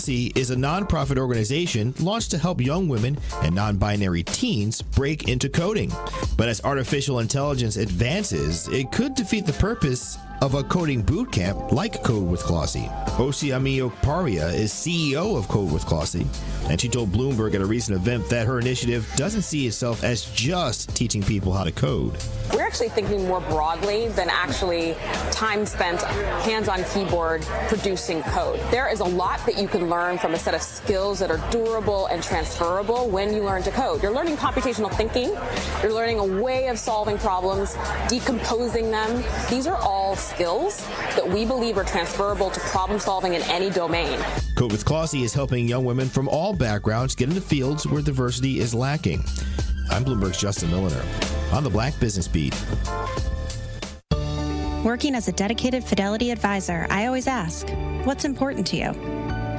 Clossy is a nonprofit organization launched to help young women and non-binary teens break into coding. But as artificial intelligence advances, it could defeat the purpose of a coding boot camp like Code with Clossy. Osiami Okparia is CEO of Code with Clossy, and she told Bloomberg at a recent event that her initiative doesn't see itself as just teaching people how to code. We're actually thinking more broadly than actually time spent hands on keyboard producing code. There is a lot that you can learn from a set of skills that are durable and transferable when you learn to code. You're learning computational thinking. You're learning a way of solving problems, decomposing them. These are all skills that we believe are transferable to problem solving in any domain. Code with Clossy is helping young women from all backgrounds get into fields where diversity is lacking. I'm Bloomberg's Justin Milliner on the Black Business Beat. Working as a dedicated Fidelity advisor, I always ask, what's important to you?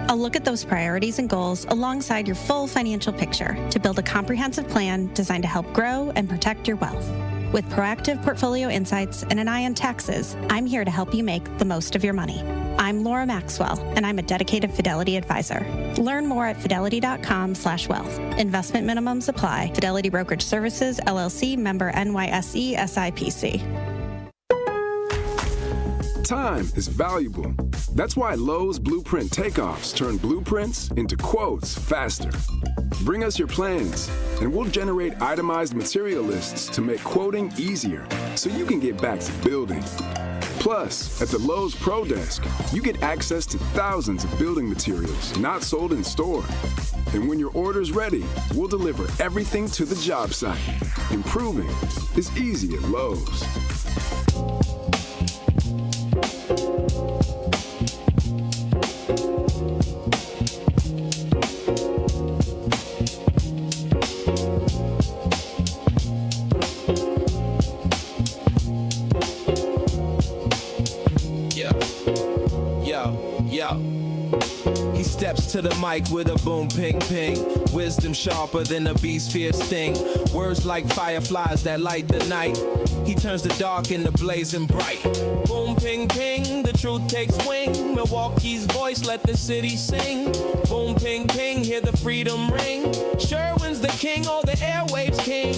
I'll look at those priorities and goals alongside your full financial picture to build a comprehensive plan designed to help grow and protect your wealth. With proactive portfolio insights and an eye on taxes, I'm here to help you make the most of your money. I'm Laura Maxwell, and I'm a dedicated Fidelity advisor. Learn more at fidelity.com/wealth. Investment minimums apply. Fidelity Brokerage Services, LLC, member NYSE, SIPC. Time is valuable. That's why Lowe's Blueprint Takeoffs turn blueprints into quotes faster. Bring us your plans, and we'll generate itemized material lists to make quoting easier so you can get back to building. Plus, at the Lowe's Pro Desk, you get access to thousands of building materials not sold in store. And when your order's ready, we'll deliver everything to the job site. Improving is easy at Lowe's. He steps to the mic with a boom, ping, ping. Wisdom sharper than a beast's fierce sting. Words like fireflies that light the night. He turns the dark into blazing bright. Boom, ping, ping, the truth takes wing. Milwaukee's voice, let the city sing. Boom, ping, ping, hear the freedom ring. Sherwin's the king, all the airwaves king.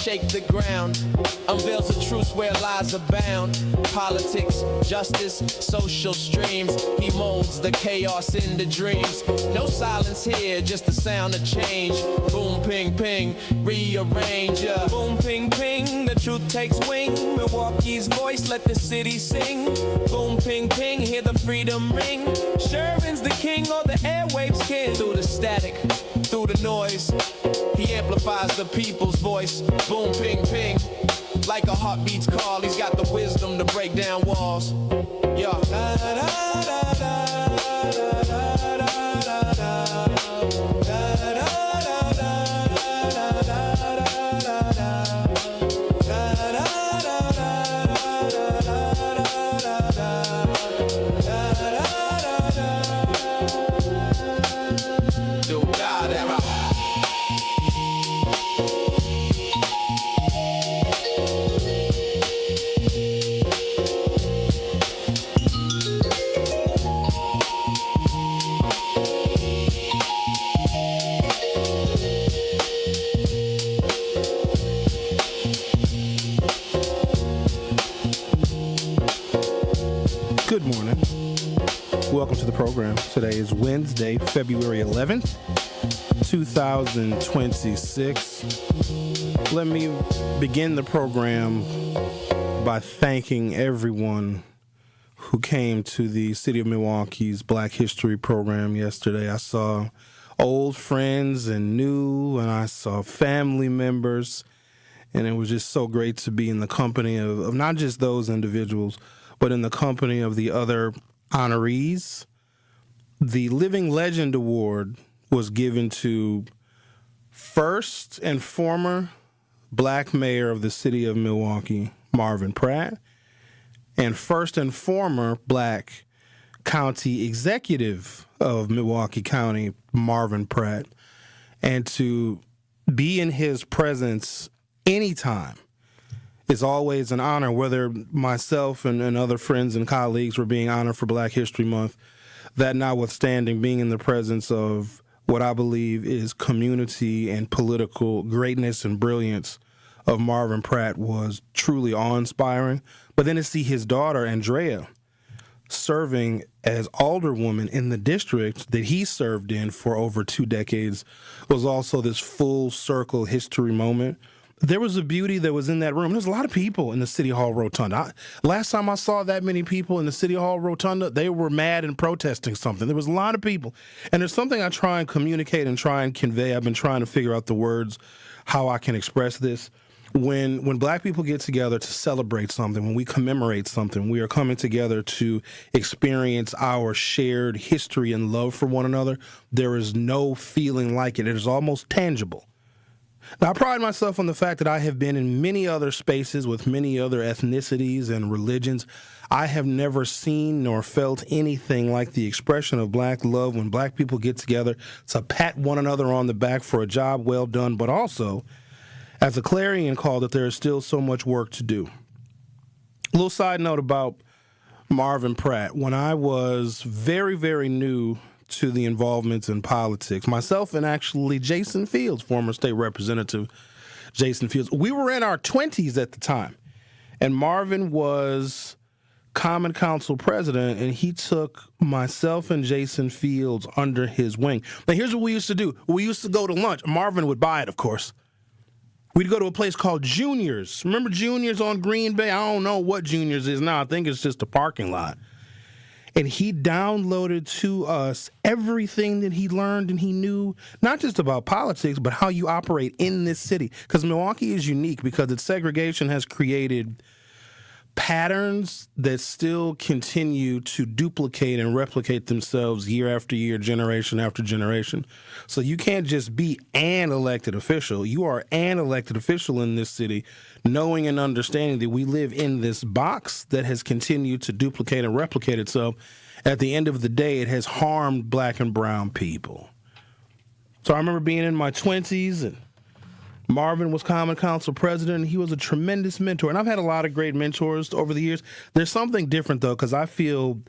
Shake the ground, unveils the truth where lies abound. Politics, justice, social streams. He molds the chaos into dreams. No silence here, just the sound of change. Boom, ping, ping, rearrange. Boom, ping, ping, the truth takes wing. Milwaukee's voice, let the city sing. Boom, ping, ping, hear the freedom ring. Sherwin's the king, all the airwaves king. Through the static, through the noise, he amplifies the people's voice. Boom, ping, ping, like a heartbeat's call. He's got the wisdom to break down walls. Yeah. Da, da, da, da, da, da, da, da, da. Good morning. Welcome to the program. Today is Wednesday, February 11th, 2026. Let me begin the program by thanking everyone who came to the City of Milwaukee's Black History program yesterday. I saw old friends and new, and I saw family members, and it was just so great to be in the company of not just those individuals, but in the company of the other honorees. The Living Legend Award was given to first and former Black mayor of the city of Milwaukee, Marvin Pratt, and first and former black county executive of Milwaukee County, Marvin Pratt, and to be in his presence anytime is always an honor, whether myself and other friends and colleagues were being honored for Black History Month. That notwithstanding, being in the presence of what I believe is community and political greatness and brilliance of Marvin Pratt was truly awe-inspiring. But then to see his daughter, Andrea, serving as alderwoman in the district that he served in for over 2 decades was also this full circle history moment. There was a beauty that was in that room. There's a lot of people in the City Hall Rotunda. Last time I saw that many people in the City Hall Rotunda, they were mad and protesting something. There was a lot of people. And there's something I try and communicate and try and convey. I've been trying to figure out the words, how I can express this. When black people get together to celebrate something, when we commemorate something, we are coming together to experience our shared history and love for one another. There is no feeling like it. It is almost tangible. Now, I pride myself on the fact that I have been in many other spaces with many other ethnicities and religions. I have never seen nor felt anything like the expression of black love when black people get together to pat one another on the back for a job well done, but also as a clarion call that there is still so much work to do. A little side note about Marvin Pratt. When I was very, very new to the involvements in politics, myself and actually Jason Fields, former state representative Jason Fields, we were in our 20s at the time. And Marvin was Common Council president, and he took myself and Jason Fields under his wing. Now, here's what we used to do. We used to go to lunch. Marvin would buy it, of course. We'd go to a place called Junior's. Remember Junior's on Green Bay? I don't know what Junior's is now. I think it's just a parking lot. And he downloaded to us everything that he learned and he knew, not just about politics, but how you operate in this city. Because Milwaukee is unique because its segregation has created patterns that still continue to duplicate and replicate themselves year after year, generation after generation. So you can't just be an elected official. You are an elected official in this city, knowing and understanding that we live in this box that has continued to duplicate and replicate itself. At the end of the day, it has harmed black and brown people. So I remember being in my 20s, and Marvin was Common Council president, and he was a tremendous mentor. And I've had a lot of great mentors over the years. There's something different, though, because I feel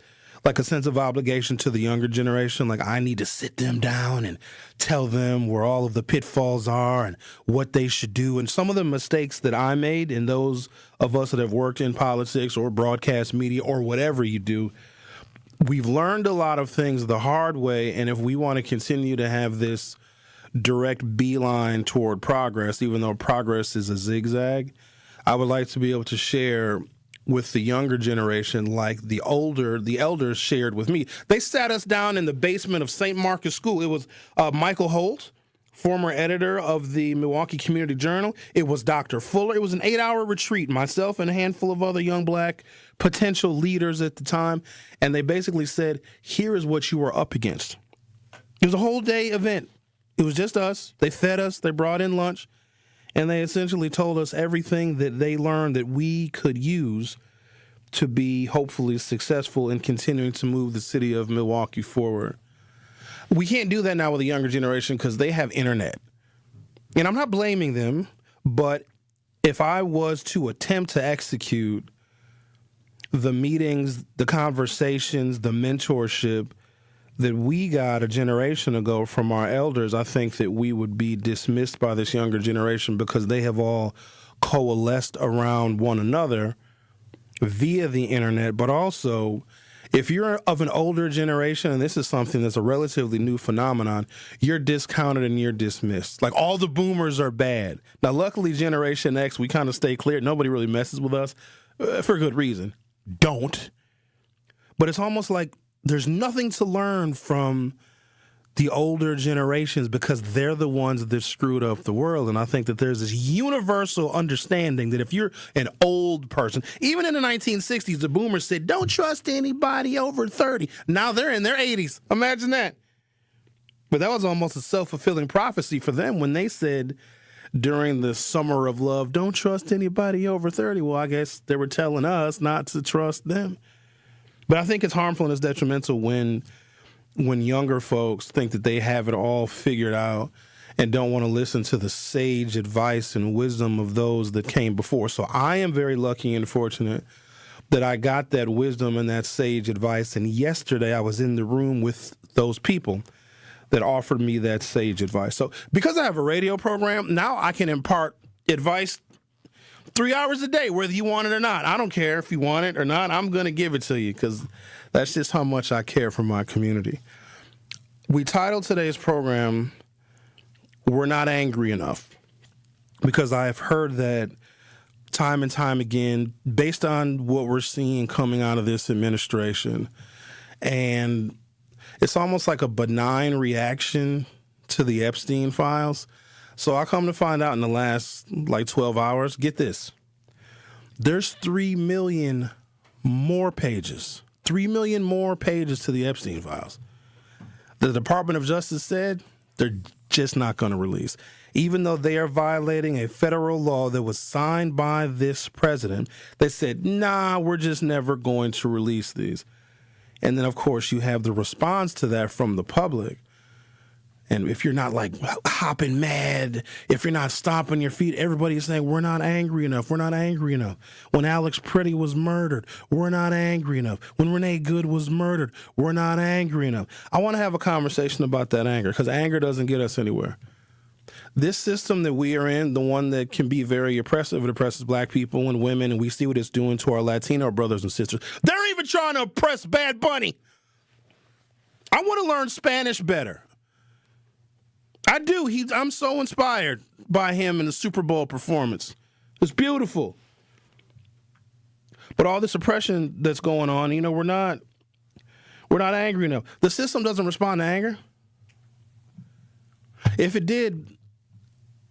like a sense of obligation to the younger generation. Like I need to sit them down and tell them where all of the pitfalls are and what they should do. And some of the mistakes that I made, and those of us that have worked in politics or broadcast media or whatever you do, we've learned a lot of things the hard way. And if we want to continue to have this direct beeline toward progress, even though progress is a zigzag, I would like to be able to share with the younger generation like the elders shared with me. They sat us down in the basement of St. Marcus School. It was Michael Holt, former editor of the Milwaukee Community Journal. It was Dr. Fuller. It was an 8-hour retreat, myself and a handful of other young black potential leaders at the time. And they basically said, here is what you are up against. It was a whole day event. It was just us. They fed us. They brought in lunch. And they essentially told us everything that they learned that we could use to be hopefully successful in continuing to move the city of Milwaukee forward. We can't do that now with the younger generation because they have internet. And I'm not blaming them, but if I was to attempt to execute the meetings, the conversations, the mentorship that we got a generation ago from our elders, I think that we would be dismissed by this younger generation because they have all coalesced around one another via the internet. But also, if you're of an older generation, and this is something that's a relatively new phenomenon, you're discounted and you're dismissed. Like all the boomers are bad. Now, luckily, Generation X, we kind of stay clear. Nobody really messes with us for good reason. Don't. But it's almost like there's nothing to learn from the older generations because they're the ones that screwed up the world. And I think that there's this universal understanding that if you're an old person, even in the 1960s, the boomers said, don't trust anybody over 30. Now they're in their 80s. Imagine that. But that was almost a self-fulfilling prophecy for them when they said during the summer of love, don't trust anybody over 30. Well, I guess they were telling us not to trust them. But I think it's harmful and it's detrimental when younger folks think that they have it all figured out and don't want to listen to the sage advice and wisdom of those that came before. So I am very lucky and fortunate that I got that wisdom and that sage advice. And yesterday I was in the room with those people that offered me that sage advice. So because I have a radio program, now I can impart advice 3 hours a day, whether you want it or not. I don't care if you want it or not. I'm going to give it to you because that's just how much I care for my community. We titled today's program, We're Not Angry Enough, because I have heard that time and time again, based on what we're seeing coming out of this administration, and it's almost like a benign reaction to the Epstein files. So I come to find out in the last 12 hours, get this, there's 3 million more pages, 3 million more pages to the Epstein files. The Department of Justice said they're just not going to release, even though they are violating a federal law that was signed by this president. They said, nah, we're just never going to release these. And then, of course, you have the response to that from the public. And if you're not hopping mad, if you're not stomping your feet, everybody's saying, we're not angry enough. We're not angry enough. When Alex Pretty was murdered, we're not angry enough. When Renee Good was murdered, we're not angry enough. I want to have a conversation about that anger because anger doesn't get us anywhere. This system that we are in, the one that can be very oppressive, it oppresses black people and women, and we see what it's doing to our Latino brothers and sisters. They're even trying to oppress Bad Bunny. I want to learn Spanish better. I do. I'm so inspired by him in the Super Bowl performance. It's beautiful. But all this oppression that's going on, we're not angry enough. The system doesn't respond to anger. If it did,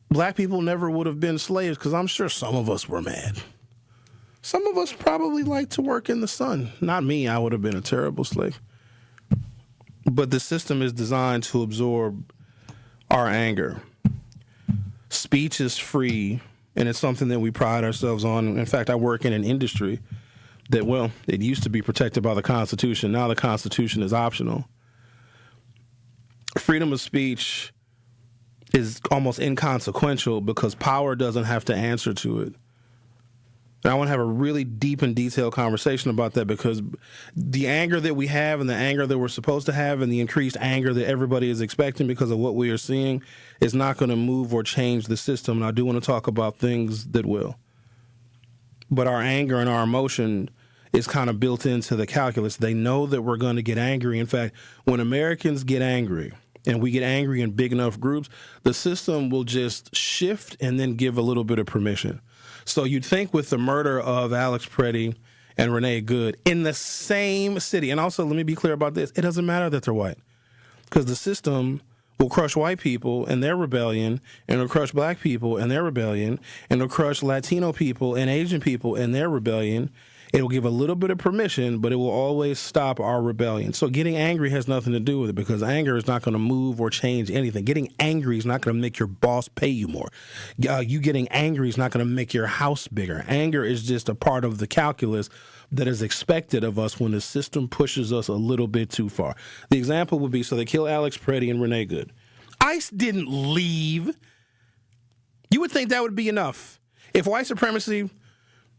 black people never would have been slaves because I'm sure some of us were mad. Some of us probably like to work in the sun. Not me. I would have been a terrible slave. But the system is designed to absorb our anger. Speech is free, and it's something that we pride ourselves on. In fact, I work in an industry that, it used to be protected by the Constitution. Now the Constitution is optional. Freedom of speech is almost inconsequential because power doesn't have to answer to it. And I want to have a really deep and detailed conversation about that because the anger that we have and the anger that we're supposed to have and the increased anger that everybody is expecting because of what we are seeing is not going to move or change the system. And I do want to talk about things that will. But our anger and our emotion is kind of built into the calculus. They know that we're going to get angry. In fact, when Americans get angry, and we get angry in big enough groups, the system will just shift and then give a little bit of permission. So you'd think with the murder of Alex Pretty and Renee Good in the same city, and also let me be clear about this, it doesn't matter that they're white because the system will crush white people and their rebellion, and it'll crush black people and their rebellion, and it'll crush Latino people and Asian people and their rebellion. It will give a little bit of permission, but it will always stop our rebellion. So getting angry has nothing to do with it because anger is not going to move or change anything. Getting angry is not going to make your boss pay you more. You getting angry is not going to make your house bigger. Anger is just a part of the calculus that is expected of us when the system pushes us a little bit too far. The example would be, so they kill Alex Pretty and Renee Good. ICE didn't leave. You would think that would be enough. If white supremacy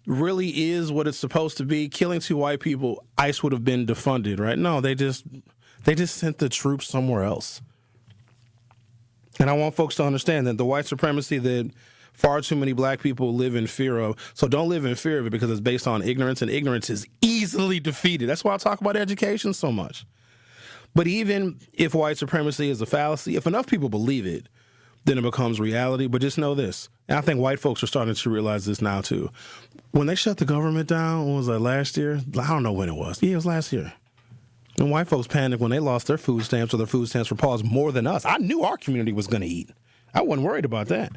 really is what it's supposed to be, killing 2 white people, ICE would have been defunded, right? No, they just sent the troops somewhere else. And I want folks to understand that the white supremacy that far too many black people live in fear of, so don't live in fear of it because it's based on ignorance, and ignorance is easily defeated. That's why I talk about education so much. But even if white supremacy is a fallacy, if enough people believe it, then it becomes reality. But just know this, and I think white folks are starting to realize this now too. When they shut the government down, what was that, last year? I don't know when it was. Yeah, it was last year. And white folks panicked when they lost their food stamps or their food stamps were paused more than us. I knew our community was going to eat. I wasn't worried about that.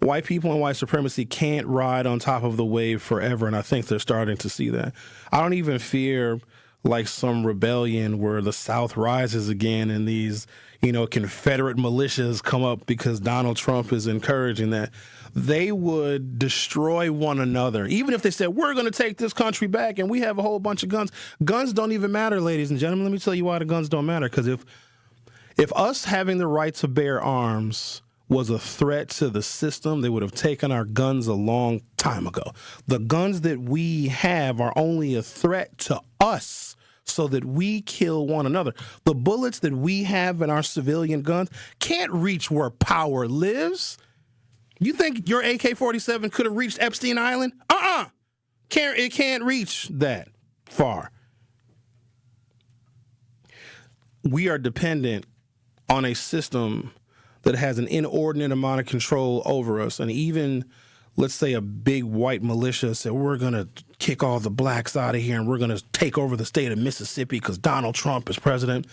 White people and white supremacy can't ride on top of the wave forever, and I think they're starting to see that. I don't even fear like some rebellion where the South rises again and these, Confederate militias come up because Donald Trump is encouraging that. They would destroy one another. Even if they said, we're going to take this country back and we have a whole bunch of guns. Guns don't even matter, ladies and gentlemen. Let me tell you why the guns don't matter. Because if us having the right to bear arms was a threat to the system, they would have taken our guns a long time ago. The guns that we have are only a threat to us so that we kill one another. The bullets that we have in our civilian guns can't reach where power lives. You think your AK-47 could have reached Epstein Island? It can't reach that far. We are dependent on a system that has an inordinate amount of control over us. And even, let's say, a big white militia said, we're going to kick all the blacks out of here and we're going to take over the state of Mississippi because Donald Trump is president.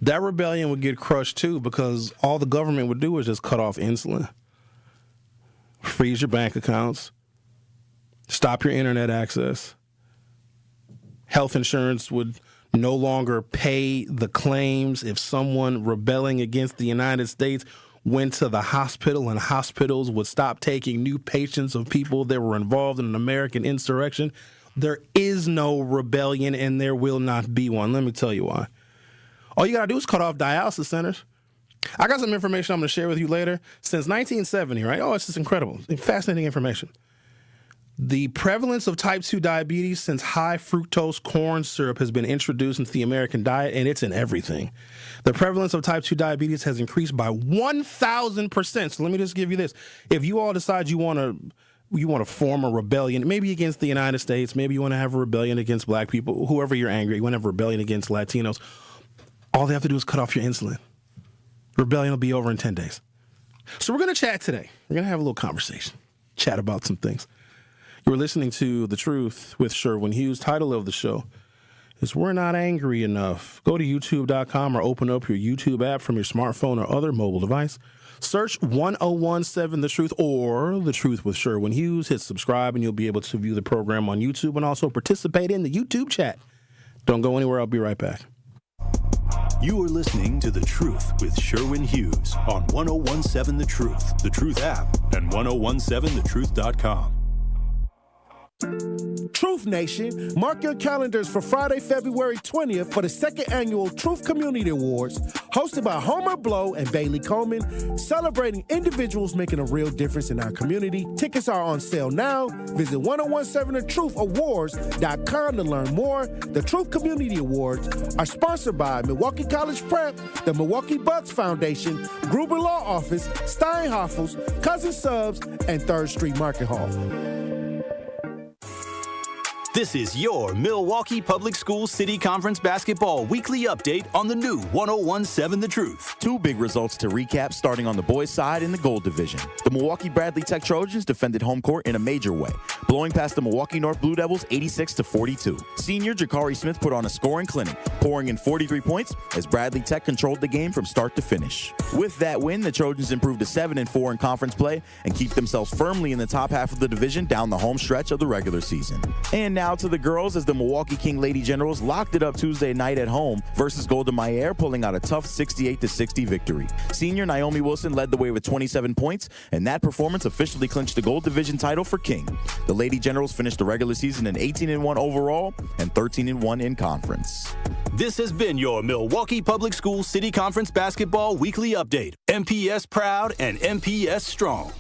That rebellion would get crushed, too, because all the government would do is just cut off insulin, freeze your bank accounts, stop your internet access. Health insurance would no longer pay the claims if someone rebelling against the United States went to the hospital, and hospitals would stop taking new patients of people that were involved in an American insurrection. There is no rebellion, and there will not be one. Let me tell you why. All you got to do is cut off dialysis centers. I got some information I'm going to share with you later. Since 1970, right? Oh, it's just incredible. Fascinating information. The prevalence of type 2 diabetes since high fructose corn syrup has been introduced into the American diet, and it's in everything. The prevalence of type 2 diabetes has increased by 1,000%. So let me just give you this. If you all decide you want to form a rebellion, maybe against the United States, maybe you want to have a rebellion against black people, whoever you're angry, you want to have a rebellion against Latinos, all they have to do is cut off your insulin. Rebellion will be over in 10 days. So we're going to chat today. We're going to have a little conversation, chat about some things. You're listening to The Truth with Sherwin Hughes. Title of the show is We're Not Angry Enough. Go to youtube.com or open up your YouTube app from your smartphone or other mobile device. Search 1017 The Truth or The Truth with Sherwin Hughes. Hit subscribe and you'll be able to view the program on YouTube and also participate in the YouTube chat. Don't go anywhere. I'll be right back. You are listening to The Truth with Sherwin Hughes on 1017 The Truth, The Truth app, and 1017thetruth.com. Truth Nation, mark your calendars for Friday, February 20th for the second annual Truth Community Awards, hosted by Homer Blow and Bailey Coleman, celebrating individuals making a real difference in our community. Tickets are on sale now. Visit 1017thetruthAwards.com to learn more. The Truth Community Awards are sponsored by Milwaukee College Prep, the Milwaukee Bucks Foundation, Gruber Law Office, Steinhoffels, Cousin Subs, and 3rd Street Market Hall. This is your Milwaukee Public Schools City Conference basketball weekly update on the new 1017 The Truth. Two big results to recap starting on the boys' side in the gold division. The Milwaukee Bradley Tech Trojans defended home court in a major way, blowing past the Milwaukee North Blue Devils 86-42. Senior Jakari Smith put on a scoring clinic, pouring in 43 points as Bradley Tech controlled the game from start to finish. With that win, the Trojans improved to 7-4 in conference play and keep themselves firmly in the top half of the division down the home stretch of the regular season. And now to the girls as the Milwaukee King Lady Generals locked it up Tuesday night at home versus Golda Meir, pulling out a tough 68-60 victory. Senior Naomi Wilson led the way with 27 points, and that performance officially clinched the gold division title for King. The Lady Generals finished the regular season in 18-1 overall and 13-1 in conference. This has been your Milwaukee Public Schools City Conference basketball weekly update. MPS proud and MPS strong.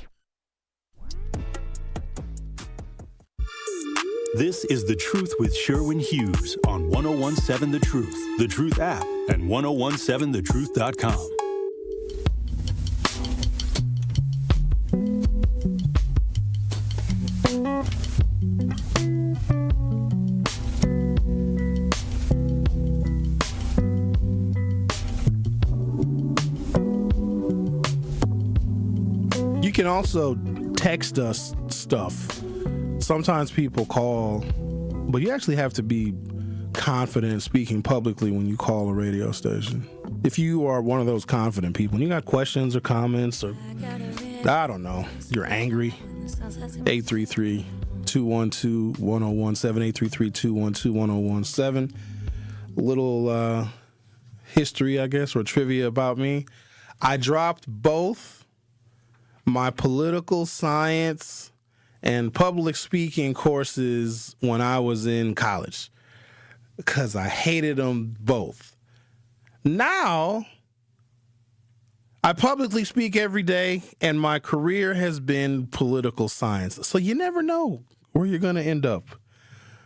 This is The Truth with Sherwin Hughes on 1017 The Truth, The Truth app, and 1017thetruth.com. You can also text us stuff. Sometimes people call, but you actually have to be confident speaking publicly when you call a radio station. If you are one of those confident people and you got questions or comments or, I don't know, you're angry, 833-212-1017, 833-212-1017. little history, I guess, or trivia about me. I dropped both my political science and public speaking courses when I was in college because I hated them both. Now, I publicly speak every day, and my career has been political science. So you never know where you're going to end up.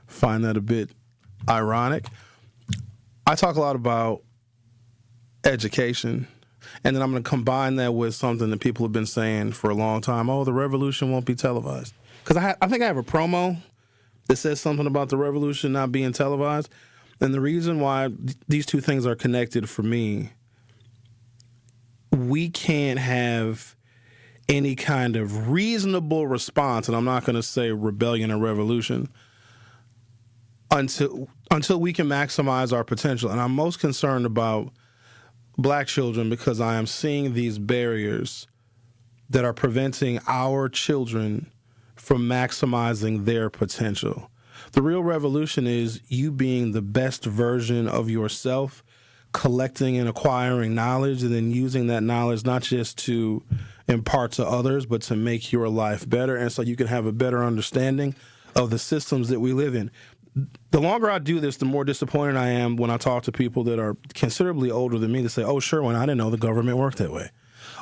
Find that a bit ironic. I talk a lot about education, and then I'm going to combine that with something that people have been saying for a long time. Oh, the revolution won't be televised. Because I think I have a promo that says something about the revolution not being televised. And the reason why these two things are connected for me, we can't have any kind of reasonable response, and I'm not going to say rebellion or revolution, until we can maximize our potential. And I'm most concerned about black children because I am seeing these barriers that are preventing our children from maximizing their potential. The real revolution is you being the best version of yourself, collecting and acquiring knowledge, and then using that knowledge not just to impart to others, but to make your life better, and so you can have a better understanding of the systems that we live in. The longer I do this, the more disappointed I am when I talk to people that are considerably older than me that say, oh, Sherwin, I didn't know the government worked that way.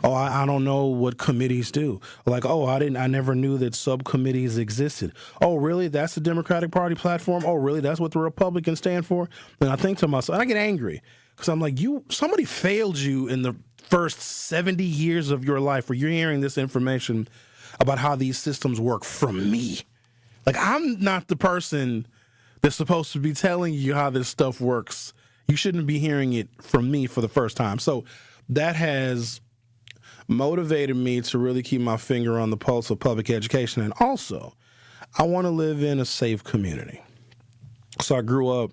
Oh, I don't know what committees do. Like, oh, I never knew that subcommittees existed. Oh, really? That's the Democratic Party platform? Oh, really? That's what the Republicans stand for? And I think to myself, and I get angry because I'm like, somebody failed you in the first 70 years of your life where you're hearing this information about how these systems work from me. Like, I'm not the person that's supposed to be telling you how this stuff works. You shouldn't be hearing it from me for the first time. So that has motivated me to really keep my finger on the pulse of public education. And also, I want to live in a safe community. So I grew up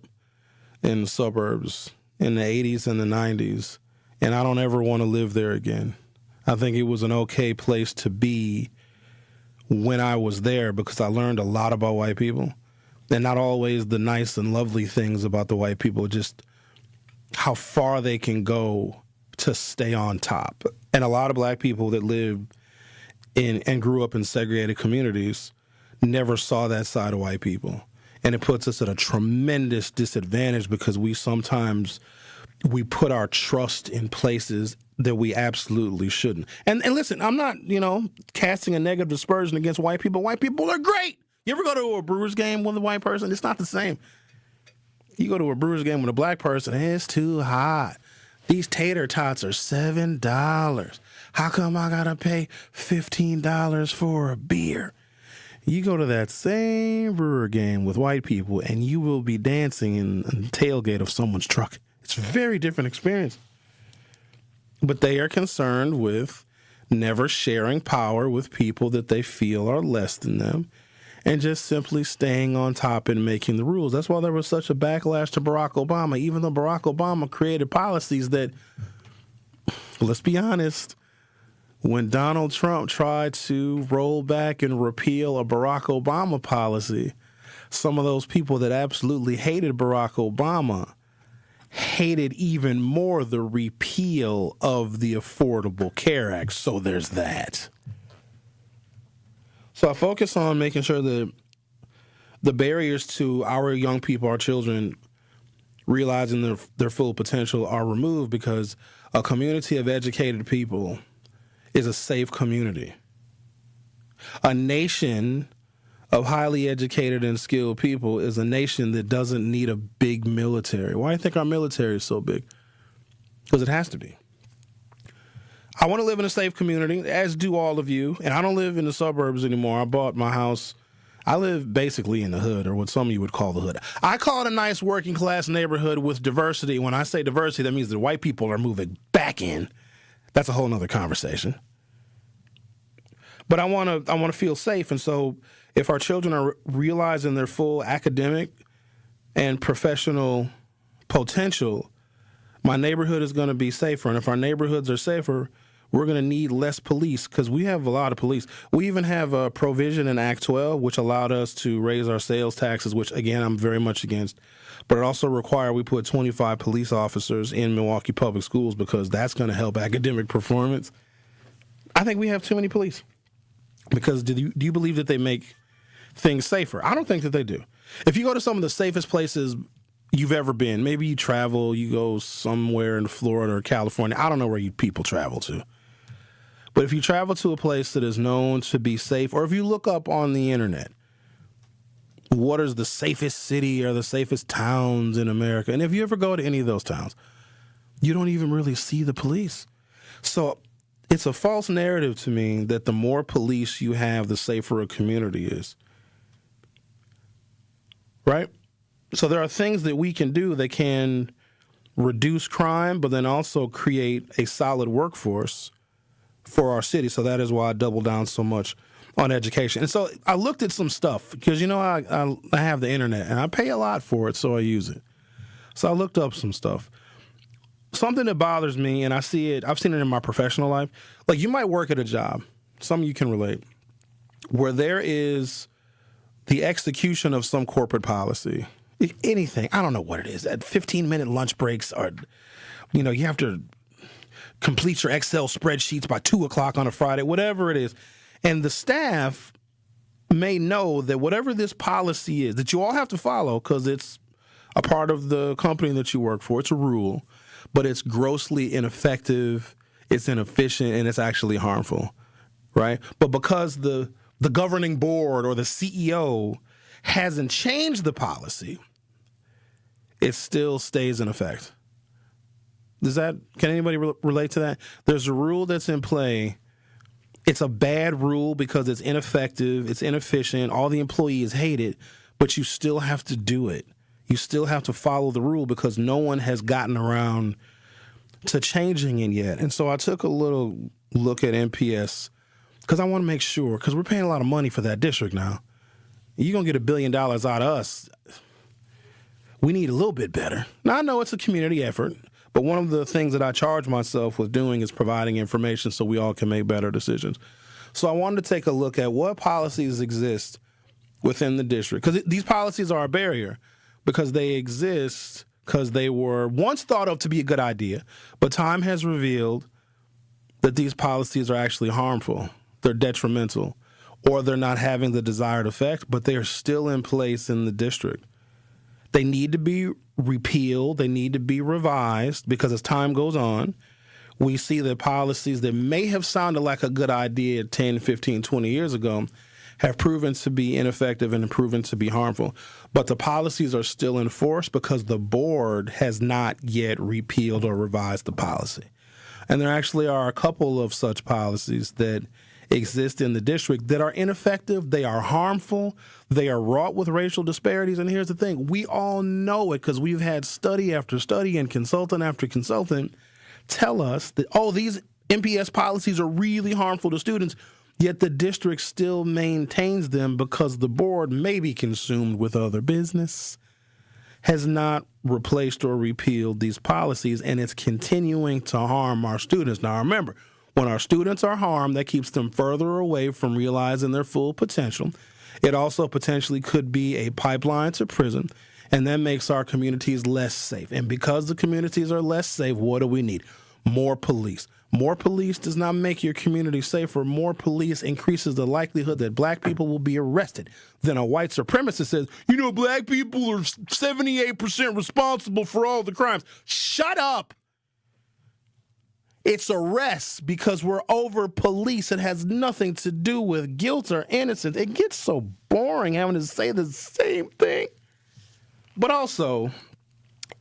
in the suburbs in the 80s and the 90s, and I don't ever want to live there again. I think it was an okay place to be when I was there because I learned a lot about white people. And not always the nice and lovely things about the white people, just how far they can go to stay on top. And a lot of black people that lived in and grew up in segregated communities never saw that side of white people. And it puts us at a tremendous disadvantage because we put our trust in places that we absolutely shouldn't. And listen, I'm not, casting a negative dispersion against white people. White people are great. You ever go to a Brewers game with a white person? It's not the same. You go to a Brewers game with a black person, it's too hot. These tater tots are $7. How come I gotta pay $15 for a beer? You go to that same Brewer game with white people, and you will be dancing in the tailgate of someone's truck. It's a very different experience. But they are concerned with never sharing power with people that they feel are less than them, and just simply staying on top and making the rules. That's why there was such a backlash to Barack Obama, even though Barack Obama created policies that, let's be honest, when Donald Trump tried to roll back and repeal a Barack Obama policy, some of those people that absolutely hated Barack Obama hated even more the repeal of the Affordable Care Act. So there's that. So I focus on making sure that the barriers to our young people, our children, realizing their full potential are removed because a community of educated people is a safe community. A nation of highly educated and skilled people is a nation that doesn't need a big military. Why do you think our military is so big? Because it has to be. I want to live in a safe community, as do all of you. And I don't live in the suburbs anymore. I bought my house. I live basically in the hood, or what some of you would call the hood. I call it a nice working class neighborhood with diversity. When I say diversity, that means that white people are moving back in. That's a whole nother conversation. But I want to feel safe. And so if our children are realizing their full academic and professional potential, my neighborhood is going to be safer. And if our neighborhoods are safer, we're going to need less police because we have a lot of police. We even have a provision in Act 12, which allowed us to raise our sales taxes, which, again, I'm very much against. But it also required we put 25 police officers in Milwaukee public schools because that's going to help academic performance. I think we have too many police because do you believe that they make things safer? I don't think that they do. If you go to some of the safest places you've ever been, maybe you travel, you go somewhere in Florida or California. I don't know where you people travel to. But if you travel to a place that is known to be safe, or if you look up on the internet, what is the safest city or the safest towns in America? And if you ever go to any of those towns, you don't even really see the police. So it's a false narrative to me that the more police you have, the safer a community is. Right? So there are things that we can do that can reduce crime, but then also create a solid workforce for our city. So that is why I double down so much on education. And so I looked at some stuff because, I have the internet and I pay a lot for it, so I use it. So I looked up some stuff. Something that bothers me, and I've seen it in my professional life. Like, you might work at a job, some of you can relate, where there is the execution of some corporate policy. Anything. I don't know what it is. At 15-minute lunch breaks, or, you have to complete your Excel spreadsheets by 2 o'clock on a Friday, whatever it is. And the staff may know that whatever this policy is, that you all have to follow because it's a part of the company that you work for. It's a rule, but it's grossly ineffective, it's inefficient, and it's actually harmful, right? But because the governing board or the CEO hasn't changed the policy, it still stays in effect. Can anybody relate to that? There's a rule that's in play. It's a bad rule because it's ineffective, it's inefficient, all the employees hate it, but you still have to do it. You still have to follow the rule because no one has gotten around to changing it yet. And so I took a little look at MPS because I want to make sure, because we're paying a lot of money for that district now. You're going to get $1 billion out of us. We need a little bit better. Now, I know it's a community effort, but one of the things that I charge myself with doing is providing information so we all can make better decisions. So I wanted to take a look at what policies exist within the district, because these policies are a barrier because they exist because they were once thought of to be a good idea, but time has revealed that these policies are actually harmful, they're detrimental, or they're not having the desired effect, but they are still in place in the district. They need to be repealed. They need to be revised because as time goes on, we see that policies that may have sounded like a good idea 10, 15, 20 years ago have proven to be ineffective and proven to be harmful. But the policies are still in force because the board has not yet repealed or revised the policy. And there actually are a couple of such policies that exist in the district that are ineffective, they are harmful, they are wrought with racial disparities. And here's the thing, we all know it because we've had study after study and consultant after consultant tell us that, these MPS policies are really harmful to students, yet the district still maintains them because the board may be consumed with other business, has not replaced or repealed these policies, and it's continuing to harm our students. Now remember, when our students are harmed, that keeps them further away from realizing their full potential. It also potentially could be a pipeline to prison, and that makes our communities less safe. And because the communities are less safe, what do we need? More police. More police does not make your community safer. More police increases the likelihood that black people will be arrested. Then a white supremacist says, black people are 78% responsible for all the crimes. Shut up. It's arrests because we're over police. It has nothing to do with guilt or innocence. It gets so boring having to say the same thing. But also,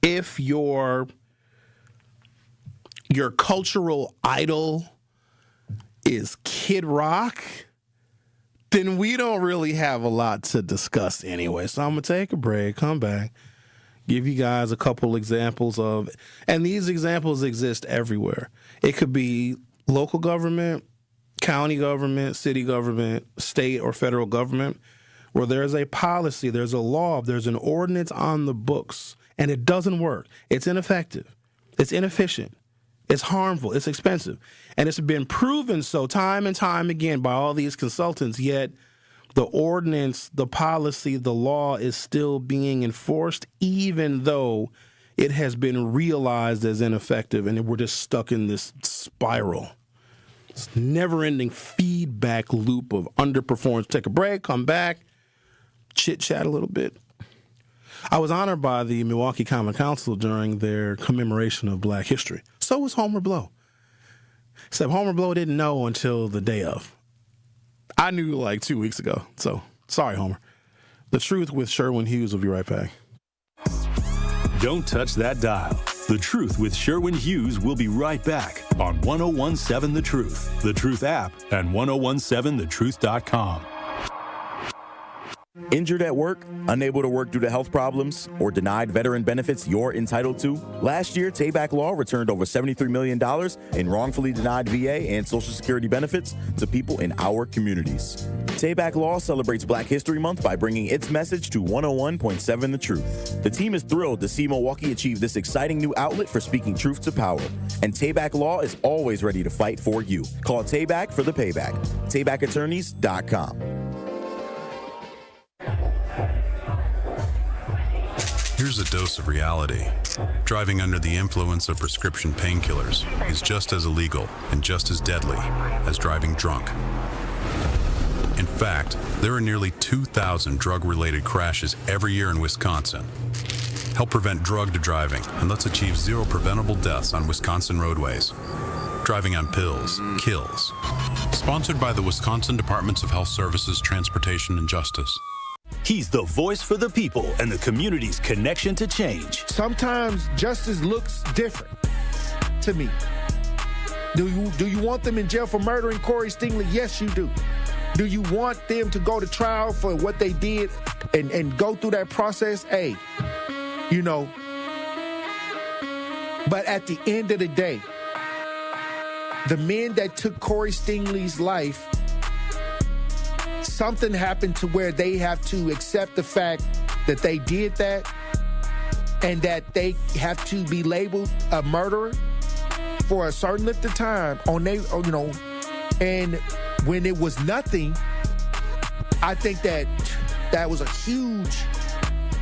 if your cultural idol is Kid Rock, then we don't really have a lot to discuss anyway. So I'm going to take a break, come back, give you guys a couple examples of, and these examples exist everywhere. It could be local government, county government, city government, state or federal government, where there's a policy, there's a law, there's an ordinance on the books, and it doesn't work. It's ineffective. It's inefficient. It's harmful. It's expensive. And it's been proven so time and time again by all these consultants, yet the ordinance, the policy, the law is still being enforced, even though it has been realized as ineffective, and we're just stuck in this spiral. It's never-ending feedback loop of underperformance. Take a break, come back, chit-chat a little bit. I was honored by the Milwaukee Common Council during their commemoration of Black History. So was Homer Blow. Except Homer Blow didn't know until the day of. I knew like 2 weeks ago. So, sorry, Homer. The Truth with Sherwin Hughes will be right back. Don't touch that dial. The Truth with Sherwin Hughes will be right back on 1017 The Truth, The Truth app, and 1017thetruth.com. Injured at work, unable to work due to health problems, or denied veteran benefits you're entitled to? Last year, Tayback Law returned over $73 million in wrongfully denied VA and Social Security benefits to people in our communities. Tayback Law celebrates Black History Month by bringing its message to 101.7 The Truth. The team is thrilled to see Milwaukee achieve this exciting new outlet for speaking truth to power. And Tayback Law is always ready to fight for you. Call Tayback for the payback. TaybackAttorneys.com. Here's a dose of reality. Driving under the influence of prescription painkillers is just as illegal and just as deadly as driving drunk. In fact, there are nearly 2,000 drug-related crashes every year in Wisconsin. Help prevent drug driving, and let's achieve zero preventable deaths on Wisconsin roadways. Driving on pills kills. Sponsored by the Wisconsin Departments of Health Services, Transportation, and Justice. He's the voice for the people and the community's connection to change. Sometimes justice looks different to me. Do you want them in jail for murdering Corey Stingley? Yes, you do. Do you want them to go to trial for what they did and go through that process? Hey, you know. But at the end of the day, the men that took Corey Stingley's life, something happened to where they have to accept the fact that they did that and that they have to be labeled a murderer for a certain length of time and when it was nothing, I think that was a huge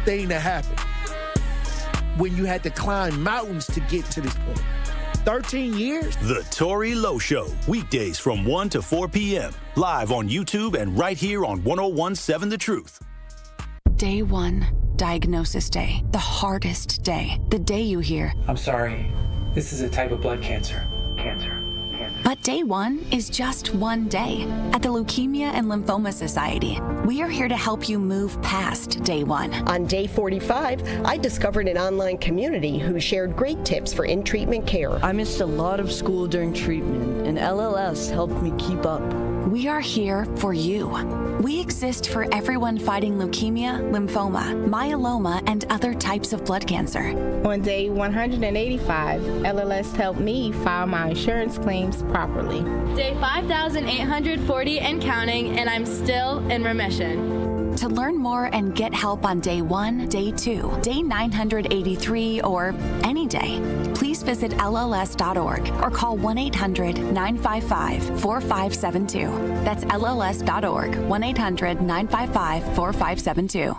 thing that happened when you had to climb mountains to get to this point. 13 years? The Tory Lowe Show, weekdays from 1 to 4 p.m. Live on YouTube and right here on 1017 The Truth. Day one, diagnosis day. The hardest day. The day you hear, I'm sorry, this is a type of blood cancer. But day one is just one day. At the Leukemia and Lymphoma Society, we are here to help you move past day one. On day 45, I discovered an online community who shared great tips for in-treatment care. I missed a lot of school during treatment, and LLS helped me keep up. We are here for you. We exist for everyone fighting leukemia, lymphoma, myeloma, and other types of blood cancer. On day 185, LLS helped me file my insurance claims properly. Day 5,840 and counting, and I'm still in remission. To learn more and get help on day 1, day 2, day 983, or any day, please visit LLS.org or call 1-800-955-4572. That's LLS.org, 1-800-955-4572.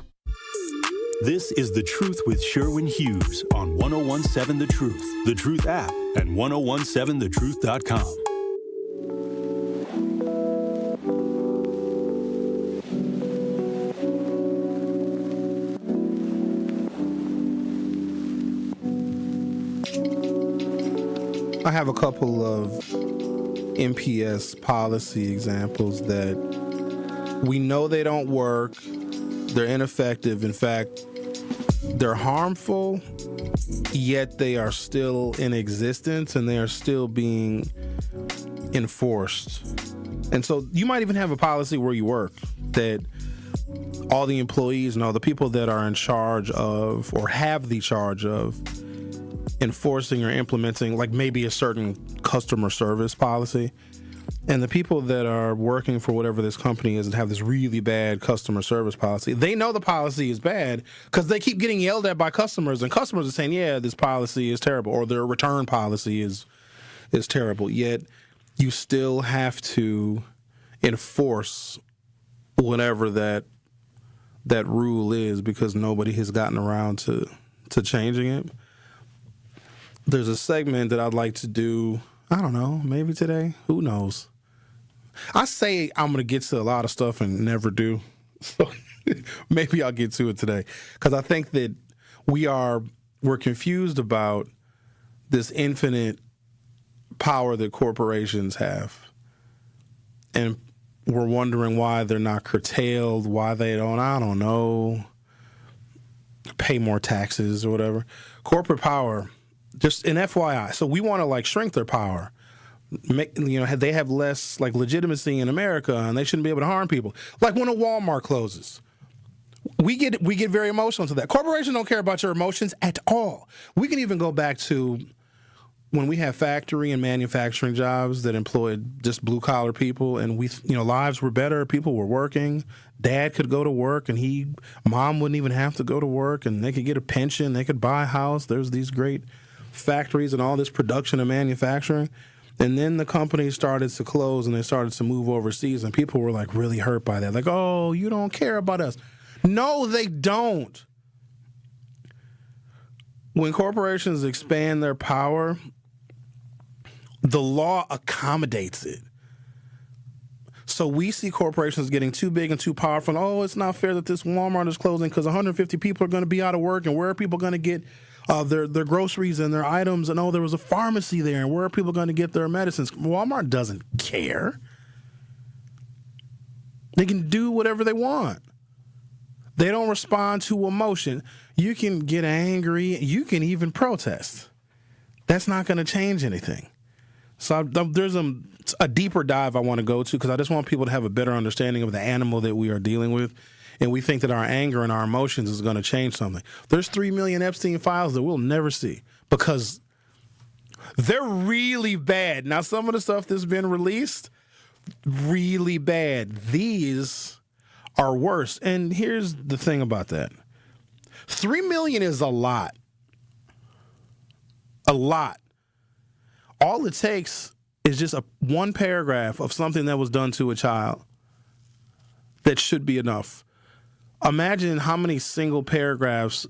This is The Truth with Sherwin Hughes on 1017 The Truth, The Truth app, and 1017thetruth.com. I have a couple of MPS policy examples that we know they don't work, they're ineffective. In fact, they're harmful, yet they are still in existence and they are still being enforced. And so you might even have a policy where you work that all the employees know, the people that are in charge of or have the charge of enforcing or implementing, like maybe a certain customer service policy, and the people that are working for whatever this company is and have this really bad customer service policy, they know the policy is bad because they keep getting yelled at by customers, and customers are saying, yeah, this policy is terrible, or their return policy is is terrible. Yet you still have to enforce whatever that rule is because nobody has gotten around to changing it. There's a segment that I'd like to do, I don't know, maybe today. Who knows? I say I'm going to get to a lot of stuff and never do. So maybe I'll get to it today. Because I think that we're confused about this infinite power that corporations have. And we're wondering why they're not curtailed, why they don't, I don't know, pay more taxes or whatever. Corporate power, just an FYI. So we want to like shrink their power. They have less like legitimacy in America, and they shouldn't be able to harm people. Like when a Walmart closes, we get very emotional to that. Corporations don't care about your emotions at all. We can even go back to when we have factory and manufacturing jobs that employed just blue collar people, and lives were better. People were working. Dad could go to work, and mom wouldn't even have to go to work, and they could get a pension. They could buy a house. There's these great factories and all this production and manufacturing. And then the companies started to close and they started to move overseas, and people were like really hurt by that. Like, oh, you don't care about us. No, they don't. When corporations expand their power, the law accommodates it. So we see corporations getting too big and too powerful. And, oh, it's not fair that this Walmart is closing because 150 people are going to be out of work, and where are people going to get their groceries and their items, and there was a pharmacy there, and where are people going to get their medicines? Walmart doesn't care. They can do whatever they want. They don't respond to emotion. You can get angry. You can even protest. That's not going to change anything. So there's a deeper dive I want to go to because I just want people to have a better understanding of the animal that we are dealing with. And we think that our anger and our emotions is going to change something. There's 3 million Epstein files that we'll never see because they're really bad. Now, some of the stuff that's been released, really bad. These are worse. And here's the thing about that. 3 million is a lot. A lot. All it takes is just one paragraph of something that was done to a child that should be enough. Imagine how many single paragraphs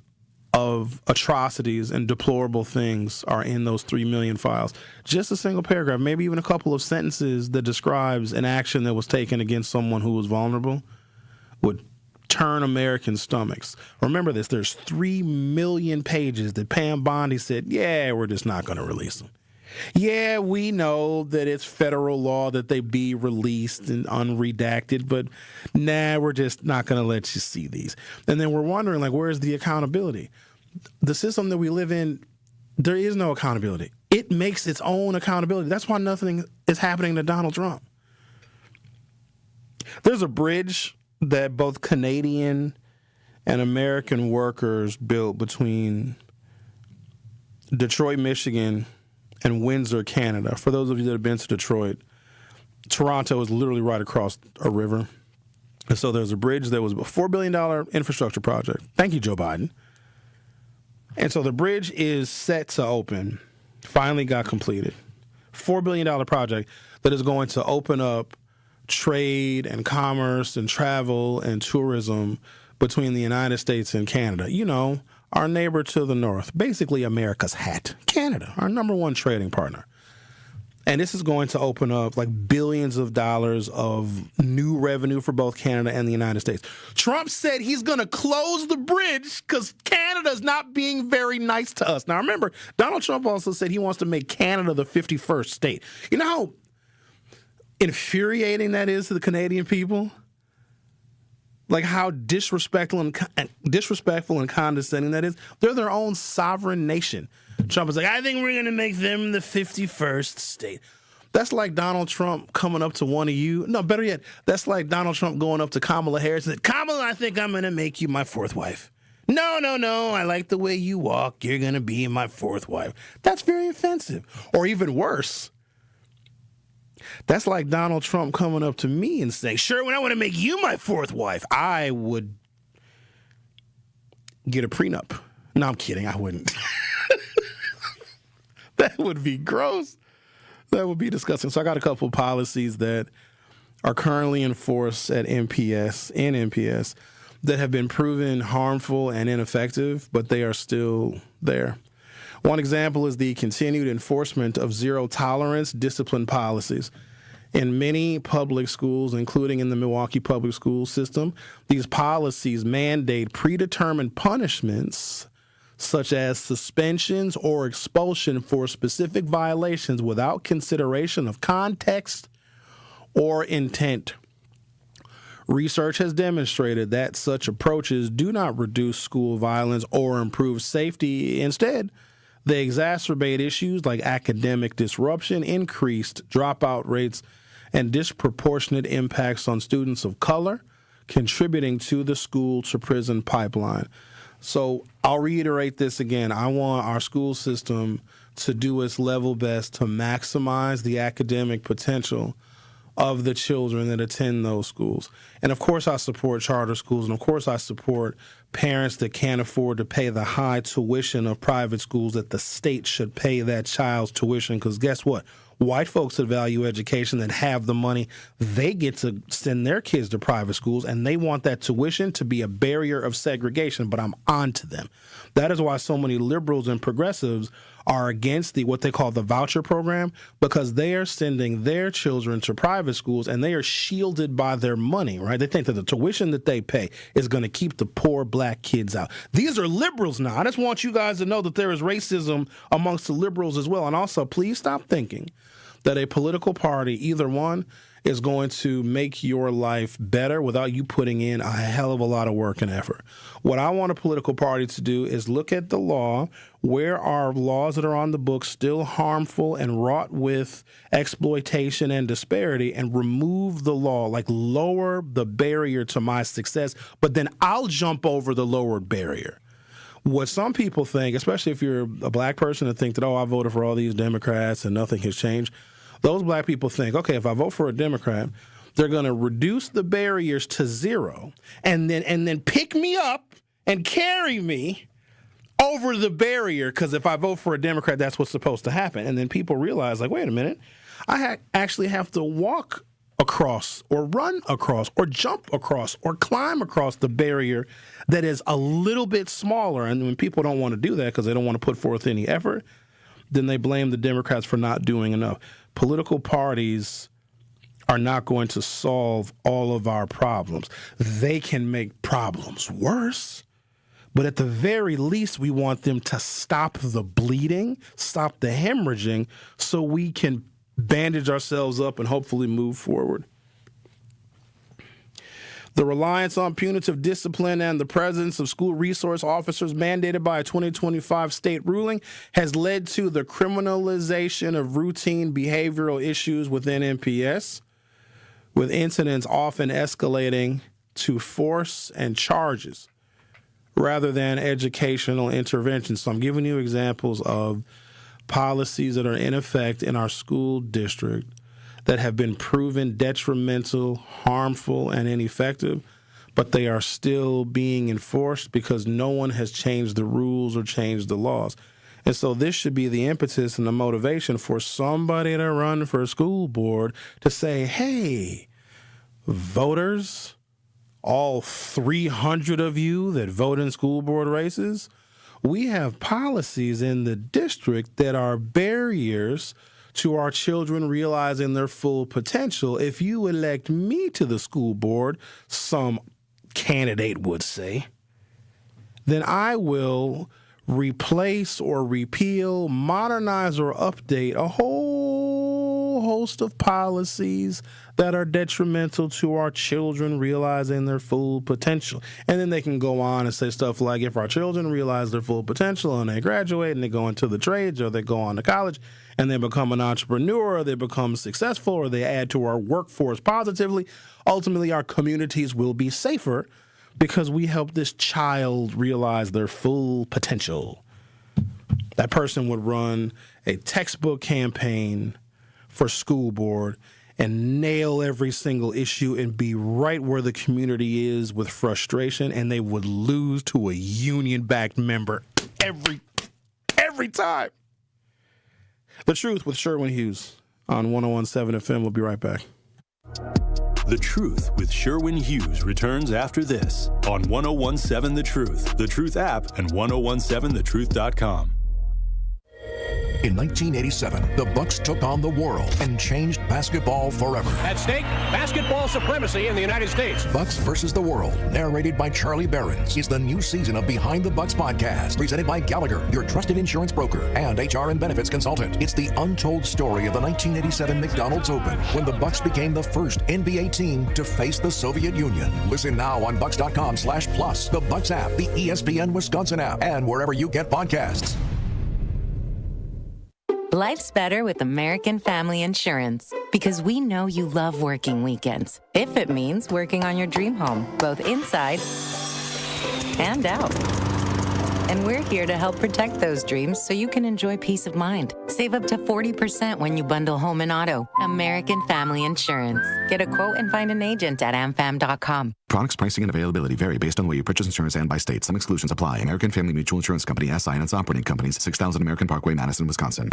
of atrocities and deplorable things are in those 3 million files. Just a single paragraph, maybe even a couple of sentences that describes an action that was taken against someone who was vulnerable would turn American stomachs. Remember this, there's 3 million pages that Pam Bondi said, yeah, we're just not going to release them. Yeah, we know that it's federal law that they be released and unredacted, but we're just not going to let you see these. And then we're wondering, like, where's the accountability? The system that we live in, there is no accountability. It makes its own accountability. That's why nothing is happening to Donald Trump. There's a bridge that both Canadian and American workers built between Detroit, Michigan, and Windsor, Canada. For those of you that have been to Detroit, Toronto is literally right across a river. And so there's a bridge that was a $4 billion infrastructure project. Thank you, Joe Biden. And so the bridge is set to open, finally got completed. $4 billion project that is going to open up trade and commerce and travel and tourism between the United States and Canada. Our neighbor to the north, basically America's hat, Canada, our number one trading partner. And this is going to open up like billions of dollars of new revenue for both Canada and the United States. Trump said he's going to close the bridge because Canada's not being very nice to us. Now, remember, Donald Trump also said he wants to make Canada the 51st state. You know how infuriating that is to the Canadian people? Like how disrespectful and condescending that is. They're their own sovereign nation. Trump is like, I think we're going to make them the 51st state. That's like Donald Trump coming up to one of you. No, better yet, that's like Donald Trump going up to Kamala Harris and said, Kamala, I think I'm going to make you my fourth wife. No, I like the way you walk. You're going to be my fourth wife. That's very offensive. Or even worse, that's like Donald Trump coming up to me and saying, Sherwin, I want to make you my fourth wife. I would get a prenup. No, I'm kidding. I wouldn't. That would be gross. That would be disgusting. So I got a couple of policies that are currently enforced at NPS that have been proven harmful and ineffective, but they are still there. One example is the continued enforcement of zero-tolerance discipline policies. In many public schools, including in the Milwaukee public school system, these policies mandate predetermined punishments such as suspensions or expulsion for specific violations without consideration of context or intent. Research has demonstrated that such approaches do not reduce school violence or improve safety. Instead, they exacerbate issues like academic disruption, increased dropout rates, and disproportionate impacts on students of color, contributing to the school-to-prison pipeline. So I'll reiterate this again. I want our school system to do its level best to maximize the academic potential of the children that attend those schools. And of course, I support charter schools, and of course, I support parents that can't afford to pay the high tuition of private schools, that the state should pay that child's tuition, because guess what? White folks that value education, that have the money, they get to send their kids to private schools, and they want that tuition to be a barrier of segregation, but I'm on to them. That is why so many liberals and progressives are against what they call the voucher program, because they are sending their children to private schools and they are shielded by their money, right? They think that the tuition that they pay is going to keep the poor black kids out. These are liberals now. I just want you guys to know that there is racism amongst the liberals as well. And also, please stop thinking that a political party, either one, is going to make your life better without you putting in a hell of a lot of work and effort. What I want a political party to do is look at the law. Where are laws that are on the books still harmful and wrought with exploitation and disparity, and remove the law, like lower the barrier to my success, but then I'll jump over the lowered barrier. What some people think, especially if you're a black person, and think that, oh, I voted for all these Democrats and nothing has changed. Those black people think, okay, if I vote for a Democrat, they're going to reduce the barriers to zero and then pick me up and carry me over the barrier, because if I vote for a Democrat, that's what's supposed to happen. And then people realize, like, wait a minute, I actually have to walk across or run across or jump across or climb across the barrier that is a little bit smaller. And when people don't want to do that because they don't want to put forth any effort, then they blame the Democrats for not doing enough. Political parties are not going to solve all of our problems. They can make problems worse, but at the very least, we want them to stop the bleeding, stop the hemorrhaging, so we can bandage ourselves up and hopefully move forward. The reliance on punitive discipline and the presence of school resource officers mandated by a 2025 state ruling has led to the criminalization of routine behavioral issues within NPS, with incidents often escalating to force and charges rather than educational intervention. So I'm giving you examples of policies that are in effect in our school district that have been proven detrimental, harmful, and ineffective, but they are still being enforced because no one has changed the rules or changed the laws. And so this should be the impetus and the motivation for somebody to run for a school board to say, hey, voters, all 300 of you that vote in school board races, we have policies in the district that are barriers to our children realizing their full potential. If you elect me to the school board, some candidate would say, then I will replace or repeal, modernize or update a whole host of policies that are detrimental to our children realizing their full potential. And then they can go on and say stuff like, if our children realize their full potential and they graduate and they go into the trades or they go on to college and they become an entrepreneur or they become successful or they add to our workforce positively, ultimately our communities will be safer because we help this child realize their full potential. That person would run a textbook campaign for school board and nail every single issue and be right where the community is with frustration, and they would lose to a union-backed member every time. The Truth with Sherwin Hughes. on 101.7 FM. We'll be right back. The Truth with Sherwin Hughes returns after this on 101.7 The Truth app, and 1017thetruth.com. In 1987, the Bucks took on the world and changed basketball forever. At stake, basketball supremacy in the United States. Bucks versus the World, narrated by Charlie Behrens, is the new season of Behind the Bucks podcast, presented by Gallagher, your trusted insurance broker and HR and benefits consultant. It's the untold story of the 1987 McDonald's Open, when the Bucks became the first NBA team to face the Soviet Union. Listen now on Bucks.com/plus, the Bucks app, the ESPN Wisconsin app, and wherever you get podcasts. Life's better with American Family Insurance because we know you love working weekends. If it means working on your dream home, both inside and out. And we're here to help protect those dreams so you can enjoy peace of mind. Save up to 40% when you bundle home and auto. American Family Insurance. Get a quote and find an agent at amfam.com. Products, pricing, and availability vary based on the way you purchase insurance and by state. Some exclusions apply. American Family Mutual Insurance Company, SI, and its operating companies, 6000 American Parkway, Madison, Wisconsin.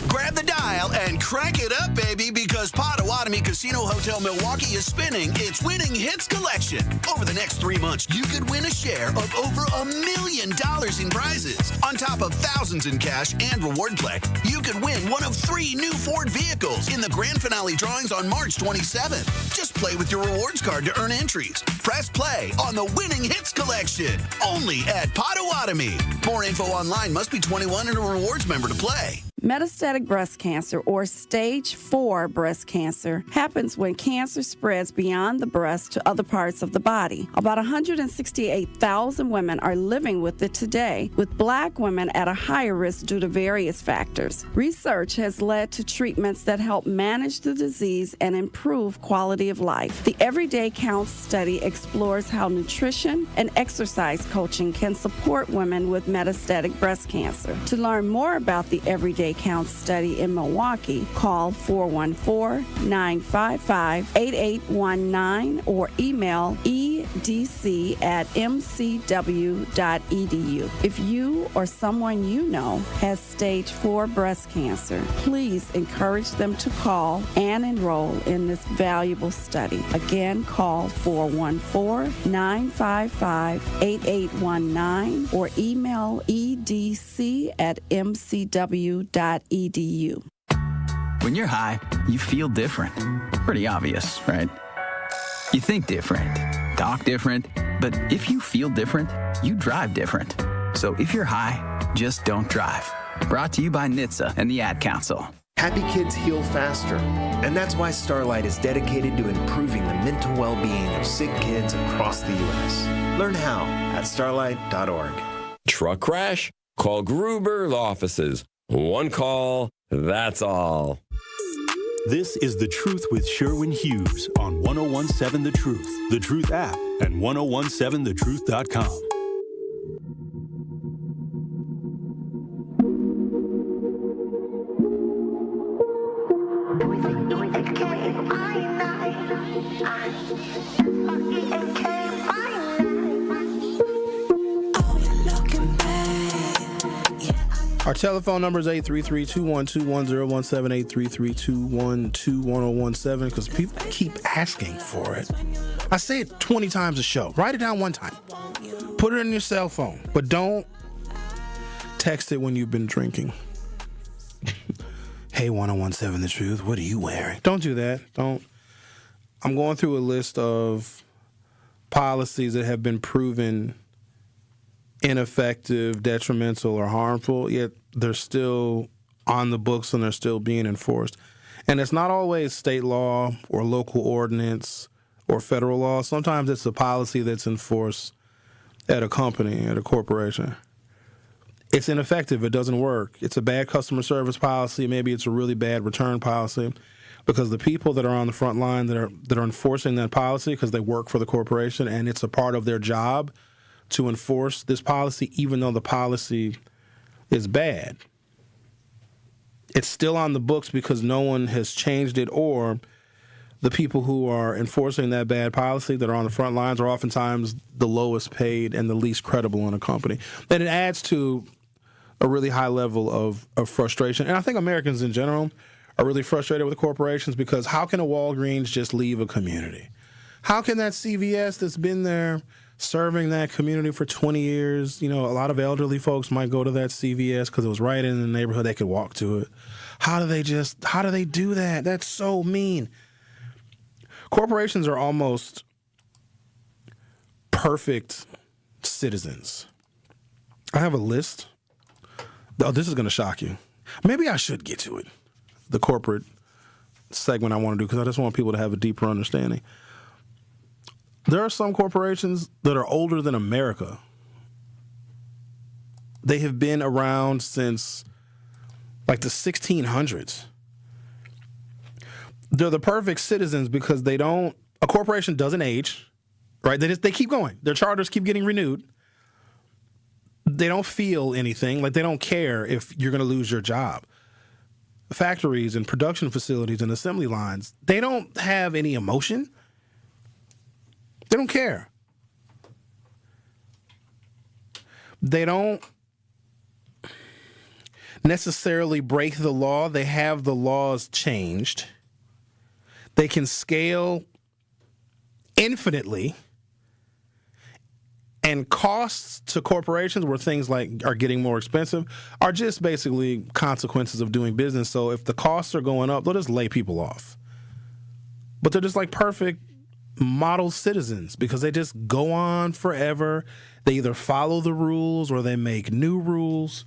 Grab the dial and crank it up, baby, because Potawatomi Casino Hotel Milwaukee is spinning its Winning Hits collection. Over the next 3 months, you could win a share of over $1 million in prizes. On top of thousands in cash and reward play, you could win one of 3 new Ford vehicles in the grand finale drawings on March 27th. Just play with your rewards card to earn entries. Press play on the Winning Hits collection, only at Potawatomi. More info online. Must be 21 and a rewards member to play. Metastatic breast cancer, or stage 4 breast cancer, happens when cancer spreads beyond the breast to other parts of the body. About 168,000 women are living with it today, with Black women at a higher risk due to various factors. Research has led to treatments that help manage the disease and improve quality of life. The Everyday Counts study explores how nutrition and exercise coaching can support women with metastatic breast cancer. To learn more about the Everyday Counts study in Milwaukee, call 414-955-8819 or email edc@mcw.edu. If you or someone you know has stage 4 breast cancer, please encourage them to call and enroll in this valuable study. Again, call 414-955-8819 or email edc@mcw.edu. When you're high, you feel different. Pretty obvious, right? You think different, talk different, but if you feel different, you drive different. So if you're high, just don't drive. Brought to you by NHTSA and the Ad Council. Happy kids heal faster, and that's why Starlight is dedicated to improving the mental well-being of sick kids across the U.S. Learn how at starlight.org. Truck crash? Call Gruber Law Offices. One call, that's all. This is The Truth with Sherwin Hughes on 101.7 The Truth app, and 1017thetruth.com. Our telephone number is 833-212-1017, 833-212-1017, because people keep asking for it. I say it 20 times a show. Write it down one time. Put it in your cell phone, but don't text it when you've been drinking. Hey, 1017 The Truth, what are you wearing? Don't do that. Don't. I'm going through a list of policies that have been proven ineffective, detrimental, or harmful, yet they're still on the books and they're still being enforced. And it's not always state law or local ordinance or federal law. Sometimes it's a policy that's enforced at a company, at a corporation. It's ineffective. It doesn't work. It's a bad customer service policy. Maybe it's a really bad return policy, because the people that are on the front line that are enforcing that policy, because they work for the corporation and it's a part of their job to enforce this policy, even though the policy is bad, it's still on the books because no one has changed it, or the people who are enforcing that bad policy that are on the front lines are oftentimes the lowest paid and the least credible in a company. And it adds to a really high level of frustration. And I think Americans in general are really frustrated with corporations because how can a Walgreens just leave a community? How can that CVS that's been there serving that community for 20 years, a lot of elderly folks might go to that CVS because it was right in the neighborhood, they could walk to it. How do they do that? That's so mean. Corporations are almost perfect citizens. I have a list. Oh, this is going to shock you. Maybe I should get to it. The corporate segment I want to do because I just want people to have a deeper understanding. There are some corporations that are older than America. They have been around since like the 1600s. They're the perfect citizens because a corporation doesn't age, right? They keep going. Their charters keep getting renewed. They don't feel anything. Like they don't care if you're going to lose your job. Factories and production facilities and assembly lines, they don't have any emotion. They don't care. They don't necessarily break the law. They have the laws changed. They can scale infinitely. And costs to corporations where things like are getting more expensive are just basically consequences of doing business. So if the costs are going up, they'll just lay people off. But they're just like perfect model citizens because they just go on forever. They either follow the rules or they make new rules.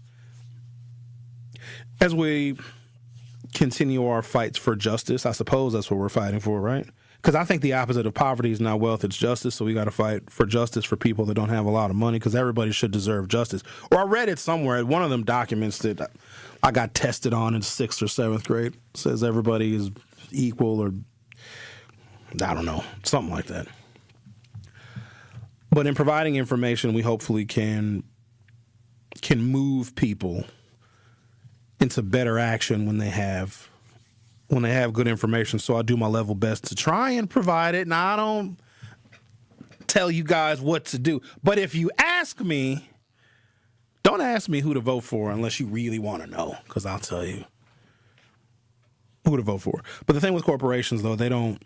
As we continue our fights for justice, I suppose that's what we're fighting for, right? Because I think the opposite of poverty is not wealth, it's justice. So we got to fight for justice for people that don't have a lot of money because everybody should deserve justice. Or I read it somewhere, one of them documents that I got tested on in 6th or 7th grade says everybody is equal or I don't know, something like that. But in providing information, we hopefully can move people into better action when they have good information. So I do my level best to try and provide it. Now, I don't tell you guys what to do. But if you ask me, don't ask me who to vote for unless you really want to know, because I'll tell you who to vote for. But the thing with corporations, though,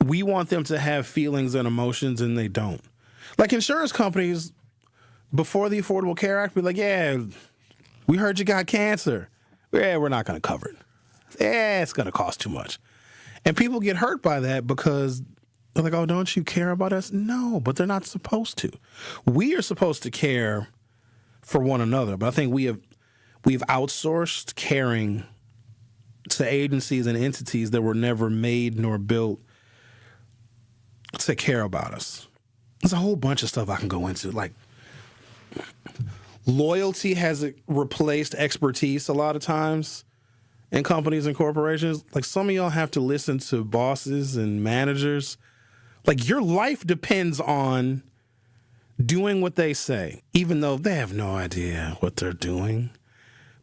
we want them to have feelings and emotions, and they don't. Like insurance companies, before the Affordable Care Act, be like, yeah, we heard you got cancer. Yeah, we're not going to cover it. Yeah, it's going to cost too much. And people get hurt by that because they're like, oh, don't you care about us? No, but they're not supposed to. We are supposed to care for one another. But I think we've outsourced caring to agencies and entities that were never made nor built to care about us. There's a whole bunch of stuff I can go into. Like loyalty has replaced expertise a lot of times in companies and corporations. Like some of y'all have to listen to bosses and managers. Like your life depends on doing what they say, even though they have no idea what they're doing.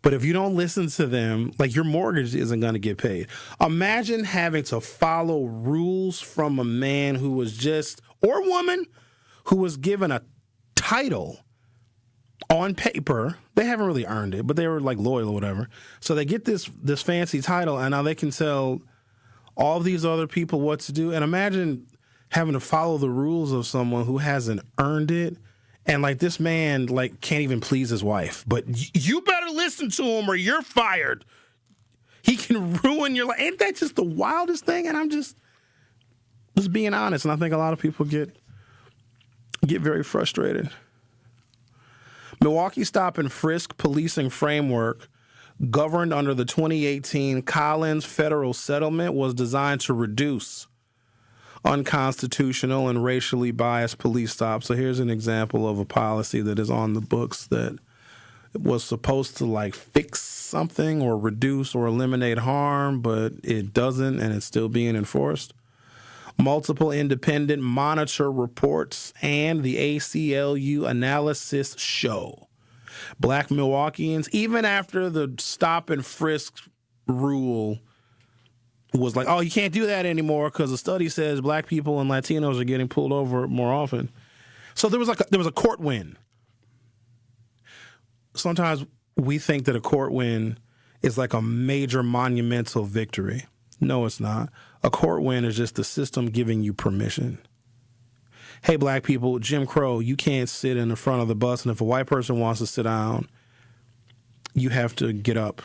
But if you don't listen to them, like your mortgage isn't going to get paid. Imagine having to follow rules from a man who was just, or woman, who was given a title on paper. They haven't really earned it, but they were like loyal or whatever. So they get this fancy title, and now they can tell all these other people what to do. And imagine having to follow the rules of someone who hasn't earned it. And like this man like can't even please his wife, but you better listen to him or you're fired. He can ruin your life. Ain't that just the wildest thing? And I'm just being honest. And I think a lot of people get very frustrated. Milwaukee stop and frisk policing framework governed under the 2018 Collins federal settlement was designed to reduce unconstitutional and racially biased police stops. So here's an example of a policy that is on the books that was supposed to like fix something or reduce or eliminate harm, but it doesn't, and it's still being enforced. Multiple independent monitor reports and the ACLU analysis show Black Milwaukeeans, even after the stop and frisk rule was like, oh, you can't do that anymore because the study says Black people and Latinos are getting pulled over more often. So there was a court win. Sometimes we think that a court win is like a major monumental victory. No, it's not. A court win is just the system giving you permission. Hey, black people, Jim Crow, you can't sit in the front of the bus, and if a white person wants to sit down, you have to get up.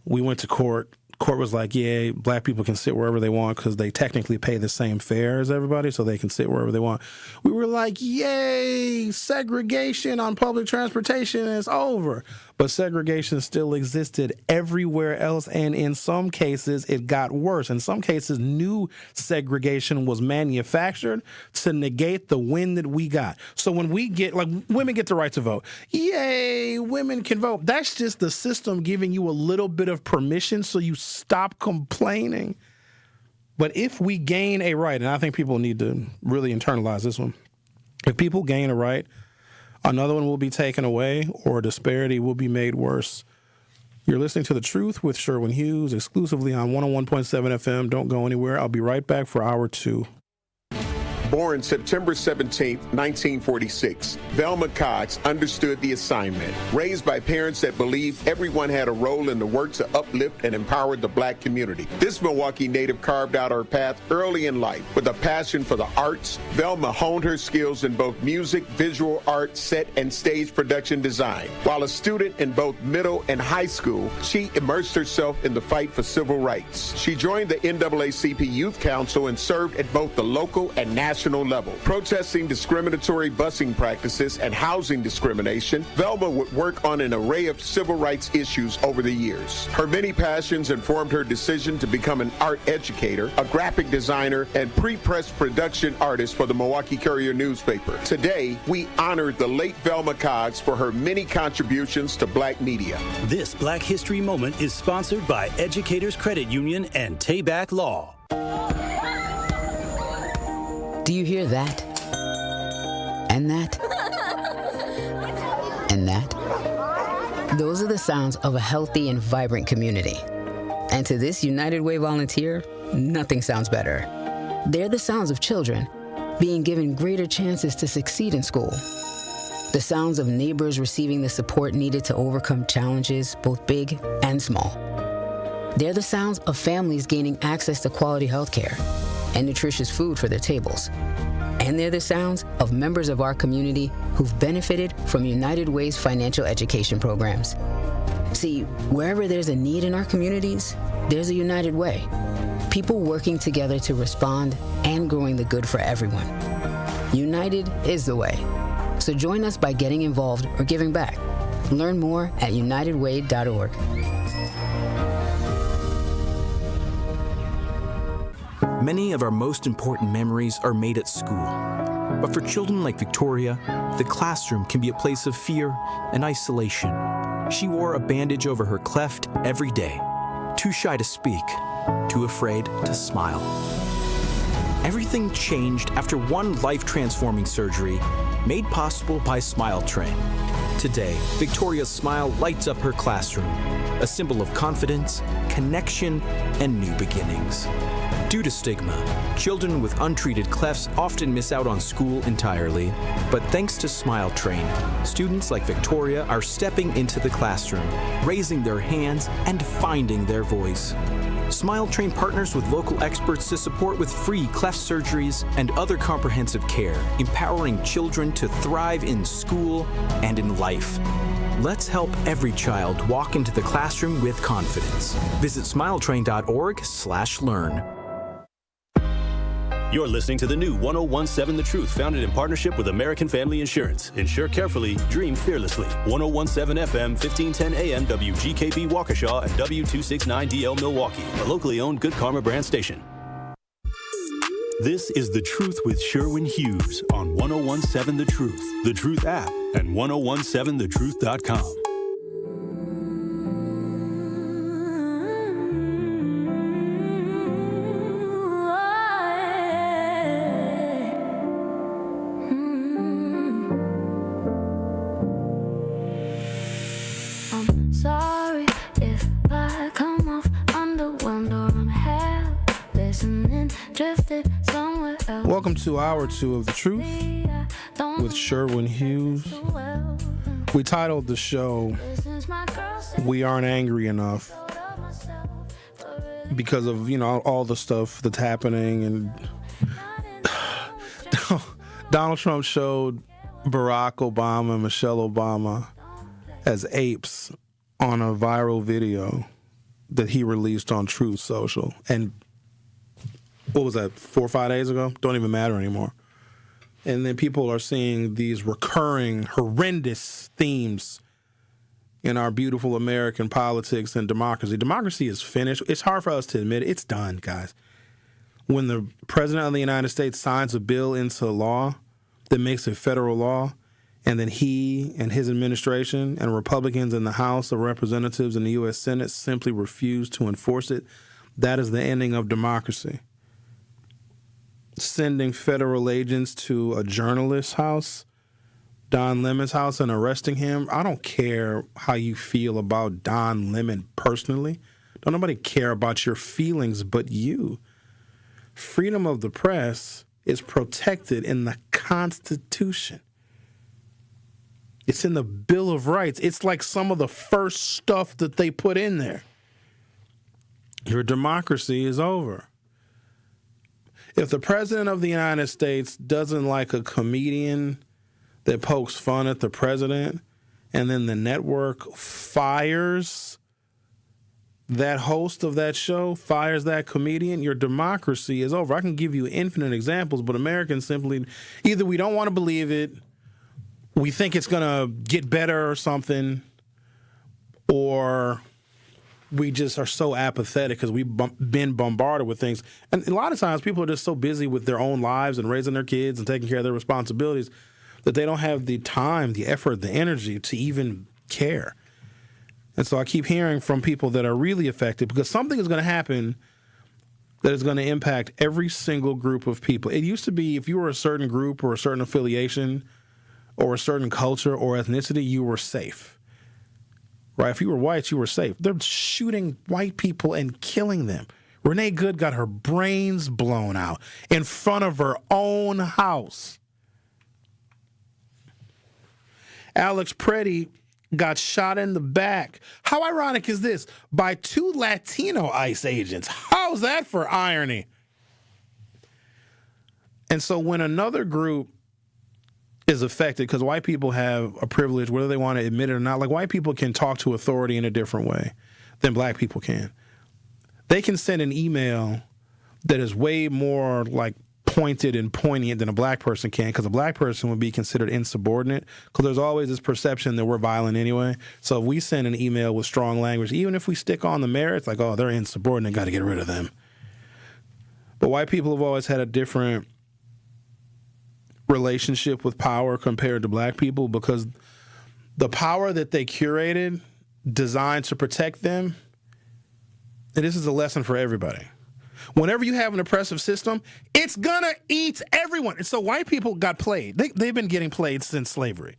We went to court. Court was like, yeah, black people can sit wherever they want because they technically pay the same fare as everybody, so they can sit wherever they want. We were like, yay, segregation on public transportation is over. But segregation still existed everywhere else, and in some cases, it got worse. In some cases, new segregation was manufactured to negate the win that we got. So when we get, like, women get the right to vote. Yay, women can vote. That's just the system giving you a little bit of permission so you stop complaining. But if we gain a right, and I think people need to really internalize this one, if people gain a right, another one will be taken away or disparity will be made worse. You're listening to The Truth with Sherwin Hughes, exclusively on 101.7 FM. Don't go anywhere. I'll be right back for hour 2. Born September 17, 1946, Velma Cox understood the assignment. Raised by parents that believed everyone had a role in the work to uplift and empower the black community. This Milwaukee native carved out her path early in life. With a passion for the arts, Velma honed her skills in both music, visual art, set, and stage production design. While a student in both middle and high school, she immersed herself in the fight for civil rights. She joined the NAACP Youth Council and served at both the local and national level. Protesting discriminatory busing practices and housing discrimination, Velma would work on an array of civil rights issues over the years. Her many passions informed her decision to become an art educator, a graphic designer, and pre-press production artist for the Milwaukee Courier newspaper. Today, we honor the late Velma Cox for her many contributions to black media. This Black History Moment is sponsored by Educators Credit Union and Tayback Law. Do you hear that? And that? And that? Those are the sounds of a healthy and vibrant community. And to this United Way volunteer, nothing sounds better. They're the sounds of children being given greater chances to succeed in school. The sounds of neighbors receiving the support needed to overcome challenges, both big and small. They're the sounds of families gaining access to quality health care and nutritious food for their tables. And they're the sounds of members of our community who've benefited from United Way's financial education programs. See, wherever there's a need in our communities, there's a United Way. People working together to respond and growing the good for everyone. United is the way. So join us by getting involved or giving back. Learn more at unitedway.org. Many of our most important memories are made at school. But for children like Victoria, the classroom can be a place of fear and isolation. She wore a bandage over her cleft every day, too shy to speak, too afraid to smile. Everything changed after one life-transforming surgery made possible by Smile Train. Today, Victoria's smile lights up her classroom, a symbol of confidence, connection, and new beginnings. Due to stigma, children with untreated clefts often miss out on school entirely. But thanks to Smile Train, students like Victoria are stepping into the classroom, raising their hands, and finding their voice. Smile Train partners with local experts to support with free cleft surgeries and other comprehensive care, empowering children to thrive in school and in life. Let's help every child walk into the classroom with confidence. Visit smiletrain.org/learn. You're listening to the new 101.7 The Truth, founded in partnership with American Family Insurance. Insure carefully, dream fearlessly. 101.7 FM, 1510 AM, WGKB Waukesha, and W269DL Milwaukee, a locally owned Good Karma brand station. This is The Truth with Sherwin Hughes on 101.7 The Truth, The Truth app, and 1017thetruth.com. Welcome to hour 2 of The Truth with Sherwin Hughes. We titled the show, We Aren't Angry Enough, because of, all the stuff that's happening. And Donald Trump showed Barack Obama and Michelle Obama as apes on a viral video that he released on Truth Social. And what was that, 4 or 5 days ago? Don't even matter anymore. And then people are seeing these recurring, horrendous themes in our beautiful American politics and democracy. Democracy is finished. It's hard for us to admit it. It's done, guys. When the President of the United States signs a bill into law that makes it federal law, and then he and his administration and Republicans in the House of Representatives and the U.S. Senate simply refuse to enforce it, that is the ending of democracy. Sending federal agents to a journalist's house, Don Lemon's house, and arresting him. I don't care how you feel about Don Lemon personally. Don't nobody care about your feelings but you. Freedom of the press is protected in the Constitution. It's in the Bill of Rights. It's like some of the first stuff that they put in there. Your democracy is over. If the President of the United States doesn't like a comedian that pokes fun at the president, and then the network fires that host of that show, fires that comedian, your democracy is over. I can give you infinite examples, but Americans simply, either we don't want to believe it, we think it's going to get better or something, or we just are so apathetic because we've been bombarded with things. And a lot of times people are just so busy with their own lives and raising their kids and taking care of their responsibilities that they don't have the time, the effort, the energy to even care. And so I keep hearing from people that are really affected because something is going to happen that is going to impact every single group of people. It used to be if you were a certain group or a certain affiliation or a certain culture or ethnicity, you were safe. Right? If you were white, you were safe. They're shooting white people and killing them. Renee Good got her brains blown out in front of her own house. Alex Preddy got shot in the back. How ironic is this? By 2 Latino ICE agents. How's that for irony? And so when another group is affected, because white people have a privilege, whether they want to admit it or not, like white people can talk to authority in a different way than black people can. They can send an email that is way more like pointed and poignant than a black person can, because a black person would be considered insubordinate, because there's always this perception that we're violent anyway. So if we send an email with strong language, even if we stick on the merits, like, oh, they're insubordinate, got to get rid of them. But white people have always had a different relationship with power compared to black people, because the power that they curated, designed to protect them, and this is a lesson for everybody. Whenever you have an oppressive system, it's gonna eat everyone. And so white people got played. They've been getting played since slavery.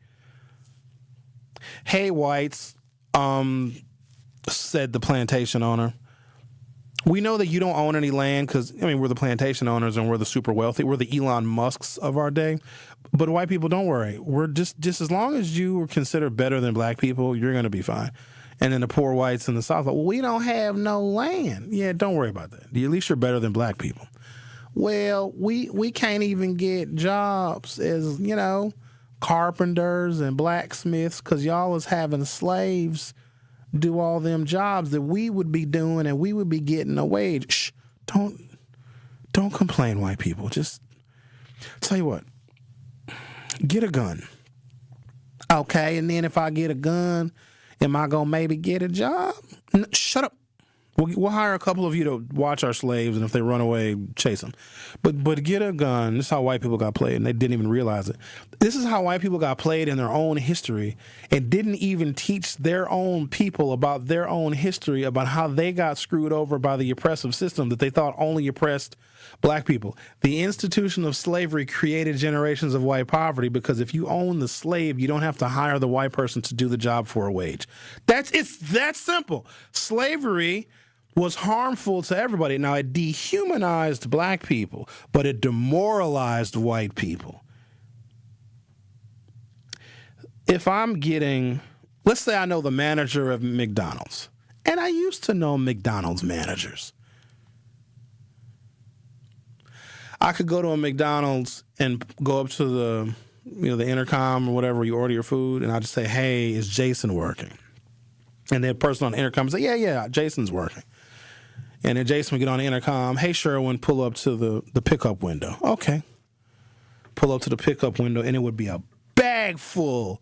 Hey, whites, said the plantation owner, we know that you don't own any land because, we're the plantation owners and we're the super wealthy. We're the Elon Musks of our day. But white people, don't worry. We're just as long as you are considered better than black people, you're going to be fine. And then the poor whites in the South, well, we don't have no land. Yeah, don't worry about that. At least you're better than black people. Well, we can't even get jobs as, carpenters and blacksmiths because y'all is having slaves do all them jobs that we would be doing and we would be getting a wage. Shh, don't complain, white people. Just tell you what, get a gun. Okay, and then if I get a gun, am I going to maybe get a job? Shut up. We'll hire a couple of you to watch our slaves, and if they run away, chase them. But get a gun. This is how white people got played, and they didn't even realize it. This is how white people got played in their own history and didn't even teach their own people about their own history, about how they got screwed over by the oppressive system that they thought only oppressed black people. The institution of slavery created generations of white poverty because if you own the slave, you don't have to hire the white person to do the job for a wage. It's that simple. Slavery was harmful to everybody. Now, it dehumanized black people, but it demoralized white people. if I'm getting, let's say I know the manager of McDonald's, and I used to know McDonald's managers. I could go to a McDonald's and go up to the intercom or whatever, you order your food, and I just say, hey, is Jason working? And the person on the intercom would say, yeah, Jason's working. And then Jason would get on the intercom, hey, Sherwin, pull up to the pickup window. Okay. Pull up to the pickup window, and it would be a bag full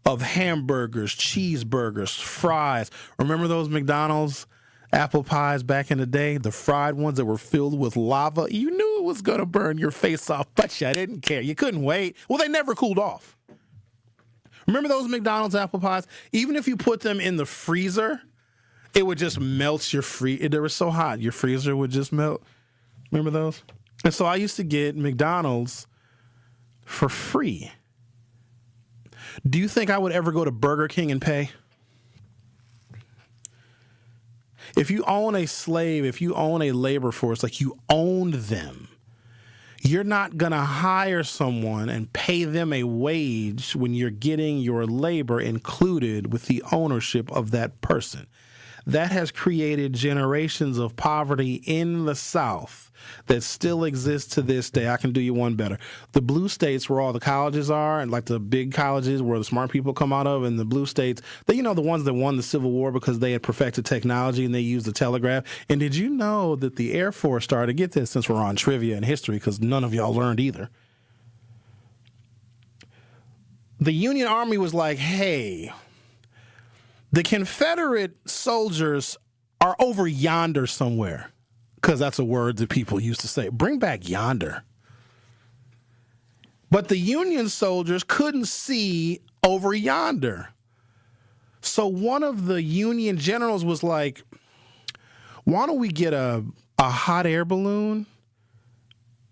of hamburgers, cheeseburgers, fries. Remember those McDonald's apple pies back in the day? The fried ones that were filled with lava? You knew it was going to burn your face off, but you didn't care. You couldn't wait. Well, they never cooled off. Remember those McDonald's apple pies? Even if you put them in the freezer, it would just melt your they were so hot, your freezer would just melt. Remember those? And so I used to get McDonald's for free. Do you think I would ever go to Burger King and pay? If you own a slave, if you own a labor force, like you owned them, you're not going to hire someone and pay them a wage when you're getting your labor included with the ownership of that person. That has created generations of poverty in the South that still exists to this day. I can do you one better. The blue states where all the colleges are, and like the big colleges where the smart people come out of, and the blue states, the ones that won the Civil War because they had perfected technology and they used the telegraph. And did you know that the Air Force started, get this since we're on trivia and history, because none of y'all learned either. The Union Army was like, hey, the Confederate soldiers are over yonder somewhere, because that's a word that people used to say. Bring back yonder. But the Union soldiers couldn't see over yonder. So one of the Union generals was like, why don't we get a hot air balloon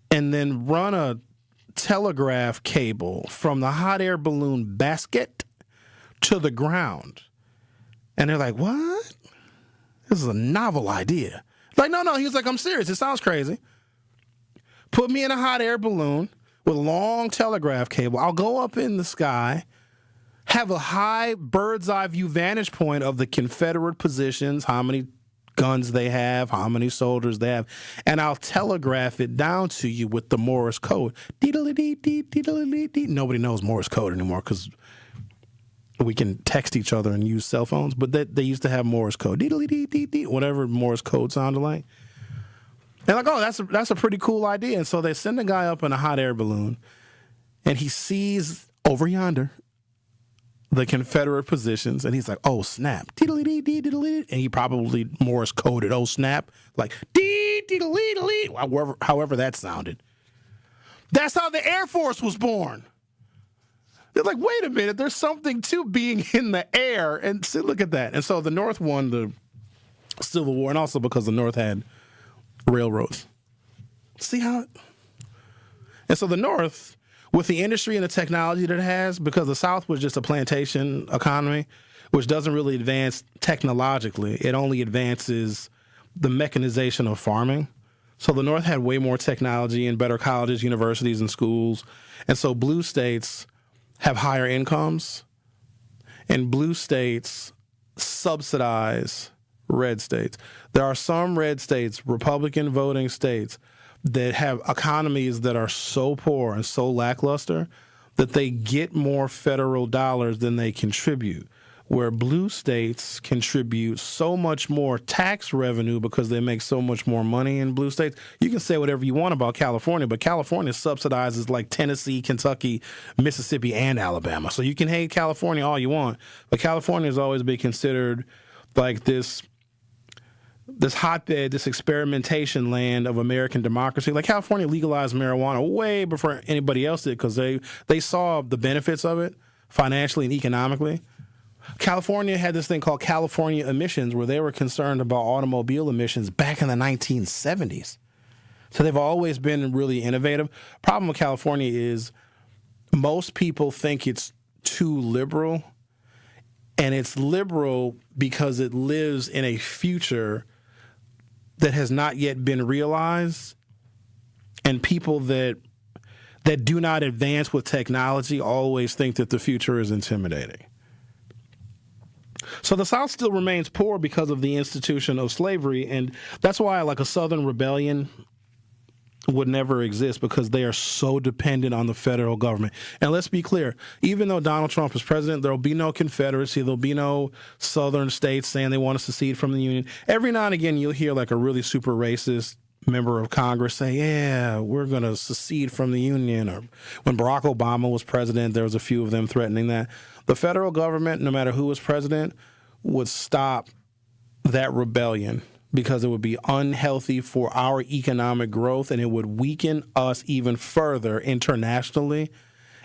and then run a telegraph cable from the hot air balloon basket to the ground? And they're like, what? This is a novel idea. Like, no. He was like, I'm serious. It sounds crazy. Put me in a hot air balloon with a long telegraph cable. I'll go up in the sky, have a high bird's eye view vantage point of the Confederate positions, how many guns they have, how many soldiers they have, and I'll telegraph it down to you with the Morse code. Nobody knows Morse code anymore because we can text each other and use cell phones, but they used to have Morse code. Whatever Morse code sounded like. And like, oh, that's a pretty cool idea. And so they send a guy up in a hot air balloon, and he sees over yonder the Confederate positions, and he's like, oh, snap. And he probably Morse coded, oh, snap, like, however that sounded. That's how the Air Force was born. They're like, wait a minute, there's something to being in the air. And see, look at that. And so the North won the Civil War, and also because the North had railroads. See how it... And so the North, with the industry and the technology that it has, because the South was just a plantation economy, which doesn't really advance technologically. It only advances the mechanization of farming. So the North had way more technology and better colleges, universities, and schools. And so blue states have higher incomes, and blue states subsidize red states. There are some red states, Republican voting states, that have economies that are so poor and so lackluster that they get more federal dollars than they contribute, where blue states contribute so much more tax revenue because they make so much more money in blue states. You can say whatever you want about California, but California subsidizes like Tennessee, Kentucky, Mississippi, and Alabama. So you can hate California all you want, but California has always been considered like this hotbed, this experimentation land of American democracy. Like California legalized marijuana way before anybody else did because they saw the benefits of it financially and economically. California had this thing called California emissions, where they were concerned about automobile emissions back in the 1970s. So they've always been really innovative. Problem with California is most people think it's too liberal, and it's liberal because it lives in a future that has not yet been realized, and people that that do not advance with technology always think that the future is intimidating. So the South still remains poor because of the institution of slavery, and that's why like a Southern rebellion would never exist, because they are so dependent on the federal government. And let's be clear, even though Donald Trump is president, there will be no Confederacy, there'll be no Southern states saying they want to secede from the Union. Every now and again, you'll hear like a really super racist member of Congress say, yeah, we're going to secede from the Union. Or when Barack Obama was president, there was a few of them threatening that. The federal government, no matter who was president, would stop that rebellion, because it would be unhealthy for our economic growth, and it would weaken us even further internationally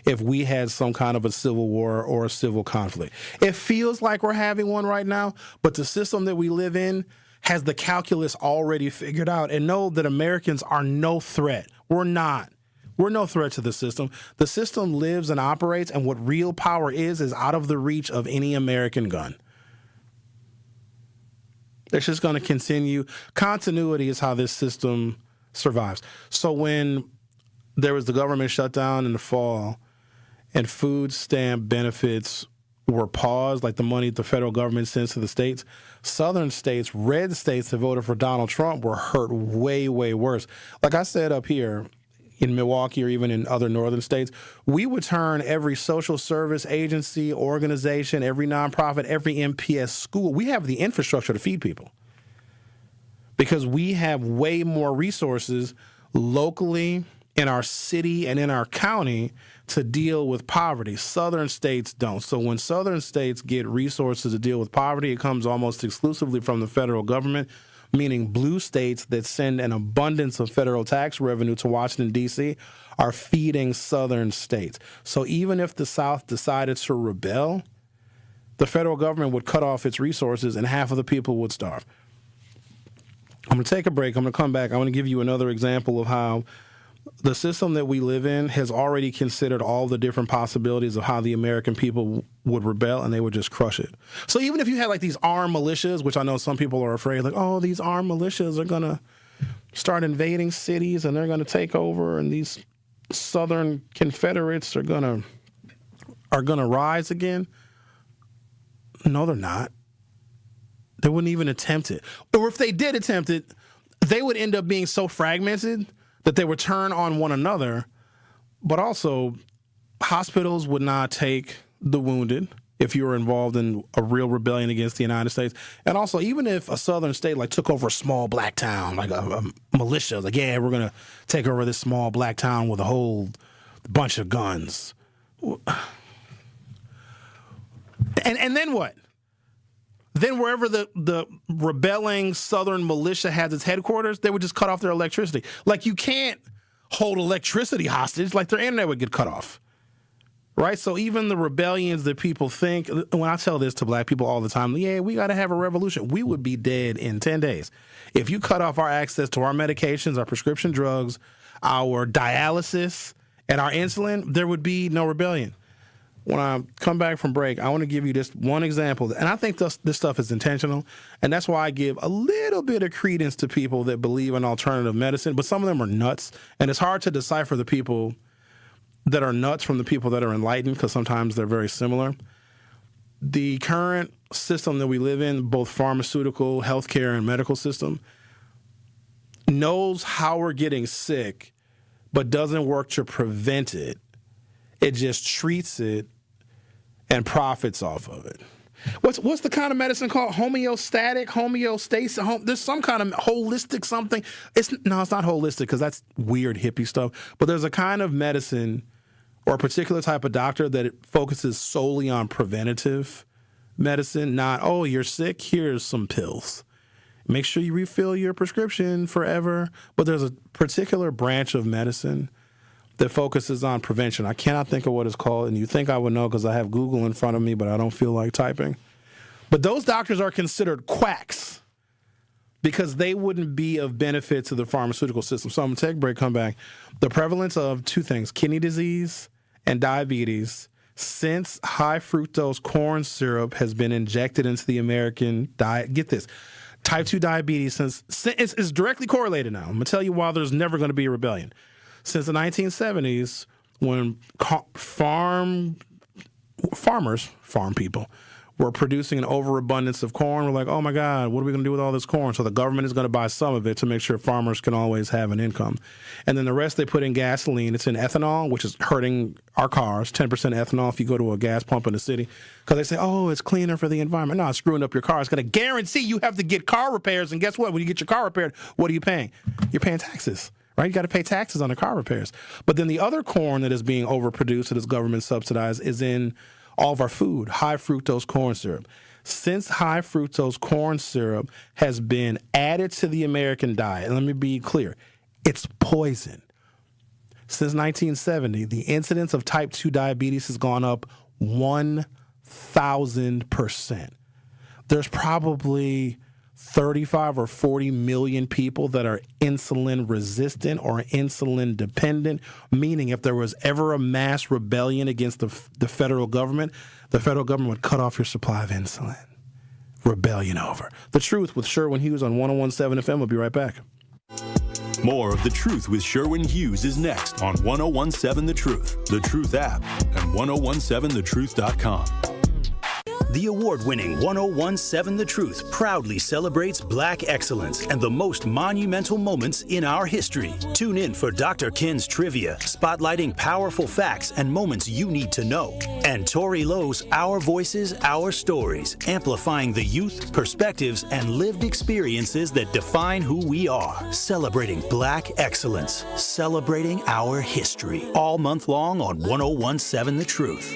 if we had some kind of a civil war or a civil conflict. It feels like we're having one right now, but the system that we live in has the calculus already figured out. And know that Americans are no threat. We're not. We're no threat to the system. The system lives and operates, and what real power is out of the reach of any American gun. It's just going to continue. Continuity is how this system survives. So when there was the government shutdown in the fall and food stamp benefits were paused, like the money the federal government sends to the states, Southern states, red states that voted for Donald Trump were hurt way, way worse. Like I said up here in Milwaukee or even in other northern states, we would turn every social service agency, organization, every nonprofit, every MPS school. We have the infrastructure to feed people because we have way more resources locally in our city and in our county to deal with poverty. Southern states don't. So when southern states get resources to deal with poverty, it comes almost exclusively from the federal government, meaning blue states that send an abundance of federal tax revenue to Washington, D.C., are feeding southern states. So even if the South decided to rebel, the federal government would cut off its resources and half of the people would starve. I'm going to take a break. I'm going to come back. I want to give you another example of how the system that we live in has already considered all the different possibilities of how the American people would rebel, and they would just crush it. So even if you had like these armed militias, which I know some people are afraid, like, oh, these armed militias are going to start invading cities and they're going to take over, and these Southern Confederates are going to rise again. No, they're not. They wouldn't even attempt it. Or if they did attempt it, they would end up being so fragmented that they would turn on one another. But also, hospitals would not take the wounded if you were involved in a real rebellion against the United States. And also, even if a southern state like took over a small black town, like a militia, like, yeah, we're going to take over this small black town with a whole bunch of guns. And then what? Then wherever the rebelling Southern militia has its headquarters, they would just cut off their electricity. Like, you can't hold electricity hostage. Like, their internet would get cut off, right? So even the rebellions that people think, when I tell this to black people all the time, yeah, we got to have a revolution. We would be dead in 10 days. If you cut off our access to our medications, our prescription drugs, our dialysis, and our insulin, there would be no rebellion. When I come back from break, I want to give you just one example. And I think this stuff is intentional. And that's why I give a little bit of credence to people that believe in alternative medicine. But some of them are nuts. And it's hard to decipher the people that are nuts from the people that are enlightened, because sometimes they're very similar. The current system that we live in, both pharmaceutical, healthcare, and medical system, knows how we're getting sick, but doesn't work to prevent it. It just treats it and profits off of it. What's the kind of medicine called? Homeostasis? There's some kind of holistic something. It's not holistic, because that's weird hippie stuff. But there's a kind of medicine or a particular type of doctor that it focuses solely on preventative medicine, not, oh, you're sick, here's some pills. Make sure you refill your prescription forever. But there's a particular branch of medicine that focuses on prevention. I cannot think of what it's called, and you think I would know because I have Google in front of me, but I don't feel like typing. But those doctors are considered quacks because they wouldn't be of benefit to the pharmaceutical system. So I'm going to take a break, come back. The prevalence of two things, kidney disease and diabetes, since high fructose corn syrup has been injected into the American diet. Get this. Type 2 diabetes, since it's directly correlated now. I'm going to tell you why there's never going to be a rebellion. Since the 1970s, when farm people were producing an overabundance of corn. We're like, oh my God, what are we going to do with all this corn? So the government is going to buy some of it to make sure farmers can always have an income. And then the rest they put in gasoline. It's in ethanol, which is hurting our cars, 10% ethanol if you go to a gas pump in the city. Because they say, oh, it's cleaner for the environment. No, it's screwing up your car. It's going to guarantee you have to get car repairs. And guess what? When you get your car repaired, what are you paying? You're paying taxes. Right? You got to pay taxes on the car repairs. But then the other corn that is being overproduced that is government subsidized is in all of our food, high fructose corn syrup. Since high fructose corn syrup has been added to the American diet, and let me be clear, it's poison. Since 1970, the incidence of type 2 diabetes has gone up 1,000%. There's probably 35 or 40 million people that are insulin resistant or insulin dependent, meaning if there was ever a mass rebellion against the federal government would cut off your supply of insulin. Rebellion over. The Truth with Sherwin Hughes on 101.7 FM. We'll be right back. More of The Truth with Sherwin Hughes is next on 101.7 The Truth, The Truth app, and 1017thetruth.com. The award-winning 101.7 The Truth proudly celebrates Black excellence and the most monumental moments in our history. Tune in for Dr. Ken's Trivia, spotlighting powerful facts and moments you need to know. And Tori Lowe's Our Voices, Our Stories, amplifying the youth, perspectives, and lived experiences that define who we are. Celebrating Black excellence, celebrating our history. All month long on 101.7 The Truth.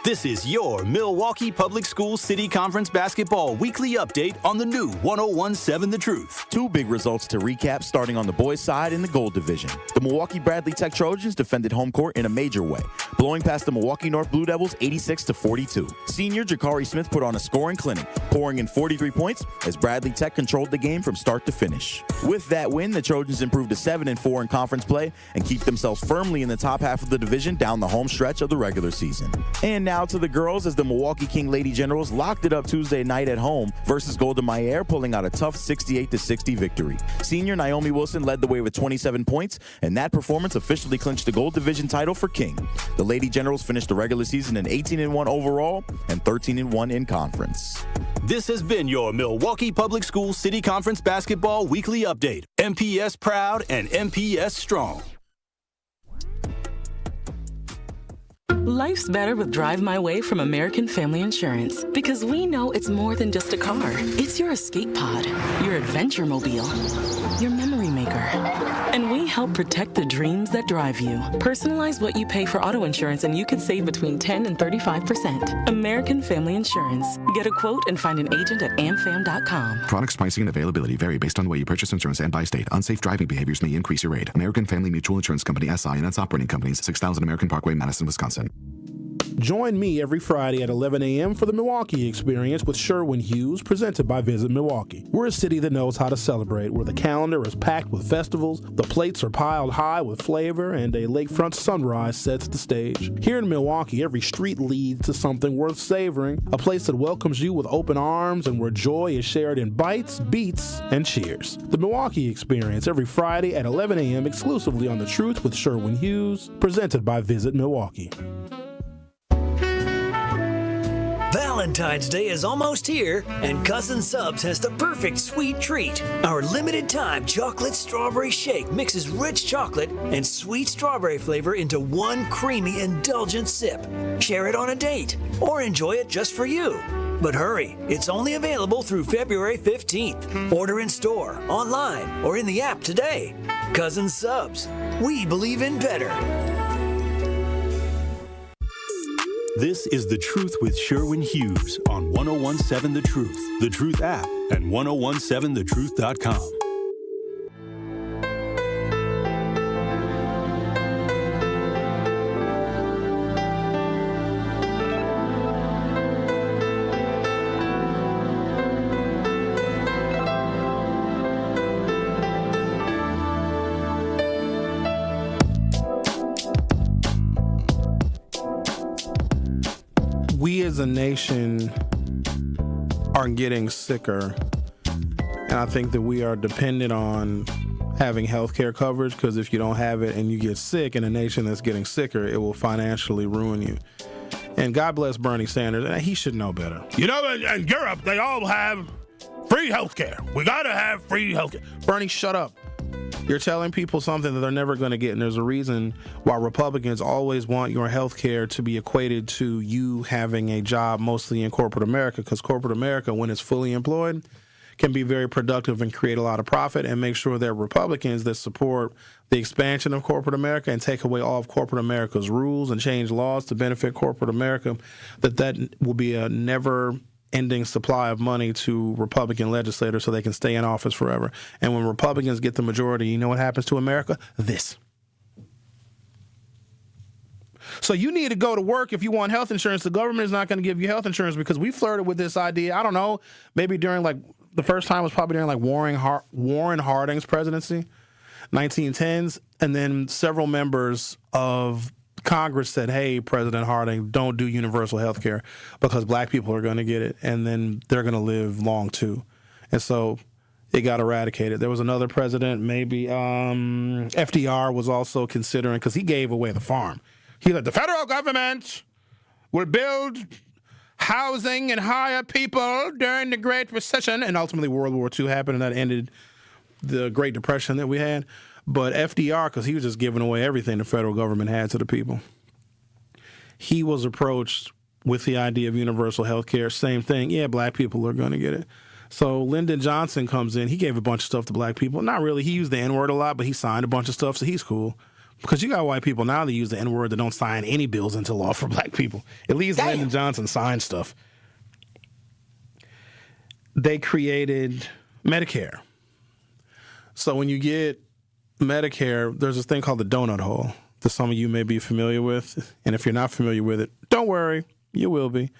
This is your Milwaukee Public Schools City Conference Basketball Weekly Update on the new 101.7 The Truth. Two big results to recap, starting on the boys' side in the Gold Division. The Milwaukee Bradley Tech Trojans defended home court in a major way, blowing past the Milwaukee North Blue Devils 86-42. Senior Jakari Smith put on a scoring clinic, pouring in 43 points as Bradley Tech controlled the game from start to finish. With that win, the Trojans improved to 7-4 in conference play and keep themselves firmly in the top half of the division down the home stretch of the regular season. And now to the girls, as the Milwaukee King Lady Generals locked it up Tuesday night at home versus Golda Meir, pulling out a tough 68-60 victory. Senior Naomi Wilson led the way with 27 points, and that performance officially clinched the Gold Division title for King. The Lady Generals finished the regular season in 18-1 overall and 13-1 in conference. This has been your Milwaukee Public Schools City Conference Basketball Weekly Update. MPS proud and MPS strong. Life's better with Drive My Way from American Family Insurance, because we know it's more than just a car. It's your escape pod, your adventure mobile, your memory maker. And we help protect the dreams that drive you. Personalize what you pay for auto insurance and you could save between 10 and 35%. American Family Insurance. Get a quote and find an agent at amfam.com. Products, pricing, and availability vary based on the way you purchase insurance and by state. Unsafe driving behaviors may increase your rate. American Family Mutual Insurance Company, SI, and its operating companies, 6000 American Parkway, Madison, Wisconsin. Join me every Friday at 11 a.m. for the Milwaukee Experience with Sherwin Hughes, presented by Visit Milwaukee. We're a city that knows how to celebrate, where the calendar is packed with festivals, the plates are piled high with flavor, and a lakefront sunrise sets the stage. Here in Milwaukee, every street leads to something worth savoring, a place that welcomes you with open arms and where joy is shared in bites, beats, and cheers. The Milwaukee Experience every Friday at 11 a.m. exclusively on The Truth with Sherwin Hughes, presented by Visit Milwaukee. Valentine's Day is almost here, and Cousin Subs has the perfect sweet treat. Our limited-time chocolate strawberry shake mixes rich chocolate and sweet strawberry flavor into one creamy, indulgent sip. Share it on a date, or enjoy it just for you. But hurry, it's only available through February 15th. Order in store, online, or in the app today. Cousin Subs, we believe in better. This is The Truth with Sherwin Hughes on 101.7 The Truth, The Truth app, and 1017thetruth.com. We as a nation are getting sicker, and I think that we are dependent on having health care coverage, because if you don't have it and you get sick in a nation that's getting sicker, it will financially ruin you. And God bless Bernie Sanders, and he should know better. You know, in Europe, they all have free health care. We got to have free health care. Bernie, shut up. You're telling people something that they're never going to get, and there's a reason why Republicans always want your health care to be equated to you having a job, mostly in corporate America, because corporate America, when it's fully employed, can be very productive and create a lot of profit, and make sure that Republicans that support the expansion of corporate America and take away all of corporate America's rules and change laws to benefit corporate America, that will be a never-ending supply of money to Republican legislators so they can stay in office forever. And when Republicans get the majority, you know what happens to America? This. So you need to go to work if you want health insurance. The government is not going to give you health insurance, because we flirted with this idea, I don't know, maybe during the first time was probably during Warren Harding's presidency, 1910s, and then several members of Congress said, hey, President Harding, don't do universal health care because black people are going to get it, and then they're going to live long too. And so it got eradicated. There was another president, maybe FDR was also considering, because he gave away the farm. He said, the federal government will build housing and hire people during the Great Recession, and ultimately World War II happened, and that ended the Great Depression that we had. But FDR, because he was just giving away everything the federal government had to the people, he was approached with the idea of universal health care. Same thing. Yeah, black people are going to get it. So Lyndon Johnson comes in. He gave a bunch of stuff to black people. Not really. He used the N-word a lot, but he signed a bunch of stuff, so he's cool. Because you got white people now that use the N-word that don't sign any bills into law for black people. At least Lyndon Johnson signed stuff. They created Medicare. So when you get Medicare, there's this thing called the donut hole that some of you may be familiar with. And if you're not familiar with it, don't worry, you will be.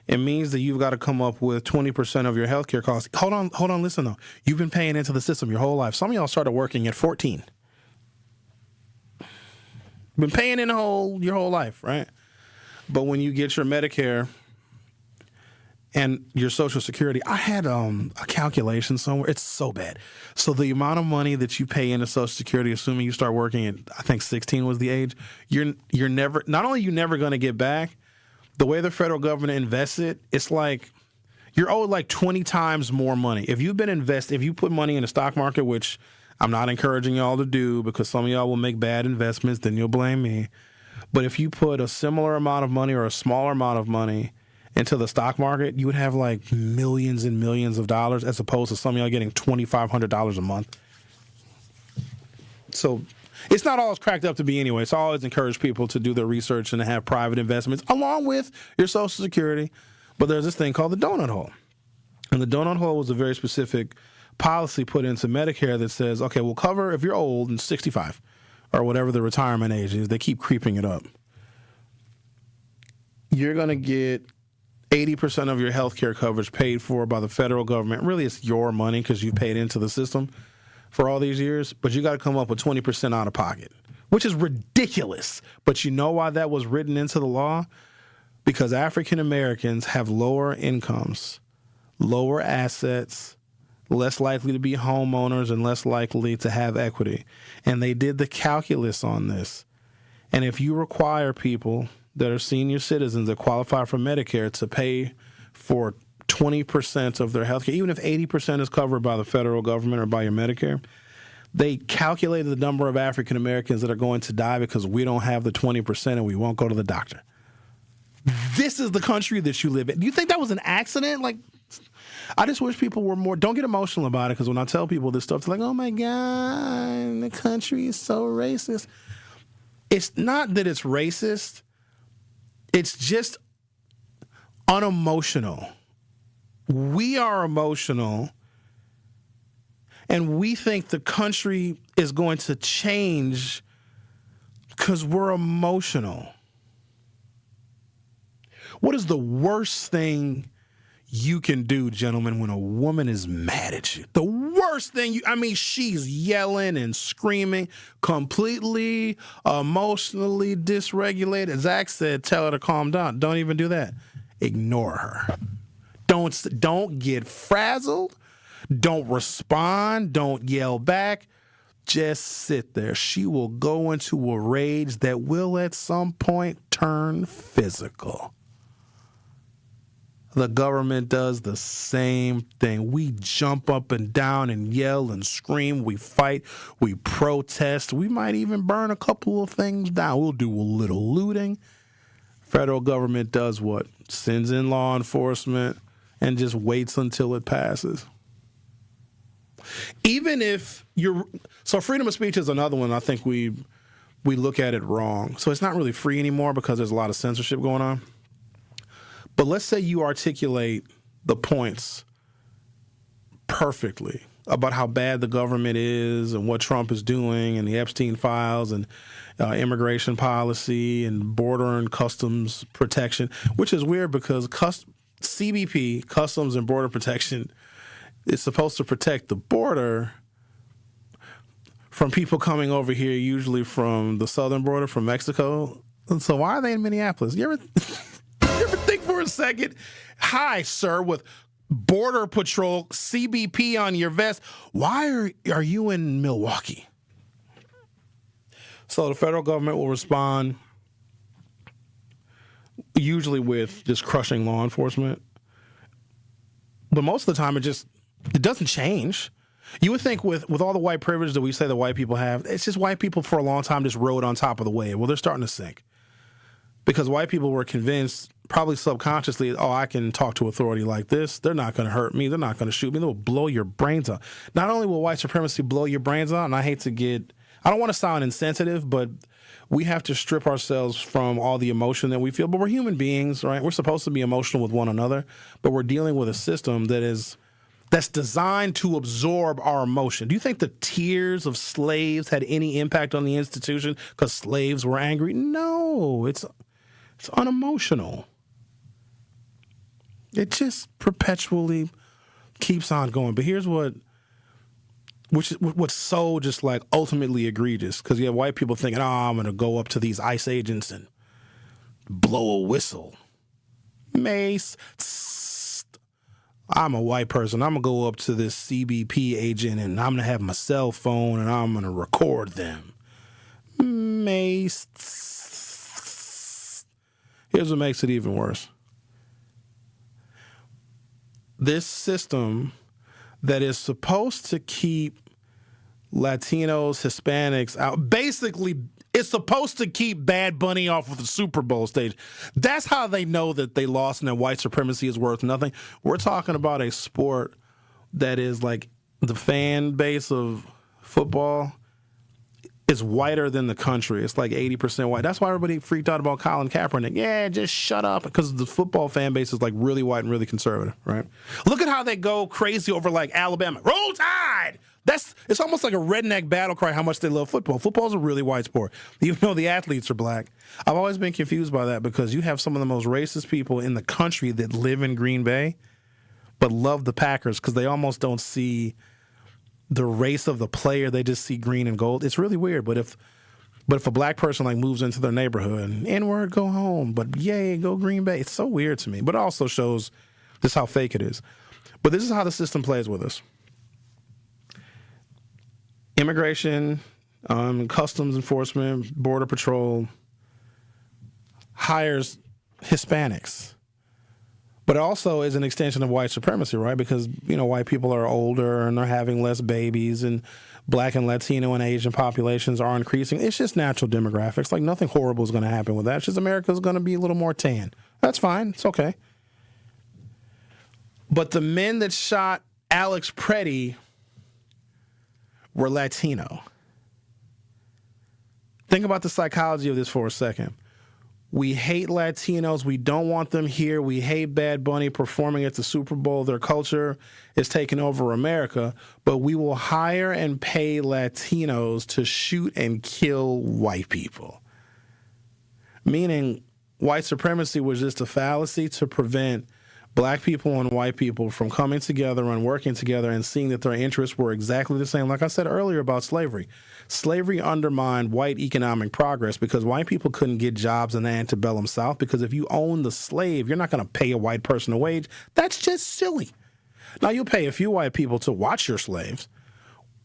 It means that you've got to come up with 20% of your healthcare costs. Hold on, listen though. You've been paying into the system your whole life. Some of y'all started working at 14. Been paying in your whole life, right? But when you get your Medicare and your Social Security, I had a calculation somewhere. It's so bad. So the amount of money that you pay into Social Security, assuming you start working at, I think 16 was the age, you're never, not only you never going to get back, the way the federal government invests it, it's like you're owed like 20 times more money. If you put money in the stock market, which I'm not encouraging y'all to do because some of y'all will make bad investments, then you'll blame me. But if you put a similar amount of money or a smaller amount of money into the stock market, you would have like millions and millions of dollars, as opposed to some of y'all getting $2,500 a month. So it's not always cracked up to be anyway. So I always encourage people to do their research and to have private investments along with your Social Security. But there's this thing called the donut hole. And the donut hole was a very specific policy put into Medicare that says, okay, we'll cover if you're old and 65 or whatever the retirement age is. They keep creeping it up. You're going to get 80% of your health care coverage paid for by the federal government. Really, it's your money because you paid into the system for all these years, but you got to come up with 20% out of pocket, which is ridiculous. But you know why that was written into the law? Because African Americans have lower incomes, lower assets, less likely to be homeowners, and less likely to have equity. And they did the calculus on this. And if you require people that are senior citizens that qualify for Medicare to pay for 20% of their health care, even if 80% is covered by the federal government or by your Medicare, they calculated the number of African Americans that are going to die because we don't have the 20% and we won't go to the doctor. This is the country that you live in. Do you think that was an accident? Like, I just wish people were more, don't get emotional about it, because when I tell people this stuff, they're like, oh my God, the country is so racist. It's not that it's racist. It's just unemotional. We are emotional, and we think the country is going to change because we're emotional. What is the worst thing you can do, gentlemen, when a woman is mad at you? The worst thing she's yelling and screaming, completely emotionally dysregulated. Zach said, tell her to calm down. Don't even do that. Ignore her. Don't get frazzled. Don't respond. Don't yell back. just sit there. She will go into a rage that will at some point turn physical. The government does the same thing. We jump up and down and yell and scream. We fight. We protest. We might even burn a couple of things down. We'll do a little looting. Federal government does what? Sends in law enforcement and just waits until it passes. Even if so freedom of speech is another one. I think we look at it wrong. So it's not really free anymore because there's a lot of censorship going on. But let's say you articulate the points perfectly about how bad the government is and what Trump is doing and the Epstein files and immigration policy and border and customs protection, which is weird because CBP, Customs and Border Protection, is supposed to protect the border from people coming over here, usually from the southern border, from Mexico. And so why are they in Minneapolis? You ever think for a second, hi, sir, with Border Patrol, CBP on your vest, why are you in Milwaukee? So the federal government will respond usually with just crushing law enforcement. But most of the time, it doesn't change. You would think with all the white privilege that we say that white people have, it's just white people for a long time just rode on top of the wave. Well, they're starting to sink. Because white people were convinced, probably subconsciously, I can talk to authority like this. They're not going to hurt me. They're not going to shoot me. They'll blow your brains out. Not only will white supremacy blow your brains out, and I don't want to sound insensitive, but we have to strip ourselves from all the emotion that we feel. But we're human beings, right? We're supposed to be emotional with one another, but we're dealing with a system that's designed to absorb our emotion. Do you think the tears of slaves had any impact on the institution because slaves were angry? No, it's unemotional. It just perpetually keeps on going. But here's what's so just like ultimately egregious, because you have white people thinking, I'm going to go up to these ICE agents and blow a whistle. Mace, tss, I'm a white person. I'm going to go up to this CBP agent and I'm going to have my cell phone and I'm going to record them. Mace, tss. Here's what makes it even worse. This system that is supposed to keep Latinos, Hispanics out, basically it's supposed to keep Bad Bunny off of the Super Bowl stage. That's how they know that they lost and that white supremacy is worth nothing. We're talking about a sport that is like the fan base of football is whiter than the country. It's like 80% white. That's why everybody freaked out about Colin Kaepernick. Yeah, just shut up. Because the football fan base is like really white and really conservative, right? Look at how they go crazy over like Alabama. Roll Tide! It's almost like a redneck battle cry how much they love football. Football's a really white sport, even though the athletes are black. I've always been confused by that because you have some of the most racist people in the country that live in Green Bay but love the Packers because they almost don't see the race of the player. They just see green and gold. It's really weird. But if a black person like moves into their neighborhood and N-word, go home, but yay, go Green Bay. It's so weird to me. But it also shows just how fake it is. But this is how the system plays with us. Immigration, customs enforcement, border patrol hires Hispanics. But it also is an extension of white supremacy, right? Because, white people are older and they're having less babies and black and Latino and Asian populations are increasing. It's just natural demographics. Like nothing horrible is going to happen with that. It's just America's going to be a little more tan. That's fine. It's okay. But the men that shot Alex Preddy were Latino. Think about the psychology of this for a second. We hate Latinos. We don't want them here. We hate Bad Bunny performing at the Super Bowl. Their culture is taking over America. But we will hire and pay Latinos to shoot and kill white people. Meaning white supremacy was just a fallacy to prevent black people and white people from coming together and working together and seeing that their interests were exactly the same. Like I said earlier about slavery. Slavery undermined white economic progress because white people couldn't get jobs in the antebellum South because if you own the slave, you're not going to pay a white person a wage. That's just silly. Now, you'll pay a few white people to watch your slaves,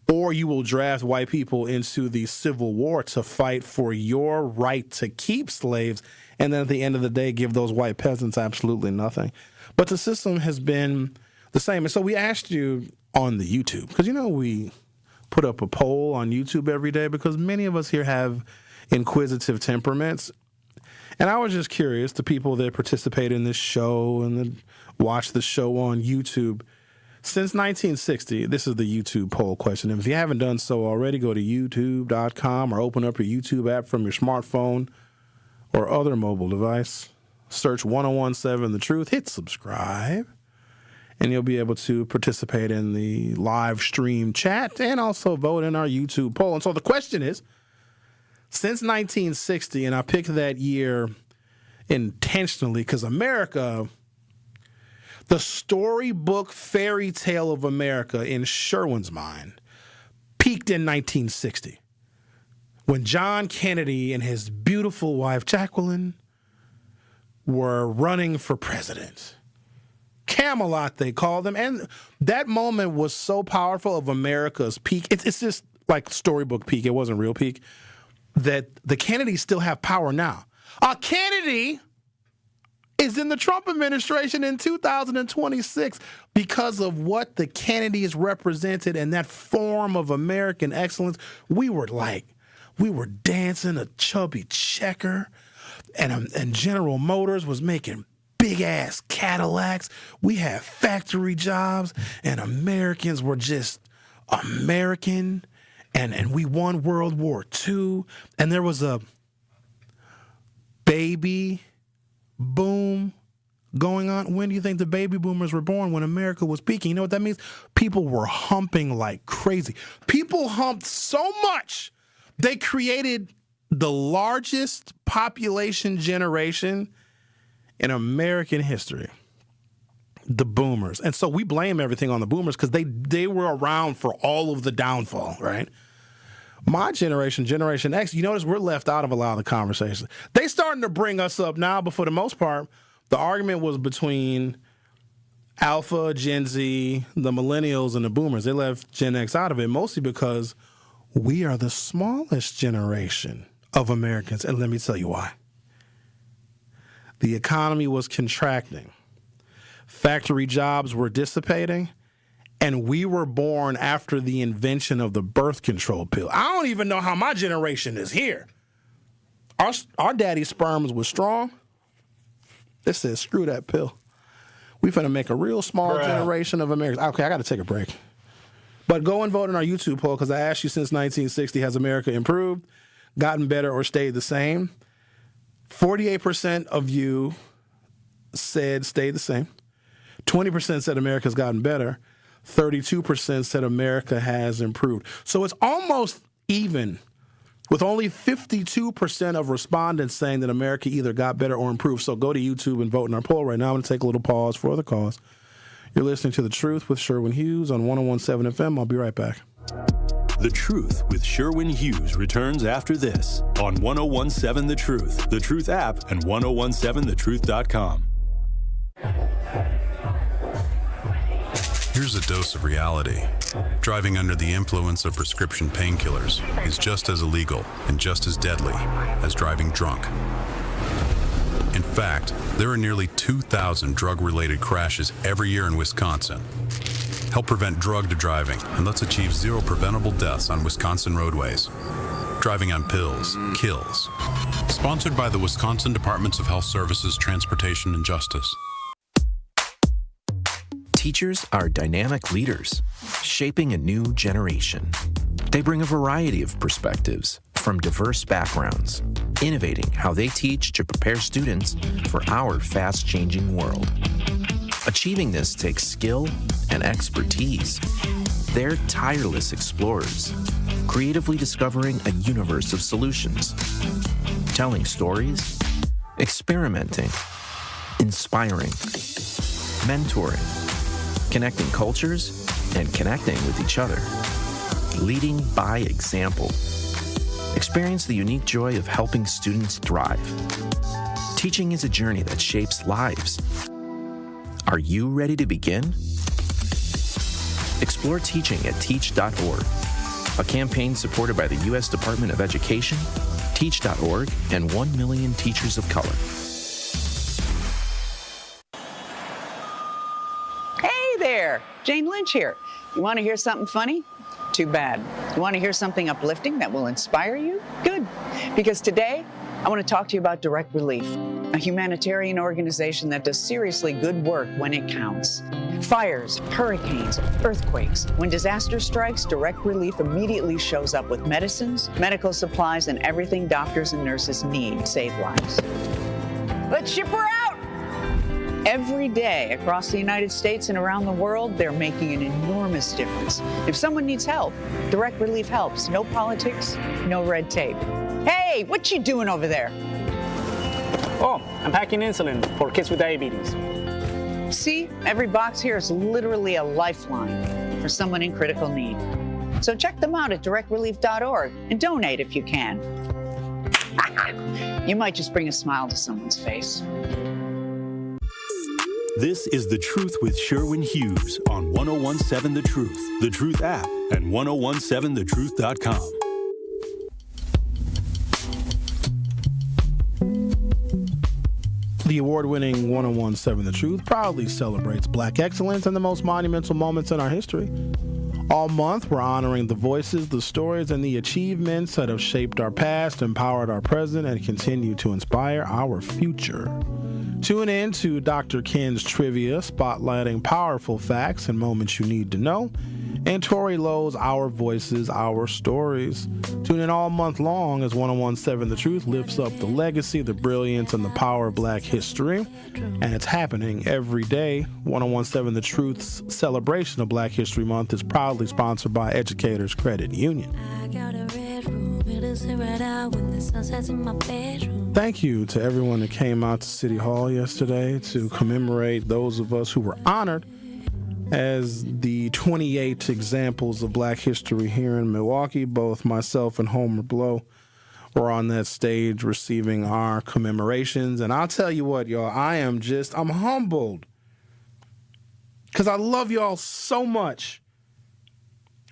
or you will draft white people into the Civil War to fight for your right to keep slaves, and then at the end of the day, give those white peasants absolutely nothing. But the system has been the same. And so we asked you on the YouTube, because, we put up a poll on YouTube every day because many of us here have inquisitive temperaments. And I was just curious, the people that participate in this show and that watch the show on YouTube, since 1960, this is the YouTube poll question. And if you haven't done so already, go to youtube.com or open up your YouTube app from your smartphone or other mobile device. Search 1017 The Truth, hit subscribe, and you'll be able to participate in the live stream chat and also vote in our YouTube poll. And so the question is, since 1960, and I picked that year intentionally because America, the storybook fairy tale of America in Sherwin's mind, peaked in 1960 when John Kennedy and his beautiful wife, Jacqueline, were running for president. Camelot, they called them. And that moment was so powerful of America's peak. It's just like storybook peak. It wasn't real peak. That the Kennedys still have power now. Kennedy is in the Trump administration in 2026 because of what the Kennedys represented and that form of American excellence. We were dancing a chubby checker, and General Motors was making big-ass Cadillacs. We had factory jobs, and Americans were just American, and we won World War II, and there was a baby boom going on. When do you think the baby boomers were born? When America was peaking. You know what that means? People were humping like crazy. People humped so much, they created the largest population generation in American history, the boomers. And so we blame everything on the boomers because they were around for all of the downfall, right? My generation, Generation X, you notice we're left out of a lot of the conversations. They starting to bring us up now, but for the most part, the argument was between Alpha, Gen Z, the millennials, and the boomers. They left Gen X out of it, mostly because we are the smallest generation of Americans. And let me tell you why. The economy was contracting. Factory jobs were dissipating. And we were born after the invention of the birth control pill. I don't even know how my generation is here. Our daddy's sperms was strong. This says, screw that pill. We finna make a real small generation of Americans. Okay, I got to take a break. But go and vote in our YouTube poll because I asked you, since 1960, has America improved, gotten better, or stayed the same? 48% of you said stayed the same. 20% said America's gotten better. 32% said America has improved. So it's almost even, with only 52% of respondents saying that America either got better or improved. So go to YouTube and vote in our poll right now. I'm going to take a little pause for the cause. You're listening to The Truth with Sherwin Hughes on 1017 FM. I'll be right back. The Truth with Sherwin Hughes returns after this on 1017 The Truth, The Truth app, and 1017thetruth.com. Here's a dose of reality. Driving under the influence of prescription painkillers is just as illegal and just as deadly as driving drunk. In fact, there are nearly 2,000 drug-related crashes every year in Wisconsin. Help prevent drug driving, and let's achieve zero preventable deaths on Wisconsin roadways. Driving on pills kills. Sponsored by the Wisconsin Departments of Health Services, Transportation, and Justice. Teachers are dynamic leaders, shaping a new generation. They bring a variety of perspectives from diverse backgrounds, innovating how they teach to prepare students for our fast-changing world. Achieving this takes skill and expertise. They're tireless explorers, creatively discovering a universe of solutions, telling stories, experimenting, inspiring, mentoring, connecting cultures, and connecting with each other. Leading by example. Experience the unique joy of helping students thrive. Teaching is a journey that shapes lives. Are you ready to begin? Explore teaching at teach.org a campaign supported by the U.S. Department of Education, Teach.org, and 1 million teachers of color. Hey there, Jane Lynch here. You want to hear something funny? Too bad. You want to hear something uplifting that will inspire you? Good. Because today, I want to talk to you about Direct Relief, a humanitarian organization that does seriously good work when it counts. Fires, hurricanes, earthquakes. When disaster strikes, Direct Relief immediately shows up with medicines, medical supplies, and everything doctors and nurses need to save lives. Let's ship her out! Every day across the United States and around the world, they're making an enormous difference. If someone needs help, Direct Relief helps. No politics, no red tape. Hey, what you doing over there? Oh, I'm packing insulin for kids with diabetes. See, every box here is literally a lifeline for someone in critical need. So check them out at directrelief.org and donate if you can. You might just bring a smile to someone's face. This is The Truth with Sherwin Hughes on 1017 The Truth, The Truth app, and 1017thetruth.com. The award-winning 1017 The Truth proudly celebrates Black excellence and the most monumental moments in our history. All month, we're honoring the voices, the stories, and the achievements that have shaped our past, empowered our present, and continue to inspire our future. Tune in to Dr. Ken's Trivia, spotlighting powerful facts and moments you need to know, and Tori Lowe's Our Voices, Our Stories. Tune in all month long as 1017 The Truth lifts up the legacy, the brilliance, and the power of Black history. And it's happening every day. 1017 The Truth's celebration of Black History Month is proudly sponsored by Educators Credit Union. Thank you to everyone that came out to City Hall yesterday to commemorate those of us who were honored as the 28 examples of Black history here in Milwaukee. Both myself and Homer Blow were on that stage receiving our commemorations. And I'll tell you what, y'all, I'm humbled because I love y'all so much.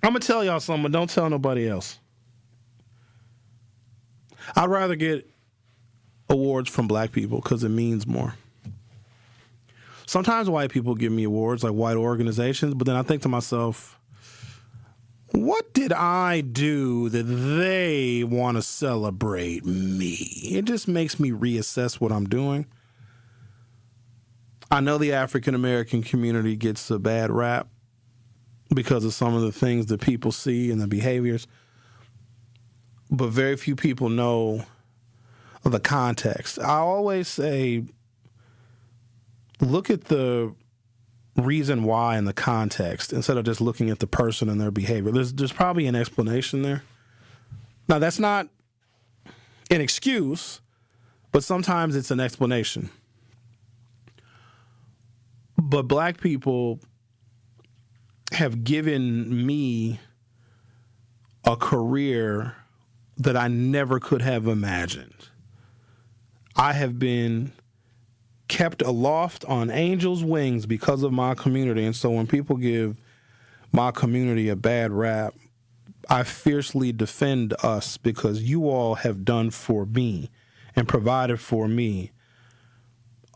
I'm going to tell y'all something, but don't tell nobody else. I'd rather get awards from Black people because it means more. Sometimes white people give me awards, like white organizations, but then I think to myself, what did I do that they want to celebrate me? It just makes me reassess what I'm doing. I know the African American community gets a bad rap because of some of the things that people see and the behaviors, but very few people know the context. I always say, look at the reason why and the context instead of just looking at the person and their behavior. There's probably an explanation there. Now, that's not an excuse, but sometimes it's an explanation. But Black people have given me a career that I never could have imagined. I have been kept aloft on angels' wings because of my community. And so when people give my community a bad rap, I fiercely defend us because you all have done for me and provided for me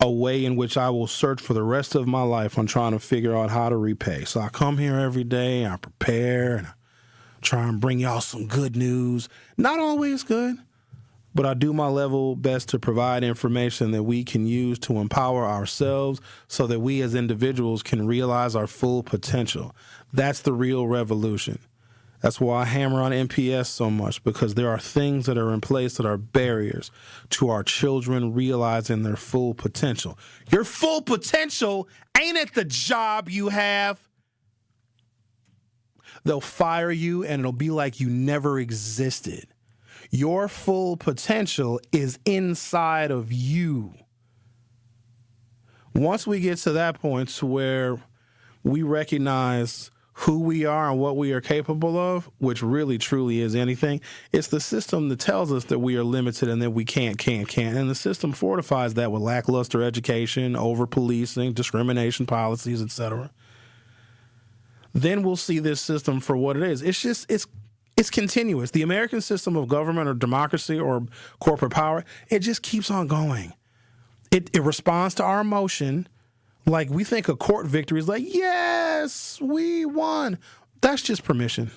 a way in which I will search for the rest of my life on trying to figure out how to repay. So I come here every day, I prepare, and I try and bring y'all some good news. Not always good, but I do my level best to provide information that we can use to empower ourselves so that we as individuals can realize our full potential. That's the real revolution. That's why I hammer on NPS so much, because there are things that are in place that are barriers to our children realizing their full potential. Your full potential ain't at the job you have. They'll fire you and it'll be like you never existed. Your full potential is inside of you. Once we get to that point to where we recognize who we are and what we are capable of, which really truly is anything, it's the system that tells us that we are limited and that we can't. And the system fortifies that with lackluster education, over-policing, discrimination policies, etc. Then we'll see this system for what it is. It's continuous. The American system of government or democracy or corporate power, it just keeps on going. It responds to our emotion. Like we think a court victory is like, yes, we won. That's just permission.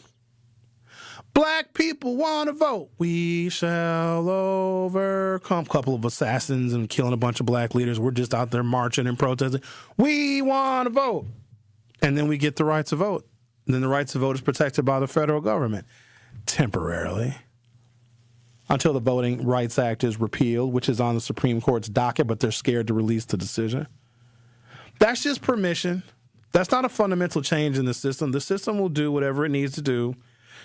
Black people want to vote. We shall overcome. A couple of assassins and killing a bunch of black leaders. We're just out there marching and protesting. We want to vote. And then we get the right to vote. And then the right to vote is protected by the federal government. Temporarily. Until the Voting Rights Act is repealed, which is on the Supreme Court's docket, but they're scared to release the decision. That's just permission. That's not a fundamental change in the system. The system will do whatever it needs to do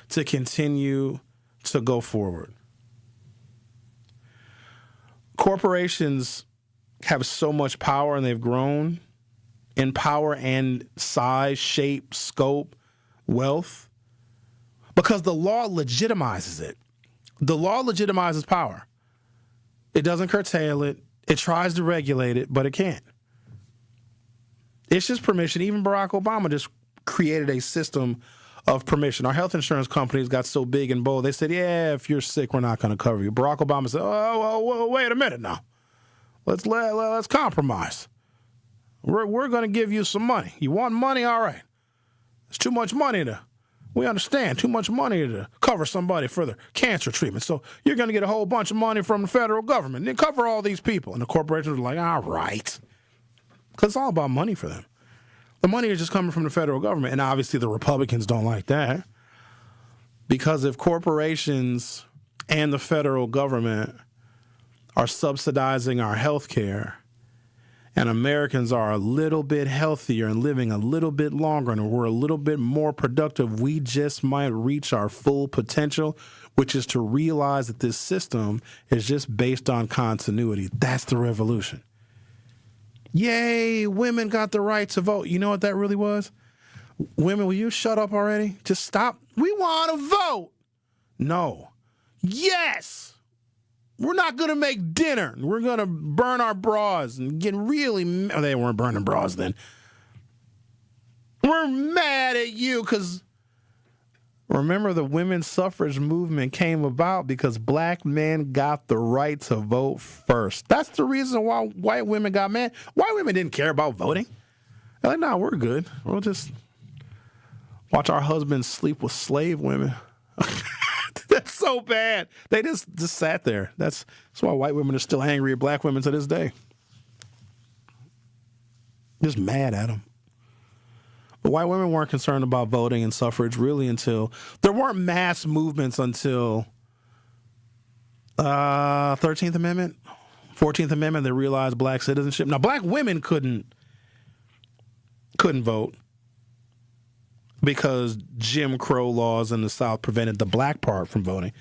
to continue to go forward. Corporations have so much power, and they've grown in power and size, shape, scope, wealth, because the law legitimizes it. The law legitimizes power. It doesn't curtail it. It tries to regulate it, but it can't. It's just permission. Even Barack Obama just created a system of permission. Our health insurance companies got so big and bold, they said, yeah, if you're sick, we're not going to cover you. Barack Obama said, oh, wait a minute now. Let's compromise. We're going to give you some money. You want money? All right. It's too much money we understand, too much money to cover somebody for their cancer treatment. So you're going to get a whole bunch of money from the federal government. Then cover all these people. And the corporations are like, all right. Because it's all about money for them. The money is just coming from the federal government. And obviously the Republicans don't like that. Because if corporations and the federal government are subsidizing our health care, and Americans are a little bit healthier and living a little bit longer and we're a little bit more productive, we just might reach our full potential, which is to realize that this system is just based on continuity. That's the revolution. Yay, women got the right to vote. You know what that really was? Women, will you shut up already? Just stop. We want to vote. No. Yes. We're not going to make dinner. We're going to burn our bras and get really mad. They weren't burning bras then. We're mad at you because remember the women's suffrage movement came about because black men got the right to vote first. That's the reason why white women got mad. White women didn't care about voting. They're like, no, we're good. We'll just watch our husbands sleep with slave women. That's so bad. They just sat there. That's why white women are still angry at black women to this day. Just mad at them. But white women weren't concerned about voting and suffrage really until there weren't mass movements until 13th Amendment, 14th Amendment. They realized black citizenship. Now, black women couldn't vote because Jim Crow laws in the South prevented the black part from voting.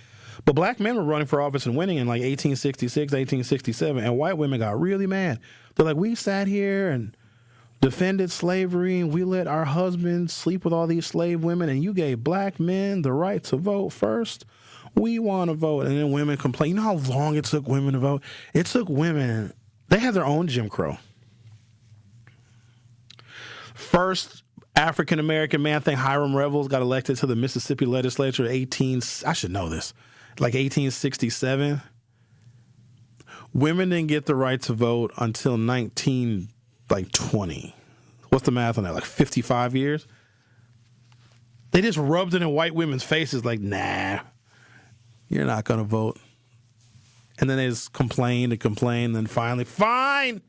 But black men were running for office and winning in like 1866, 1867, and white women got really mad. They're like, we sat here and defended slavery, and we let our husbands sleep with all these slave women, and you gave black men the right to vote first. We want to vote. And then women complain. You know how long it took women to vote? It took women. They had their own Jim Crow. First African-American man, I think Hiram Revels got elected to the Mississippi legislature I should know this, like 1867. Women didn't get the right to vote until 1920. What's the math on that? Like 55 years? They just rubbed it in white women's faces like, nah, you're not going to vote. And then they just complained and complained, and finally, fine,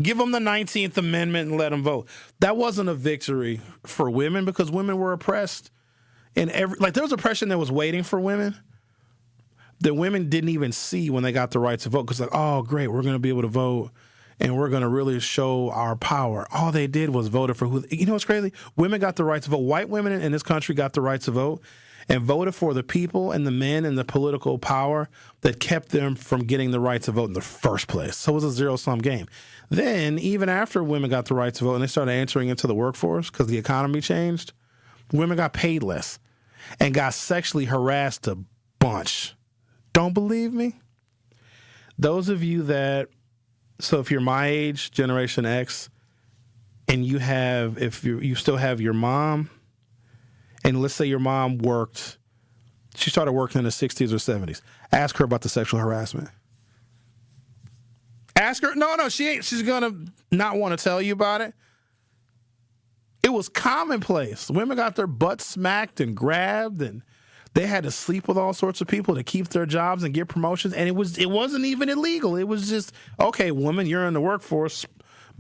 give them the 19th Amendment and let them vote. That wasn't a victory for women because women were oppressed. There was oppression that was waiting for women that women didn't even see when they got the right to vote. Because like, oh, great, we're going to be able to vote and we're going to really show our power. All they did was voted for who. You know what's crazy? Women got the right to vote. White women in this country got the right to vote and voted for the people and the men and the political power that kept them from getting the right to vote in the first place. So it was a zero-sum game. Then, even after women got the right to vote and they started entering into the workforce because the economy changed, women got paid less and got sexually harassed a bunch. Don't believe me? Those of you if you're my age, Generation X, and you still have your mom, and let's say your mom worked She started working in the 60s or 70s. Ask her about the sexual harassment. Ask her. No, she ain't. She's going to not want to tell you about it. It was commonplace. Women got their butts smacked and grabbed, and they had to sleep with all sorts of people to keep their jobs and get promotions. And it wasn't even illegal. It was just, okay, woman, you're in the workforce.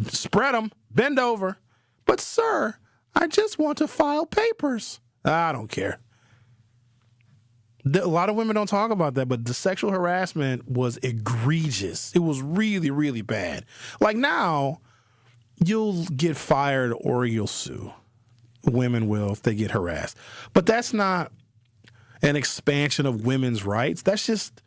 Spread them. Bend over. But, sir, I just want to file papers. I don't care. A lot of women don't talk about that, but the sexual harassment was egregious. It was really, really bad. Like now, you'll get fired or you'll sue. Women will if they get harassed. But that's not an expansion of women's rights. That's just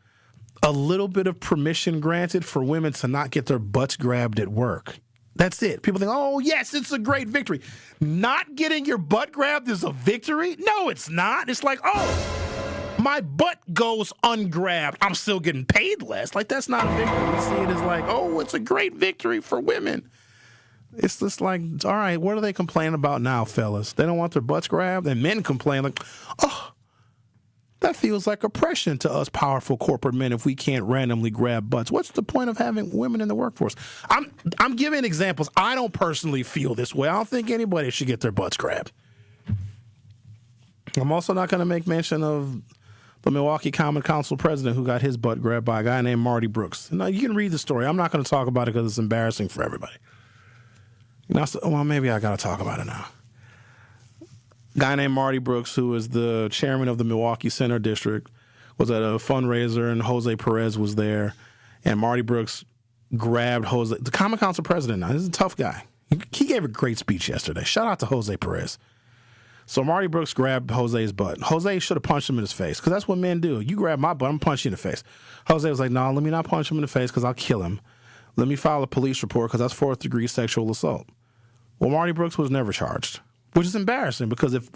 a little bit of permission granted for women to not get their butts grabbed at work. That's it. People think, oh, yes, it's a great victory. Not getting your butt grabbed is a victory? No, it's not. It's like, oh, my butt goes ungrabbed. I'm still getting paid less. Like, that's not a victory. We see it as like, oh, it's a great victory for women. It's just like, all right, what are they complaining about now, fellas? They don't want their butts grabbed? And men complain like, oh, that feels like oppression to us powerful corporate men if we can't randomly grab butts. What's the point of having women in the workforce? I'm giving examples. I don't personally feel this way. I don't think anybody should get their butts grabbed. I'm also not going to make mention of the Milwaukee Common Council president who got his butt grabbed by a guy named Marty Brooks. Now, you can read the story. I'm not going to talk about it because it's embarrassing for everybody. Well, maybe I got to talk about it now. Guy named Marty Brooks, who is the chairman of the Milwaukee Center District, was at a fundraiser, and Jose Perez was there. And Marty Brooks grabbed Jose, the Common Council president now. This is a tough guy. He gave a great speech yesterday. Shout out to Jose Perez. So Marty Brooks grabbed Jose's butt. Jose should have punched him in his face, because that's what men do. You grab my butt, I'm going to punch you in the face. Jose was like, no, let me not punch him in the face because I'll kill him. Let me file a police report because that's fourth-degree sexual assault. Well, Marty Brooks was never charged, which is embarrassing because if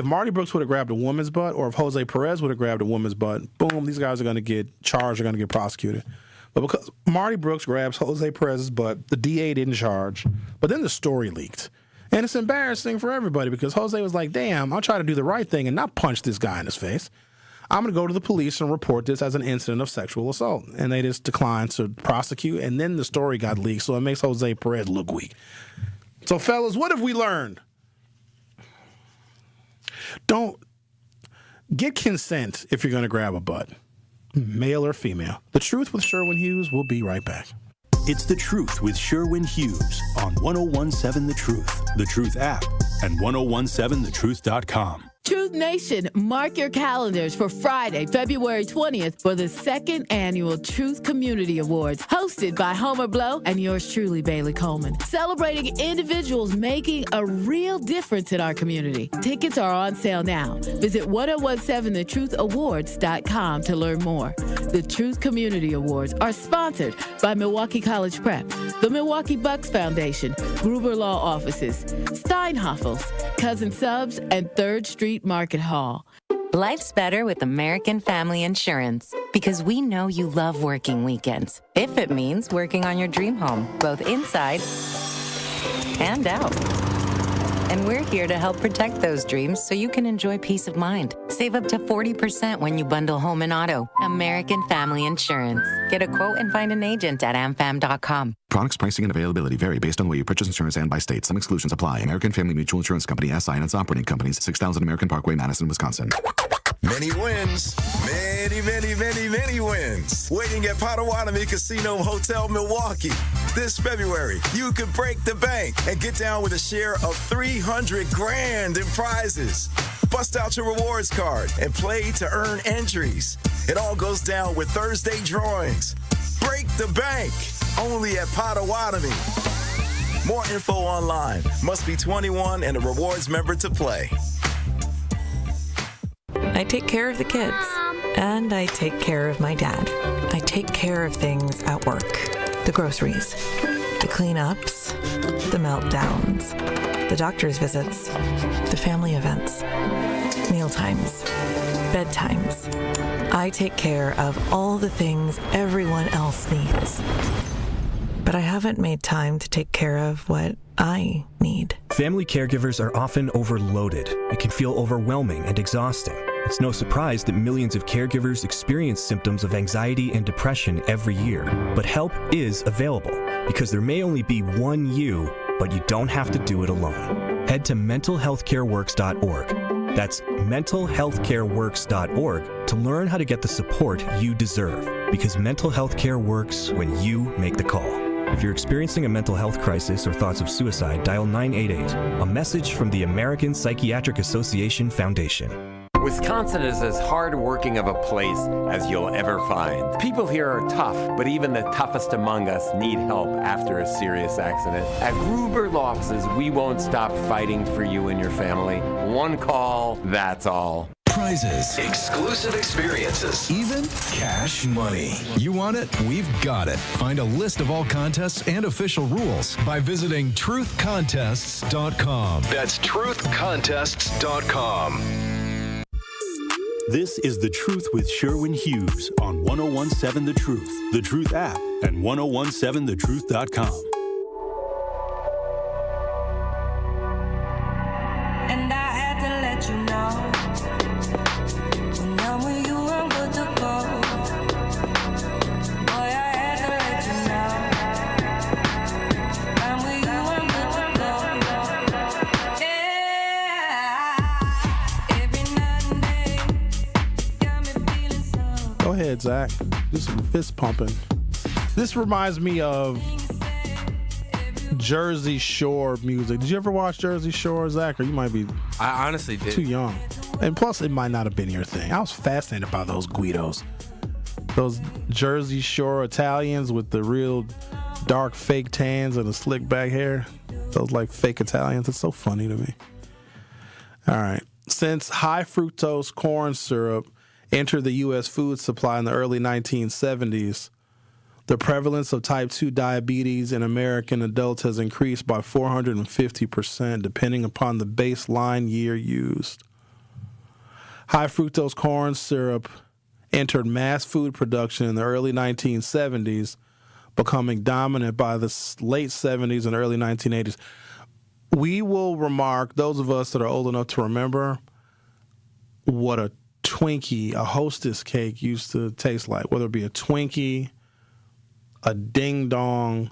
Marty Brooks would have grabbed a woman's butt, or if Jose Perez would have grabbed a woman's butt, boom, these guys are going to get charged, they're going to get prosecuted. But because Marty Brooks grabs Jose Perez's butt, the DA didn't charge. But then the story leaked. And it's embarrassing for everybody because Jose was like, damn, I'll try to do the right thing and not punch this guy in his face. I'm going to go to the police and report this as an incident of sexual assault. And they just declined to prosecute. And then the story got leaked, so it makes Jose Perez look weak. So, fellas, what have we learned? Don't get consent if you're going to grab a butt, male or female. The Truth with Sherwin Hughes will be right back. It's The Truth with Sherwin Hughes on 1017 The Truth, The Truth app, and 1017thetruth.com. Truth Nation, mark your calendars for Friday, February 20th for the second annual Truth Community Awards, hosted by Homer Blow and yours truly, Bailey Coleman. Celebrating individuals making a real difference in our community. Tickets are on sale now. Visit 1017thetruthAwards.com to learn more. The Truth Community Awards are sponsored by Milwaukee College Prep, the Milwaukee Bucks Foundation, Gruber Law Offices, Steinhoffels, Cousin Subs, and 3rd Street Market Hall. Life's better with American Family Insurance because we know you love working weekends. If it means working on your dream home, both inside and out. And we're here to help protect those dreams so you can enjoy peace of mind. Save up to 40% when you bundle home and auto. American Family Insurance. Get a quote and find an agent at amfam.com. Products, pricing, and availability vary based on where you purchase insurance and by state. Some exclusions apply. American Family Mutual Insurance Company, SI, and its operating companies, 6000 American Parkway, Madison, Wisconsin. Many wins. Many, many, many, many wins. Waiting at Potawatomi Casino Hotel, Milwaukee. This February, you could break the bank and get down with a share of $300,000 in prizes. Bust out your rewards card and play to earn entries. It all goes down with Thursday drawings. Break the bank. Only at Potawatomi. More info online. Must be 21 and a rewards member to play. I take care of the kids, and I take care of my dad. I take care of things at work. The groceries, the cleanups, the meltdowns, the doctor's visits, the family events, mealtimes, bedtimes. I take care of all the things everyone else needs. But I haven't made time to take care of what I need. Family caregivers are often overloaded. It can feel overwhelming and exhausting. It's no surprise that millions of caregivers experience symptoms of anxiety and depression every year. But help is available, because there may only be one you, but you don't have to do it alone. Head to mentalhealthcareworks.org. That's mentalhealthcareworks.org to learn how to get the support you deserve, because mental health care works when you make the call. If you're experiencing a mental health crisis or thoughts of suicide, dial 988, a message from the American Psychiatric Association Foundation. Wisconsin is as hard-working of a place as you'll ever find. People here are tough, but even the toughest among us need help after a serious accident. At Gruber Law Offices, we won't stop fighting for you and your family. One call, that's all. Prizes, exclusive experiences, even cash money. You want it? We've got it. Find a list of all contests and official rules by visiting truthcontests.com. That's truthcontests.com. This is The Truth with Sherwin Hughes on 1017 The Truth, The Truth app, and 1017thetruth.com. And I had to let you know, when I'm with you, I'm good to go. Boy, I had to let you know, I'm with you, I'm good to go. Yeah, every night and day, got me feeling so. Go ahead, Zach. Do some fist pumping. This reminds me of Jersey Shore music. Did you ever watch Jersey Shore, Zach? Or you might be I honestly did. too young. And plus, it might not have been your thing. I was fascinated by those Guidos. Those Jersey Shore Italians with the real dark fake tans and the slick back hair. Those like fake Italians. It's so funny to me. All right. Since high fructose corn syrup entered the U.S. food supply in the early 1970s, the prevalence of type 2 diabetes in American adults has increased by 450%, depending upon the baseline year used. High fructose corn syrup entered mass food production in the early 1970s, becoming dominant by the late 70s and early 1980s. We will remark, those of us that are old enough to remember, what a Twinkie, a Hostess cake used to taste like, whether it be a Twinkie, a Ding Dong,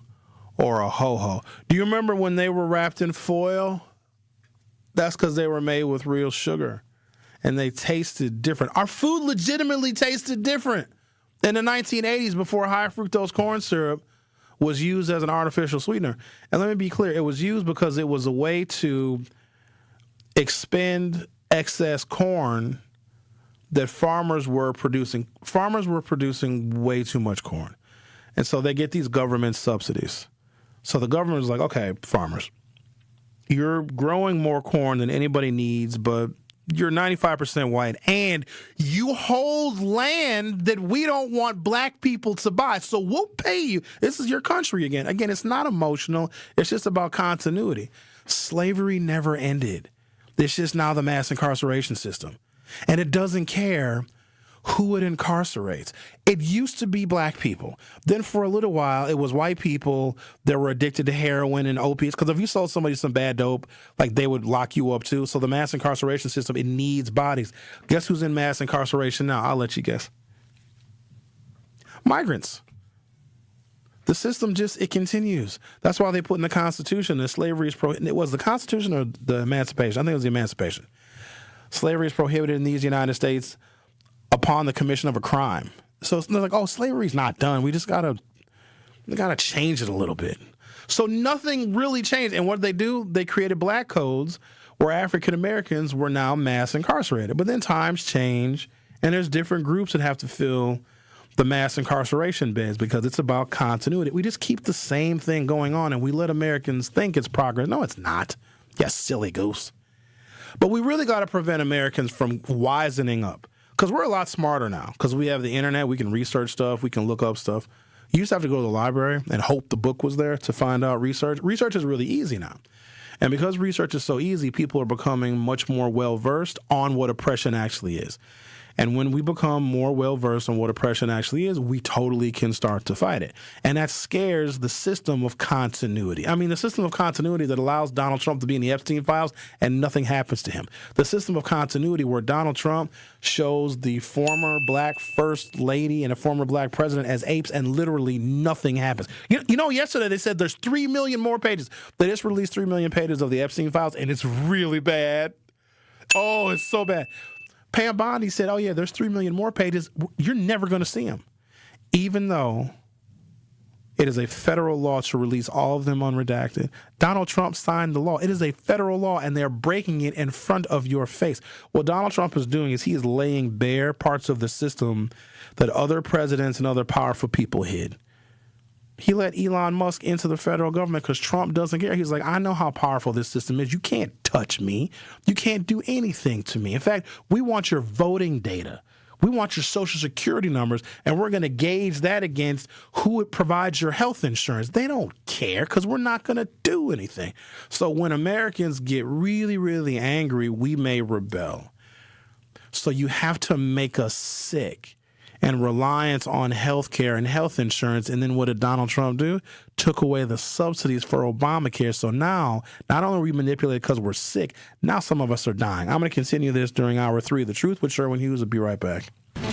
or a Ho-Ho. Do you remember when they were wrapped in foil? That's because they were made with real sugar, and they tasted different. Our food legitimately tasted different in the 1980s before high fructose corn syrup was used as an artificial sweetener. And let me be clear, it was used because it was a way to expend excess corn that farmers were producing. Farmers were producing way too much corn. And so they get these government subsidies. So the government is like, okay, farmers, you're growing more corn than anybody needs, but you're 95% white, and you hold land that we don't want black people to buy. So we'll pay you. This is your country again. Again, it's not emotional. It's just about continuity. Slavery never ended. It's just now the mass incarceration system. And it doesn't care who it incarcerates. It used to be black people. Then for a little while, it was white people that were addicted to heroin and opiates. Because if you sold somebody some bad dope, like they would lock you up too. So the mass incarceration system, it needs bodies. Guess who's in mass incarceration now? I'll let you guess. Migrants. The system it continues. That's why they put in the Constitution that slavery is it was the Constitution or the Emancipation? I think it was the Emancipation. Slavery is prohibited in these United States upon the commission of a crime. So they're like, oh, slavery's not done. We just gotta change it a little bit. So nothing really changed. And what did they do? They created black codes where African Americans were now mass incarcerated. But then times change, and there's different groups that have to fill the mass incarceration beds because it's about continuity. We just keep the same thing going on, and we let Americans think it's progress. No, it's not. You silly goose. But we really got to prevent Americans from wisening up. Because we're a lot smarter now. Because we have the internet, we can research stuff, we can look up stuff. You used to have to go to the library and hope the book was there to find out research. Research is really easy now. And because research is so easy, people are becoming much more well-versed on what oppression actually is. And when we become more well-versed on what oppression actually is, we totally can start to fight it. And that scares the system of continuity. I mean, the system of continuity that allows Donald Trump to be in the Epstein files and nothing happens to him. The system of continuity where Donald Trump shows the former black first lady and a former black president as apes and literally nothing happens. You know, yesterday they said there's 3 million more pages. They just released 3 million pages of the Epstein files, and it's really bad. Oh, it's so bad. Pam Bondi said, oh, yeah, there's 3 million more pages. You're never going to see them. Even though it is a federal law to release all of them unredacted. Donald Trump signed the law. It is a federal law, and they're breaking it in front of your face. What Donald Trump is doing is he is laying bare parts of the system that other presidents and other powerful people hid. He let Elon Musk into the federal government because Trump doesn't care. He's like, I know how powerful this system is. You can't touch me. You can't do anything to me. In fact, we want your voting data. We want your Social Security numbers, and we're going to gauge that against who provides your health insurance. They don't care because we're not going to do anything. So when Americans get really, really angry, we may rebel. So you have to make us sick. And reliance on health care and health insurance. And then what did Donald Trump do? Took away the subsidies for Obamacare. So now, not only are we manipulated because we're sick, now some of us are dying. I'm going to continue this during Hour 3 of The Truth with Sherwin Hughes. I'll be right back.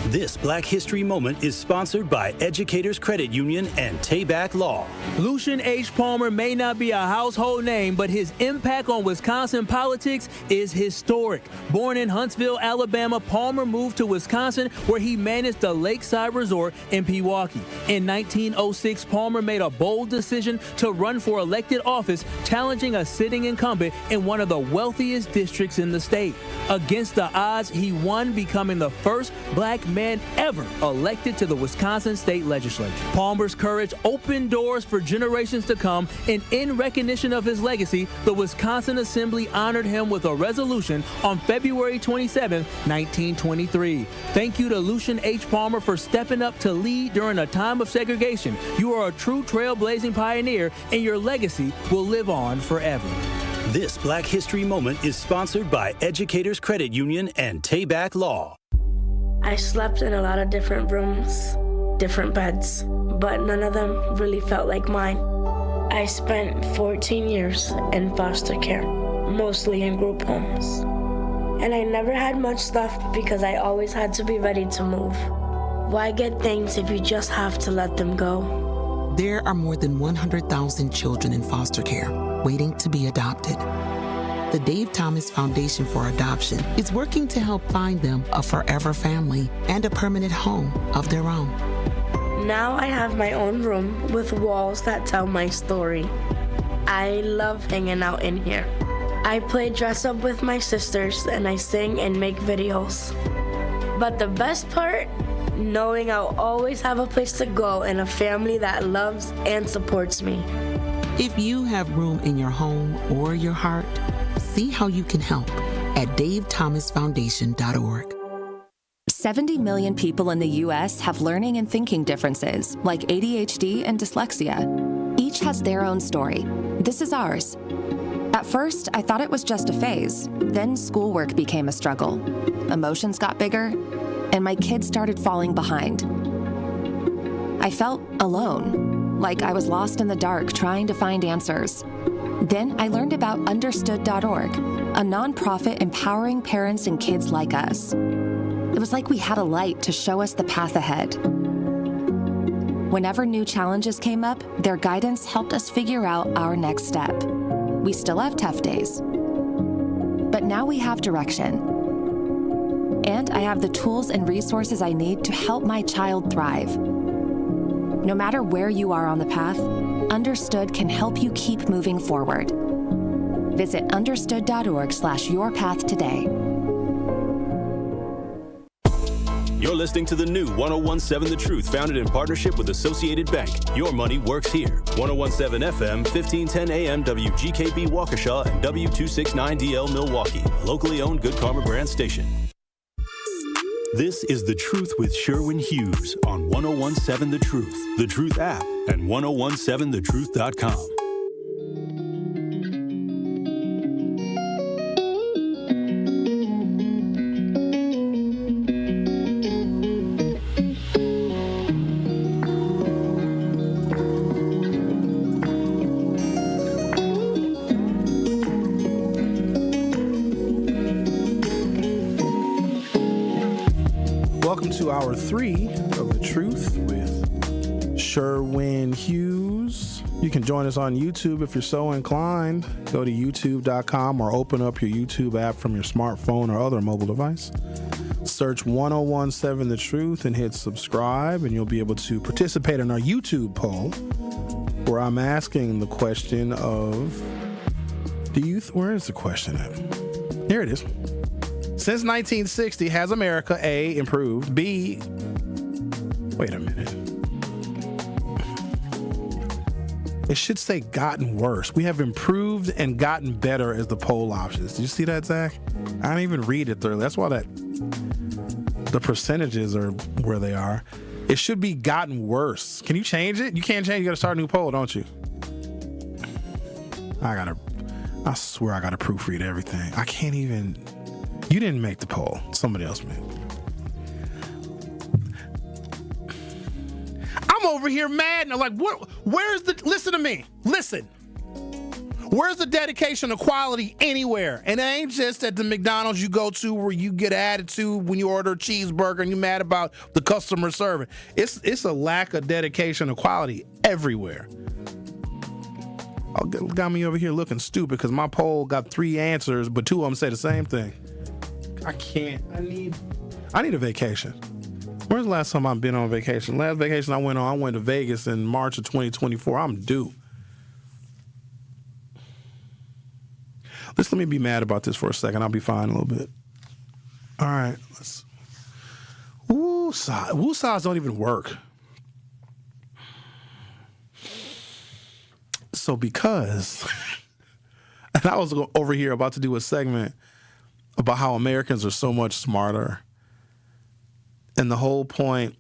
This Black History Moment is sponsored by Educators Credit Union and Tayback Law. Lucian H. Palmer may not be a household name, but his impact on Wisconsin politics is historic. Born in Huntsville, Alabama, Palmer moved to Wisconsin, where he managed the Lakeside Resort in Pewaukee. In 1906, Palmer made a bold decision to run for elected office, challenging a sitting incumbent in one of the wealthiest districts in the state. Against the odds, he won, becoming the first black man ever elected to the Wisconsin state legislature. Palmer's courage opened doors for generations to come, and in recognition of his legacy, the Wisconsin Assembly honored him with a resolution on February 27, 1923. Thank you to Lucian H. Palmer for stepping up to lead during a time of segregation. You are a true trailblazing pioneer, and your legacy will live on forever. This Black History Moment is sponsored by Educators Credit Union and Tayback Law. I slept in a lot of different rooms, different beds, but none of them really felt like mine. I spent 14 years in foster care, mostly in group homes. And I never had much stuff because I always had to be ready to move. Why get things if you just have to let them go? There are more than 100,000 children in foster care waiting to be adopted. The Dave Thomas Foundation for Adoption is working to help find them a forever family and a permanent home of their own. Now I have my own room with walls that tell my story. I love hanging out in here. I play dress up with my sisters and I sing and make videos. But the best part, knowing I'll always have a place to go and a family that loves and supports me. If you have room in your home or your heart, see how you can help at davethomasfoundation.org. 70 million people in the U.S. have learning and thinking differences, like ADHD and dyslexia. Each has their own story. This is ours. At first, I thought it was just a phase. Then schoolwork became a struggle. Emotions got bigger, and my kids started falling behind. I felt alone, like I was lost in the dark trying to find answers. Then I learned about Understood.org, a nonprofit empowering parents and kids like us. It was like we had a light to show us the path ahead. Whenever new challenges came up, their guidance helped us figure out our next step. We still have tough days, but now we have direction. And I have the tools and resources I need to help my child thrive. No matter where you are on the path, Understood can help you keep moving forward. Visit understood.org/yourpath today. You're listening to the new 1017 The Truth, founded in partnership with Associated Bank. Your money works here. 1017 FM, 1510 AM, WGKB Waukesha, and W269DL Milwaukee, a locally owned Good Karma brand station. This is The Truth with Sherwin Hughes on 1017 The Truth, The Truth app, and 1017thetruth.com. welcome to hour 3 of The Truth with Sherwin Hughes. You can join us on YouTube if you're so inclined. Go to youtube.com or open up your YouTube app from your smartphone or other mobile device. Search 1017 The Truth and hit subscribe, and you'll be able to participate in our YouTube poll where I'm asking the question of, where is the question at? Here it is. Since 1960, has America, A, improved, B, wait a minute. It should say gotten worse. We have improved and gotten better as the poll options. Did you see that, Zach? I didn't even read it thoroughly. That's why the percentages are where they are. It should be gotten worse. Can you change it? You can't change it. You got to start a new poll, don't you? I swear I got to proofread everything. I can't even. You didn't make the poll. Somebody else made it. I'm over here mad and I'm like, listen to me. Listen. Where's the dedication to quality anywhere? And it ain't just at the McDonald's you go to where you get attitude when you order a cheeseburger and you're mad about the customer serving. It's a lack of dedication to quality everywhere. Got me over here looking stupid because my poll got 3 answers, but 2 of them say the same thing. I can't. I need a vacation. When's the last time I've been on vacation? Last vacation I went to Vegas in March of 2024. I'm due. Let me be mad about this for a second. I'll be fine a little bit. All right. Woosahs don't even work. So because, and I was over here about to do a segment about how Americans are so much smarter. And the whole point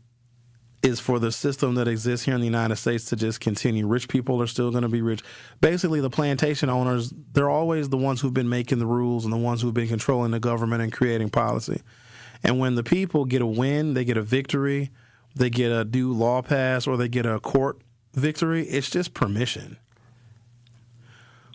is for the system that exists here in the United States to just continue. Rich people are still going to be rich. Basically, the plantation owners, they're always the ones who've been making the rules and the ones who've been controlling the government and creating policy. And when the people get a win, they get a victory, they get a new law pass, or they get a court victory, it's just permission.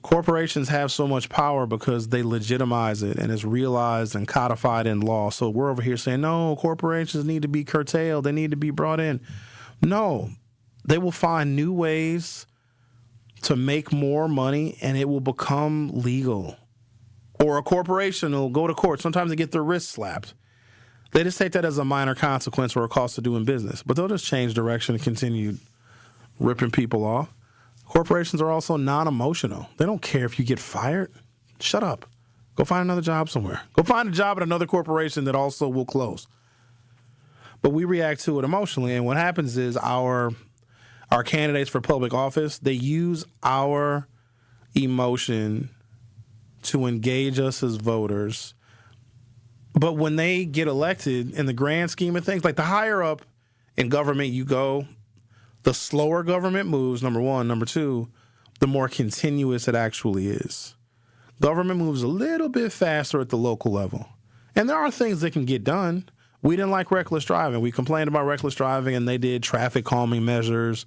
Corporations have so much power because they legitimize it and it's realized and codified in law. So we're over here saying, no, corporations need to be curtailed. They need to be brought in. No, they will find new ways to make more money and it will become legal. Or a corporation will go to court. Sometimes they get their wrists slapped. They just take that as a minor consequence or a cost of doing business. But they'll just change direction and continue ripping people off. Corporations are also non-emotional. They don't care if you get fired. Shut up. Go find another job somewhere. Go find a job at another corporation that also will close. But we react to it emotionally, and what happens is our candidates for public office, they use our emotion to engage us as voters. But when they get elected, in the grand scheme of things, like the higher up in government you go, the slower government moves, number one. Number two, the more continuous it actually is. Government moves a little bit faster at the local level. And there are things that can get done. We didn't like reckless driving. We complained about reckless driving, and they did traffic calming measures.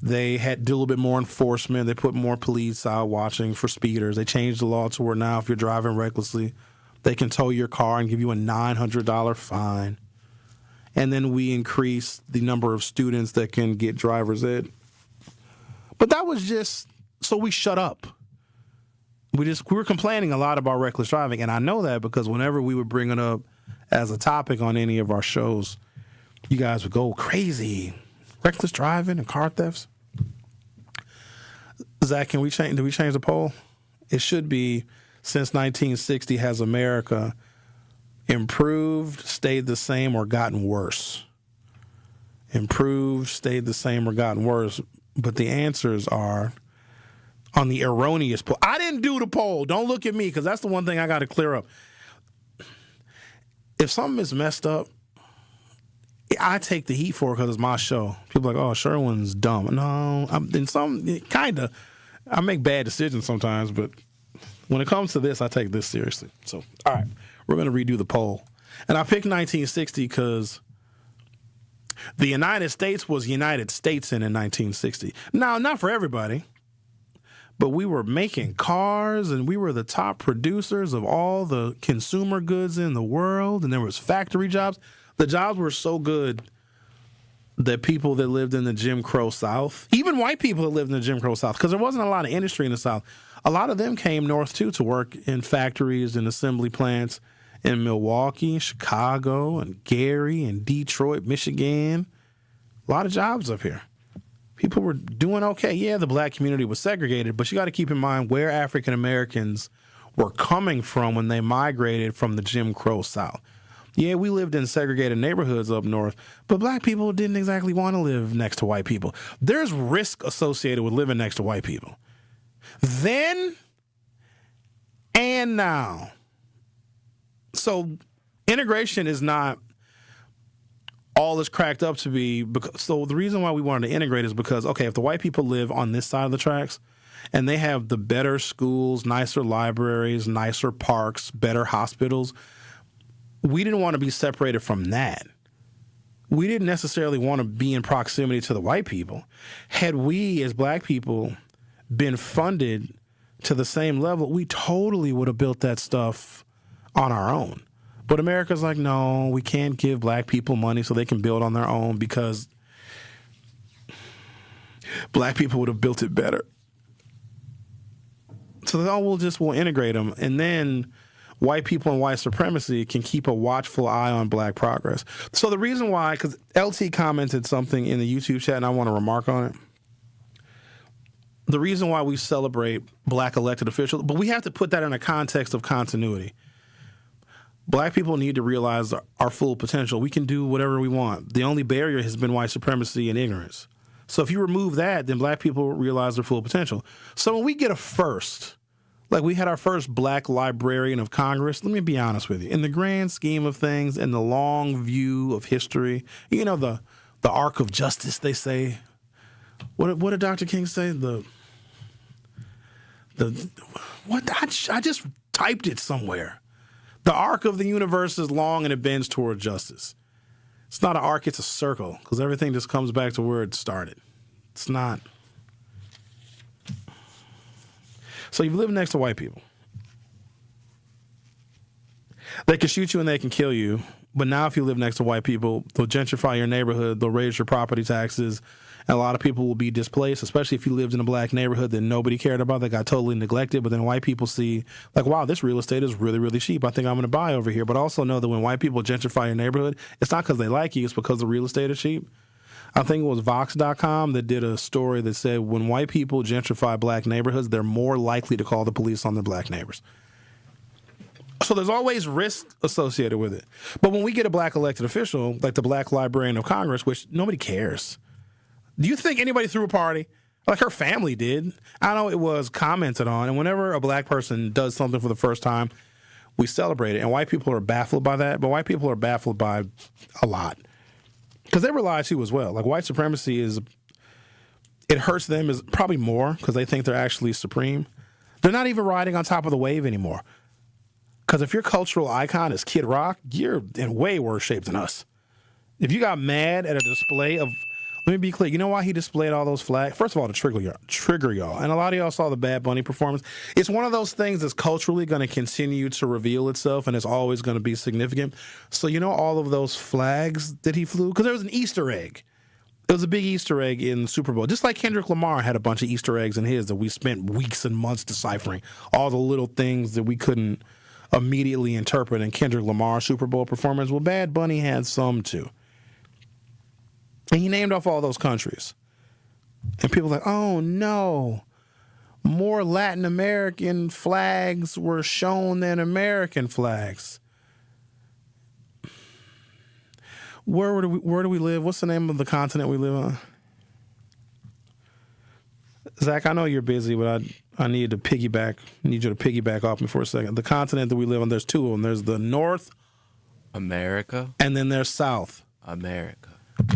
They did a little bit more enforcement. They put more police out watching for speeders. They changed the law to where now if you're driving recklessly, they can tow your car and give you a $900 fine. And then we increased the number of students that can get driver's ed. But that was just so we shut up. We were complaining a lot about reckless driving, and I know that because whenever we would bring it up as a topic on any of our shows, you guys would go crazy. Reckless driving and car thefts. Zach, did we change the poll? It should be, since 1960, has America improved, stayed the same, or gotten worse? Improved, stayed the same, or gotten worse. But the answers are on the erroneous poll. I didn't do the poll. Don't look at me, because that's the one thing I got to clear up. If something is messed up, I take the heat for it because it's my show. People are like, oh, Sherwin's dumb. No, I make bad decisions sometimes, but when it comes to this, I take this seriously. So, all right. We're going to redo the poll. And I picked 1960 because the United States was United States in 1960. Now, not for everybody, but we were making cars and we were the top producers of all the consumer goods in the world, and there was factory jobs. The jobs were so good that people that lived in the Jim Crow South, even white people that lived in the Jim Crow South, because there wasn't a lot of industry in the South, a lot of them came north, too, to work in factories and assembly plants in Milwaukee, Chicago, and Gary, and Detroit, Michigan. A lot of jobs up here. People were doing okay. Yeah, the black community was segregated, but you got to keep in mind where African Americans were coming from when they migrated from the Jim Crow South. Yeah, we lived in segregated neighborhoods up north, but black people didn't exactly want to live next to white people. There's risk associated with living next to white people. Then and now. So integration is not all it's cracked up to be. So the reason why we wanted to integrate is because, okay, if the white people live on this side of the tracks and they have the better schools, nicer libraries, nicer parks, better hospitals, we didn't want to be separated from that. We didn't necessarily want to be in proximity to the white people. Had we, as black people, been funded to the same level, we totally would have built that stuff on our own. But America's like, no, we can't give black people money so they can build on their own because black people would have built it better. So we'll integrate them. And then white people and white supremacy can keep a watchful eye on black progress. So the reason why, because LT commented something in the YouTube chat and I want to remark on it. The reason why we celebrate black elected officials, but we have to put that in a context of continuity. Black people need to realize our full potential. We can do whatever we want. The only barrier has been white supremacy and ignorance. So if you remove that, then black people realize their full potential. So when we get a first, like we had our first black librarian of Congress, let me be honest with you. In the grand scheme of things, in the long view of history, you know, the arc of justice, they say. What did Dr. King say? I just typed it somewhere. The arc of the universe is long and it bends toward justice. It's not an arc, it's a circle, because everything just comes back to where it started. It's not. So you live next to white people. They can shoot you and they can kill you, but now if you live next to white people, they'll gentrify your neighborhood, they'll raise your property taxes, and a lot of people will be displaced, especially if you lived in a black neighborhood that nobody cared about, that got totally neglected. But then white people see, like, wow, this real estate is really, really cheap. I think I'm going to buy over here. But also know that when white people gentrify your neighborhood, it's not because they like you, it's because the real estate is cheap. I think it was Vox.com that did a story that said when white people gentrify black neighborhoods, they're more likely to call the police on their black neighbors. So there's always risk associated with it. But when we get a black elected official, like the Black Librarian of Congress, which nobody cares. Do you think anybody threw a party? Like her family did. I know it was commented on. And whenever a black person does something for the first time, we celebrate it. And white people are baffled by that. But white people are baffled by a lot. Because they were lied to as well. Like white supremacy it hurts them is probably more because they think they're actually supreme. They're not even riding on top of the wave anymore. Because if your cultural icon is Kid Rock, you're in way worse shape than us. If you got mad at a display of, let me be clear, you know why he displayed all those flags? First of all, to trigger y'all. And a lot of y'all saw the Bad Bunny performance. It's one of those things that's culturally going to continue to reveal itself and it's always going to be significant. So you know all of those flags that he flew? Because there was an Easter egg. It was a big Easter egg in the Super Bowl. Just like Kendrick Lamar had a bunch of Easter eggs in his that we spent weeks and months deciphering. All the little things that we couldn't immediately interpret in Kendrick Lamar's Super Bowl performance. Well, Bad Bunny had some too. And he named off all those countries. And people were like, oh no, more Latin American flags were shown than American flags. Where do we live? What's the name of the continent we live on? Zach, I know you're busy, but I need you to piggyback off me for a second. The continent that we live on, there's two of them. There's the North America. And then there's South America.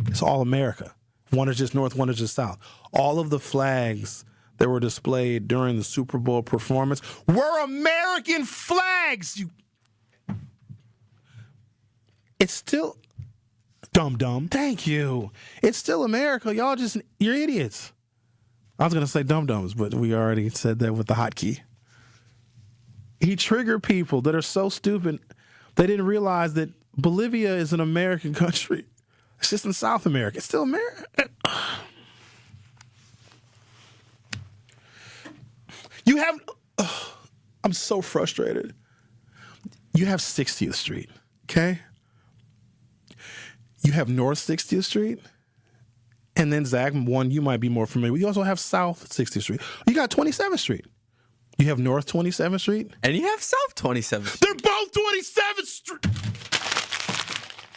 It's all America. One is just North, one is just South. All of the flags that were displayed during the Super Bowl performance were American flags. It's still dumb. Thank you. It's still America. You're idiots. I was going to say dum-dums, but we already said that with the hotkey. He triggered people that are so stupid they didn't realize that Bolivia is an American country. It's just in South America. It's still America. You have... I'm so frustrated. You have 60th Street, okay? You have North 60th Street, and then, Zach, one you might be more familiar with. You also have South 60th Street. You got 27th Street. You have North 27th Street. And you have South 27th Street. They're both 27th Street.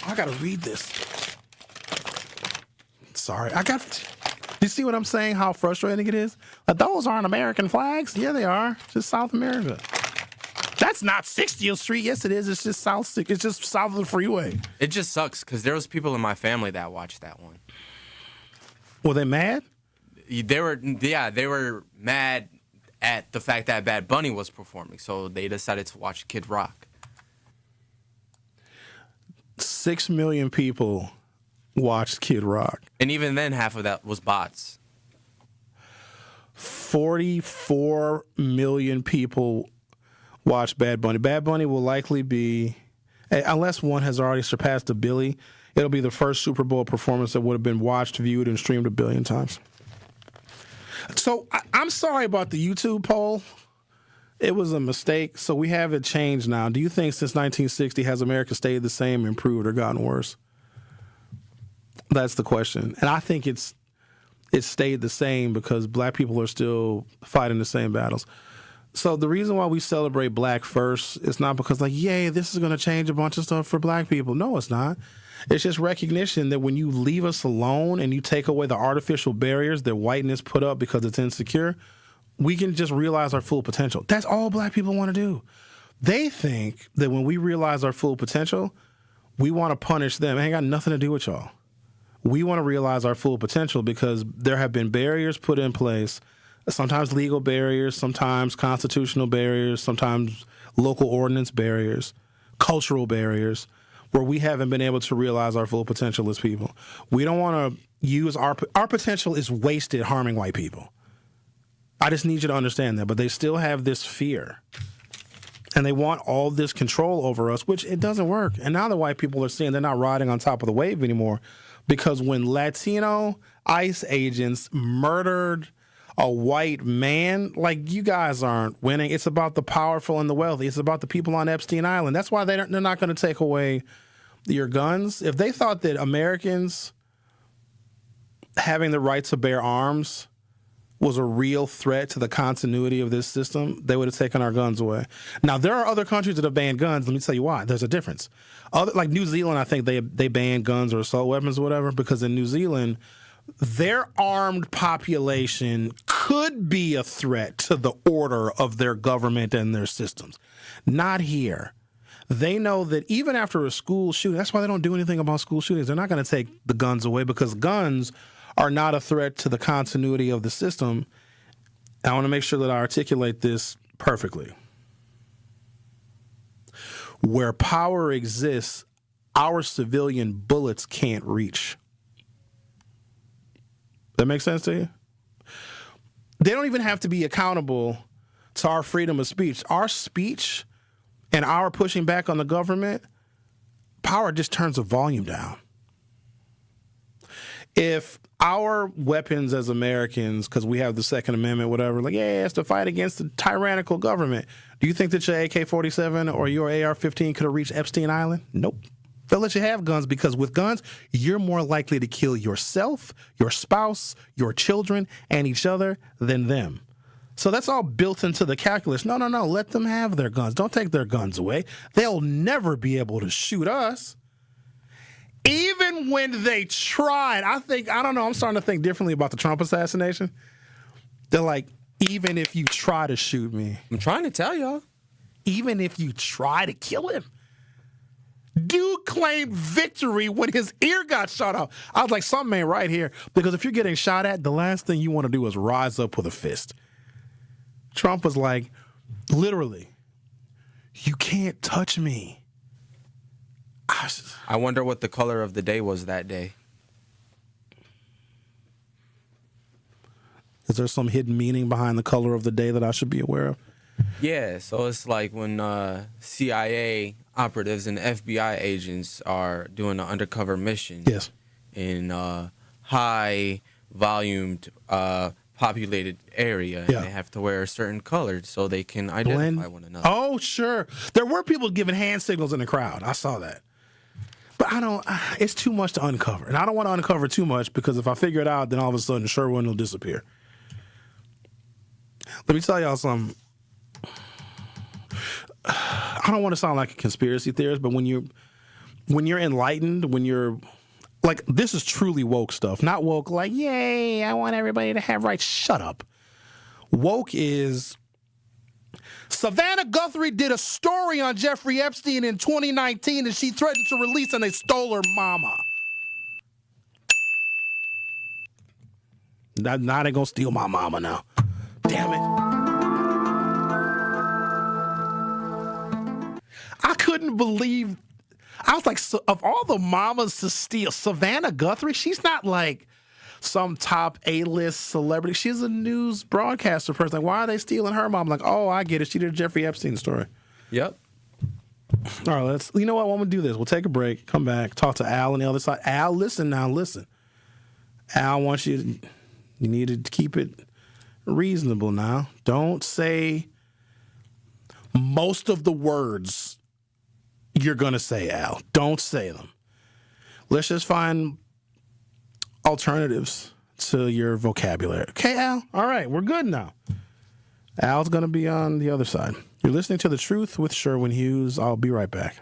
I got to read this. Sorry. You see what I'm saying? How frustrating it is? Like, those aren't American flags. Yeah, they are. Just South America. That's not 60th Street. Yes, it is. It's just south. It's just south of the freeway. It just sucks because there was people in my family that watched that one. Were they mad? They were mad at the fact that Bad Bunny was performing, so they decided to watch Kid Rock. 6 million people watched Kid Rock. And even then, half of that was bots. 44 million people watched Bad Bunny. Bad Bunny will likely be, unless one has already surpassed a Billy, it'll be the first Super Bowl performance that would have been watched, viewed, and streamed 1 billion times. So I'm sorry about the YouTube poll. It was a mistake, so we have it changed now. Do you think since 1960 has America stayed the same, improved, or gotten worse? That's the question. And I think it's stayed the same because black people are still fighting the same battles. So the reason why we celebrate Black First is not because, like, yay, this is going to change a bunch of stuff for black people. No, it's not. It's just recognition that when you leave us alone and you take away the artificial barriers that whiteness put up because it's insecure, we can just realize our full potential. That's all black people want to do. They think that when we realize our full potential, we want to punish them. It ain't got nothing to do with y'all. We want to realize our full potential because there have been barriers put in place, sometimes legal barriers, sometimes constitutional barriers, sometimes local ordinance barriers, cultural barriers, where we haven't been able to realize our full potential as people. We don't want to use our potential is wasted harming white people. I just need you to understand that, but they still have this fear. And they want all this control over us, which it doesn't work. And now the white people are seeing they're not riding on top of the wave anymore because when Latino ICE agents murdered a white man, like, you guys aren't winning. It's about the powerful and the wealthy. It's about the people on Epstein Island. That's why they're not going to take away your guns. If they thought that Americans having the right to bear arms was a real threat to the continuity of this system, they would have taken our guns away. Now, there are other countries that have banned guns. Let me tell you why. There's a difference. Like New Zealand, I think they banned guns or assault weapons or whatever, because in New Zealand, their armed population could be a threat to the order of their government and their systems. Not here. They know that even after a school shooting, that's why they don't do anything about school shootings. They're not going to take the guns away because guns are not a threat to the continuity of the system. I want to make sure that I articulate this perfectly. Where power exists, our civilian bullets can't reach. That makes sense to you? They don't even have to be accountable to our freedom of speech. Our speech and our pushing back on the government, power just turns the volume down. If our weapons as Americans, because we have the Second Amendment, whatever, like, yeah, it's to fight against the tyrannical government. Do you think that your AK-47 or your AR-15 could have reached Epstein Island? Nope. They'll let you have guns because with guns, you're more likely to kill yourself, your spouse, your children, and each other than them. So that's all built into the calculus. No. Let them have their guns. Don't take their guns away. They'll never be able to shoot us. Even when they tried, I'm starting to think differently about the Trump assassination. They're like, even if you try to shoot me. I'm trying to tell y'all. Even if you try to kill him. Dude claimed victory when his ear got shot off. I was like, something ain't right here. Because if you're getting shot at, the last thing you want to do is rise up with a fist. Trump was like, literally, you can't touch me. I wonder what the color of the day was that day. Is there some hidden meaning behind the color of the day that I should be aware of? Yeah, so it's like when CIA operatives and FBI agents are doing an undercover mission. Yes. In high volumed populated area, Yeah. and they have to wear a certain color so they can identify one another. Oh, sure. There were people giving hand signals in the crowd. I saw that. But it's too much to uncover. And I don't want to uncover too much because if I figure it out, then all of a sudden Sherwin will disappear. Let me tell y'all something. I don't want to sound like a conspiracy theorist, but when you're enlightened, when you're like, this is truly woke stuff. Not woke like, yay, I want everybody to have rights. Shut up. Woke is Savannah Guthrie did a story on Jeffrey Epstein in 2019 and she threatened to release and they stole her mama. Now they're going to steal my mama now. Damn it. I couldn't believe. I was like, of all the mamas to steal, Savannah Guthrie, she's not like some top A-list celebrity. She's a news broadcaster person. Like, why are they stealing her mom? Like, oh, I get it. She did a Jeffrey Epstein story. Yep. All right, you know what? When we do this, we'll take a break, come back, talk to Al on the other side. Al, listen. Al wants you need to keep it reasonable now. Don't say most of the words you're going to say, Al. Don't say them. Let's just find alternatives to your vocabulary. Okay, Al? All right, we're good now. Al's going to be on the other side. You're listening to The Truth with Sherwin Hughes. I'll be right back.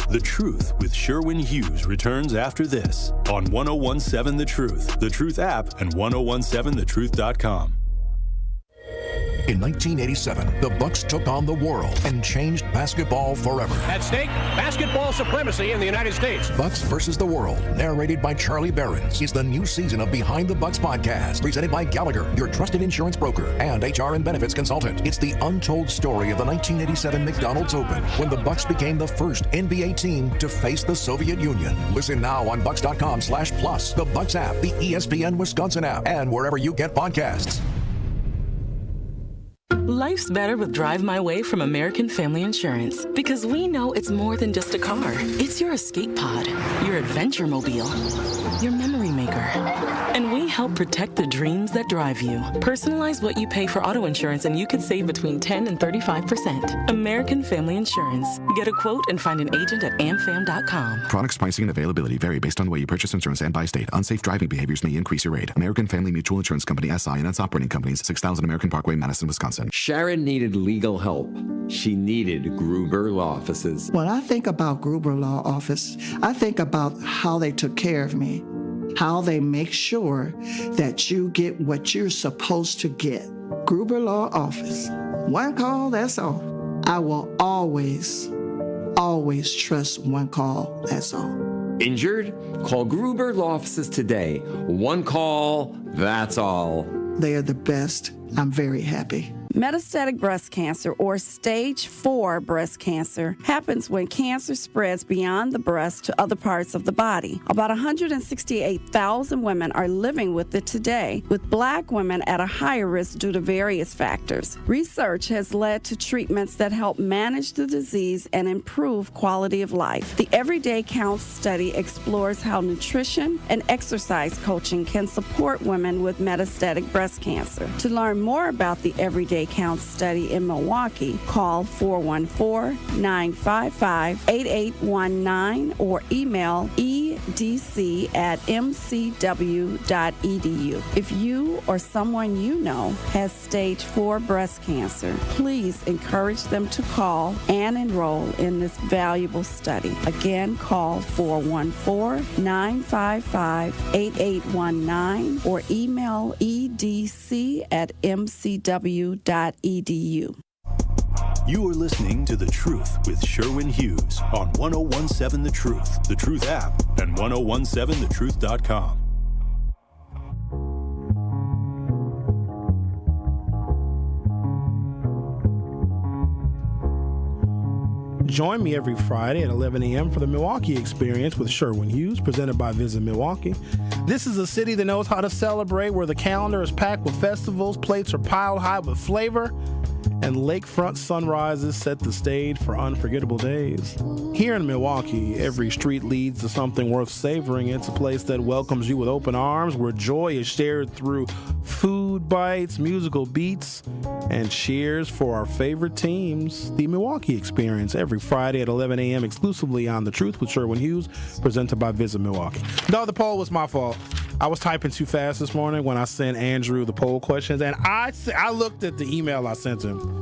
The Truth with Sherwin Hughes returns after this on 1017 The Truth, The Truth app, and 1017thetruth.com. In 1987, the Bucks took on the world and changed basketball forever. At stake, basketball supremacy in the United States. Bucks versus the World, narrated by Charlie Behrens, is the new season of Behind the Bucks podcast, presented by Gallagher, your trusted insurance broker and HR and benefits consultant. It's the untold story of the 1987 McDonald's Open, when the Bucks became the first NBA team to face the Soviet Union. Listen now on Bucks.com/plus, the Bucks app, the ESPN Wisconsin app, and wherever you get podcasts. Life's better with Drive My Way from American Family Insurance, because we know it's more than just a car. It's your escape pod, your adventure mobile, your memory maker. And we help protect the dreams that drive you. Personalize what you pay for auto insurance and you could save between 10 and 35%. American Family Insurance. Get a quote and find an agent at amfam.com. Products, pricing, and availability vary based on the way you purchase insurance and by state. Unsafe driving behaviors may increase your rate. American Family Mutual Insurance Company, SI, and its operating companies, 6000 American Parkway, Madison, Wisconsin. Sharon needed legal help. She needed Gruber Law Offices. When I think about Gruber Law Office, I think about how they took care of me, how they make sure that you get what you're supposed to get. Gruber Law Office. One call, that's all. I will always trust one call, that's all. Injured? Call Gruber Law Offices today. One call, that's all. They are the best. I'm very happy. Metastatic breast cancer, or stage 4 breast cancer, happens when cancer spreads beyond the breast to other parts of the body. About 168,000 women are living with it today, with Black women at a higher risk due to various factors. Research has led to treatments that help manage the disease and improve quality of life. The Everyday Counts study explores how nutrition and exercise coaching can support women with metastatic breast cancer. To learn more about the Everyday Counts study in Milwaukee, call 414-955-8819 or email edc@mcw.edu. If you or someone you know has stage 4 breast cancer, please encourage them to call and enroll in this valuable study. Again, call 414-955-8819 or email edc@mcw.edu. You are listening to The Truth with Sherwin Hughes on 1017 The Truth, The Truth app, and 1017thetruth.com. Join me every Friday at 11 a.m. for the Milwaukee Experience with Sherwin Hughes, presented by Visit Milwaukee. This is a city that knows how to celebrate, where the calendar is packed with festivals, plates are piled high with flavor, and lakefront sunrises set the stage for unforgettable days. Here in Milwaukee, every street leads to something worth savoring. It's a place that welcomes you with open arms, where joy is shared through food bites, musical beats, and cheers for our favorite teams. The Milwaukee Experience, every Friday at 11 a.m. exclusively on The Truth with Sherwin Hughes, presented by Visit Milwaukee. No, the poll was my fault. I was typing too fast this morning when I sent Andrew the poll questions, and I looked at the email I sent him.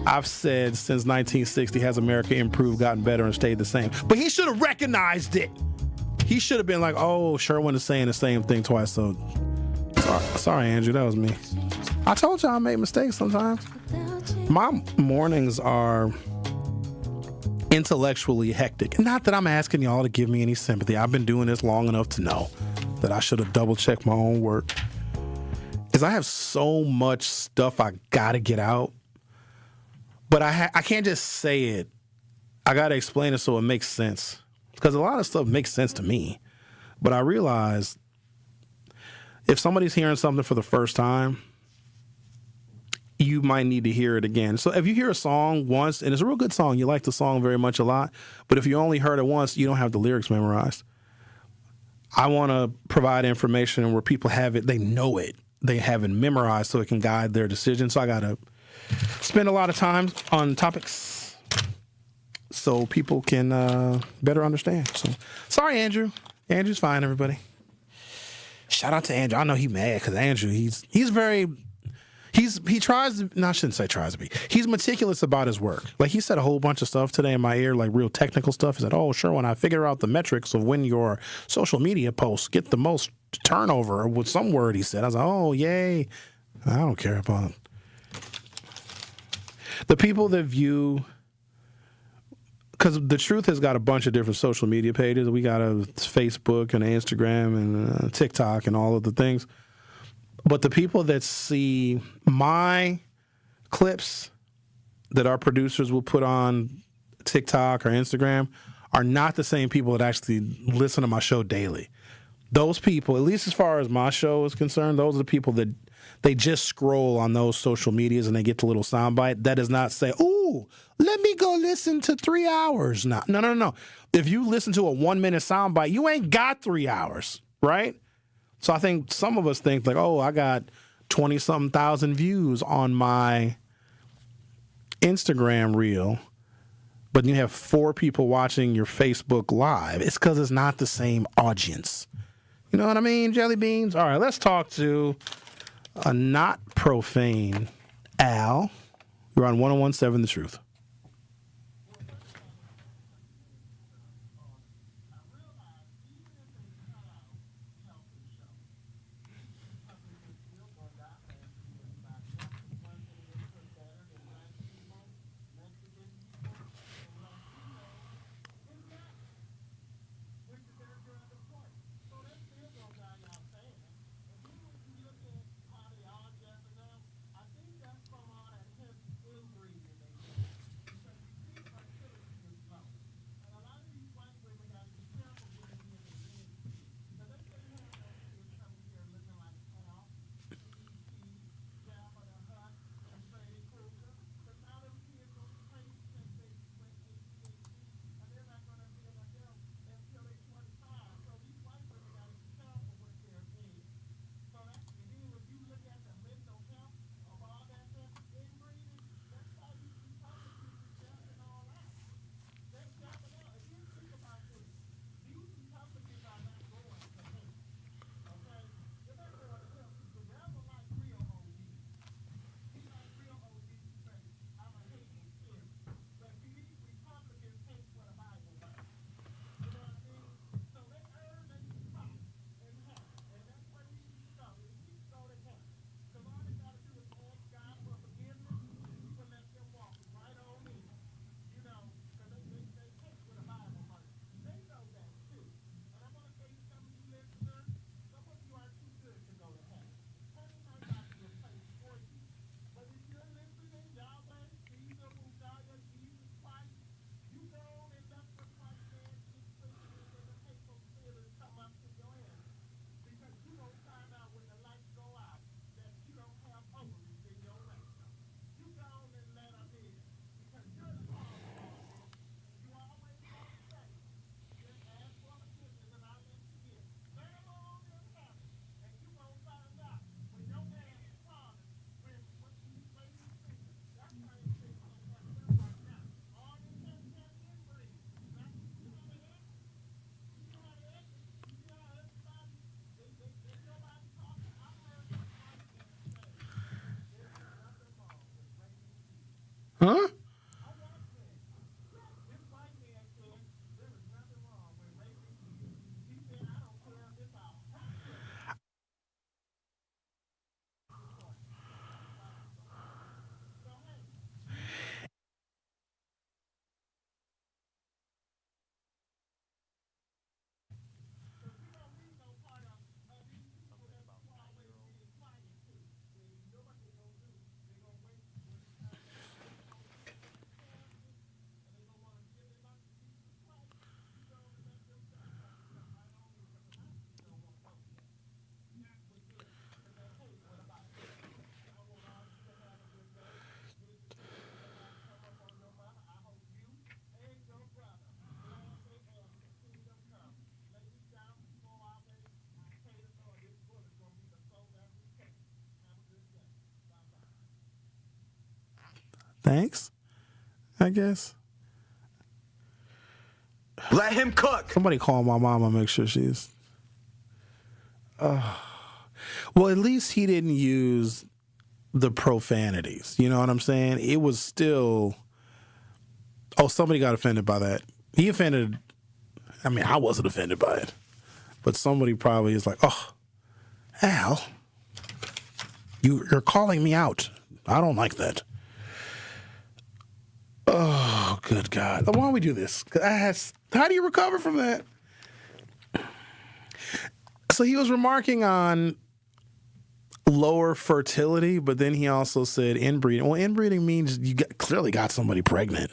I've said since 1960, has America improved, gotten better, and stayed the same? But he should have recognized it. He should have been like, oh, Sherwin is saying the same thing twice. So sorry, Andrew, that was me. I told y'all I make mistakes sometimes. My mornings are intellectually hectic. Not that I'm asking y'all to give me any sympathy. I've been doing this long enough to know that I should have double-checked my own work. Is I have so much stuff I gotta get out, but I can't just say it. I gotta explain it so it makes sense, because a lot of stuff makes sense to me. But I realize if somebody's hearing something for the first time, you might need to hear it again. So if you hear a song once, and it's a real good song, you like the song very much a lot, but if you only heard it once, you don't have the lyrics memorized. I want to provide information where people have it, they know it, they have it memorized so it can guide their decision. So I got to spend a lot of time on topics so people can better understand. So sorry, Andrew. Andrew's fine, everybody. Shout out to Andrew. I know he's mad because Andrew, he tries to, no, I shouldn't say tries to be. He's meticulous about his work. Like, he said a whole bunch of stuff today in my ear, like real technical stuff. He said, oh, sure, when I figure out the metrics of when your social media posts get the most turnover, with some word he said. I was like, oh, yay. I don't care about it. The people that view, because The Truth has got a bunch of different social media pages. We got a Facebook and Instagram and TikTok and all of the things. But the people that see my clips that our producers will put on TikTok or Instagram are not the same people that actually listen to my show daily. Those people, at least as far as my show is concerned, those are the people that they just scroll on those social medias and they get the little soundbite. That does not say, ooh, let me go listen to 3 hours. No. If you listen to a 1 minute soundbite, you ain't got 3 hours, right? So I think some of us think like, oh, I got 20-something thousand views on my Instagram reel, but you have 4 people watching your Facebook Live. It's because it's not the same audience. You know what I mean, Jelly Beans? All right, let's talk to a not profane Al. You're on 101.7 The Truth. Huh? Thanks, I guess. Let him cook. Somebody call my mama, make sure she's. Well, at least he didn't use the profanities. You know what I'm saying? It was still. Oh, somebody got offended by that. He offended. I mean, I wasn't offended by it, but somebody probably is like, "Oh, Al, you're calling me out. I don't like that." Oh, good God. Why don't we do this? How do you recover from that? So he was remarking on lower fertility, but then he also said inbreeding. Well, inbreeding means you clearly got somebody pregnant,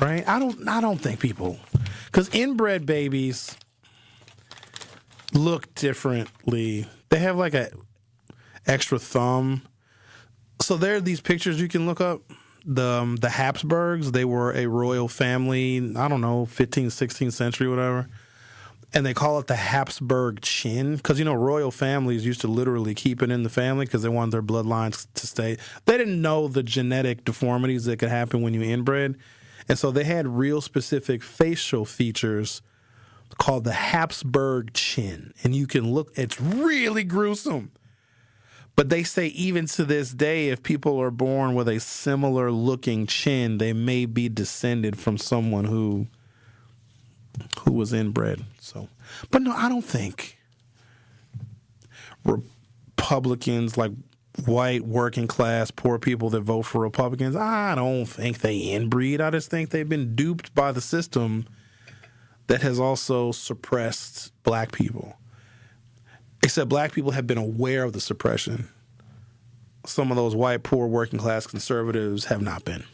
right? I don't think people, because inbred babies look differently. They have like a extra thumb. So there are these pictures you can look up. The Habsburgs, they were a royal family, I don't know, 15th, 16th century, whatever. And they call it the Habsburg chin because, you know, royal families used to literally keep it in the family because they wanted their bloodlines to stay. They didn't know the genetic deformities that could happen when you inbred. And so they had real specific facial features called the Habsburg chin. And you can look, it's really gruesome. But they say even to this day, if people are born with a similar looking chin, they may be descended from someone who was inbred. So, but no, I don't think Republicans, like white, working class, poor people that vote for Republicans, I don't think they inbreed. I just think they've been duped by the system that has also suppressed black people. Except black people have been aware of the suppression. Some of those white, poor, working class conservatives have not been.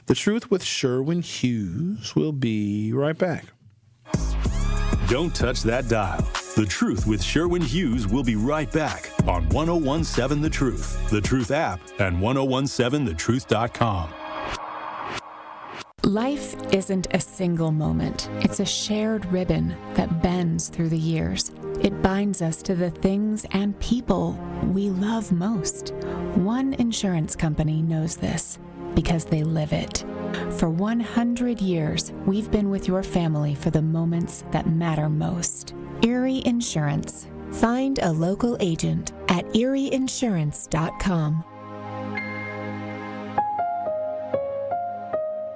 The Truth with Sherwin Hughes will be right back. Don't touch that dial. The Truth with Sherwin Hughes will be right back on 1017 The Truth, The Truth app, and 1017thetruth.com. Life isn't a single moment. It's a shared ribbon that bends through the years. It binds us to the things and people we love most. One insurance company knows this because they live it. For 100 years, we've been with your family for the moments that matter most. Erie Insurance. Find a local agent at erieinsurance.com.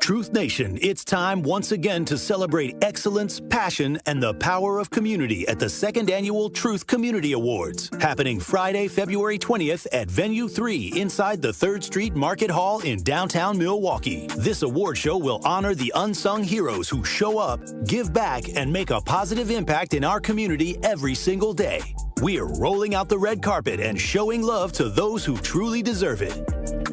Truth Nation, it's time once again to celebrate excellence, passion, and the power of community at the second annual Truth Community Awards, happening Friday, February 20th at Venue 3 inside the 3rd Street Market Hall in downtown Milwaukee. This award show will honor the unsung heroes who show up, give back, and make a positive impact in our community every single day. We are rolling out the red carpet and showing love to those who truly deserve it.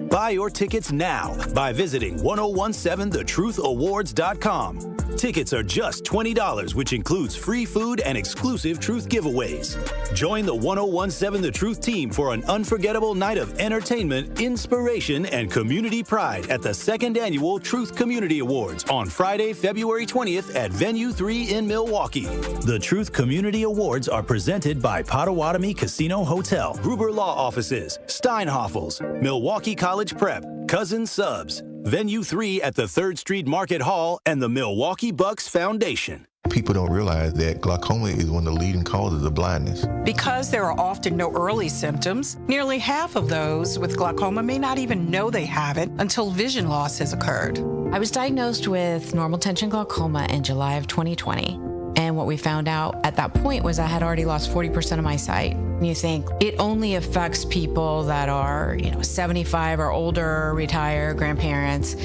Buy your tickets now by visiting 1017thetruthAwards.com. Tickets are just $20, which includes free food and exclusive Truth giveaways. Join the 1017 The Truth team for an unforgettable night of entertainment, inspiration, and community pride at the second annual Truth Community Awards on Friday, February 20th at Venue 3 in Milwaukee. The Truth Community Awards are presented by Potawatomi Casino Hotel, Gruber Law Offices, Steinhoffels, Milwaukee College Prep, Cousin Subs, Venue 3 at the 3rd Street Market Hall, and the Milwaukee Bucks Foundation. People don't realize that glaucoma is one of the leading causes of blindness. Because there are often no early symptoms, nearly half of those with glaucoma may not even know they have it until vision loss has occurred. I was diagnosed with normal tension glaucoma in July of 2020. And what we found out at that point was I had already lost 40% of my sight. And you think it only affects people that are, 75 or older, retired, grandparents,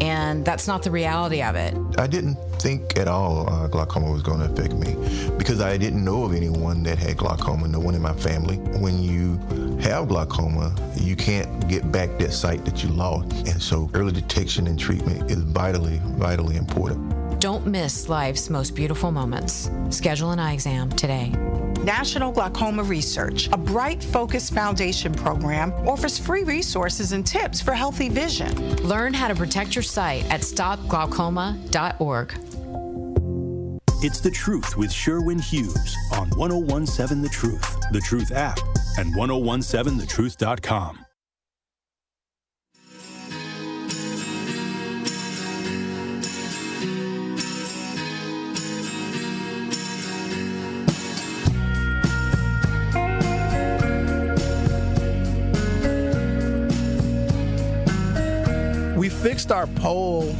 and that's not the reality of it. I didn't think at all glaucoma was going to affect me because I didn't know of anyone that had glaucoma, no one in my family. When you have glaucoma, you can't get back that sight that you lost. And so early detection and treatment is vitally, vitally important. Don't miss life's most beautiful moments. Schedule an eye exam today. National Glaucoma Research, a Bright Focus Foundation program, offers free resources and tips for healthy vision. Learn how to protect your sight at stopglaucoma.org. It's The Truth with Sherwin Hughes on 1017 The Truth, The Truth app, and 1017thetruth.com. We fixed our poll.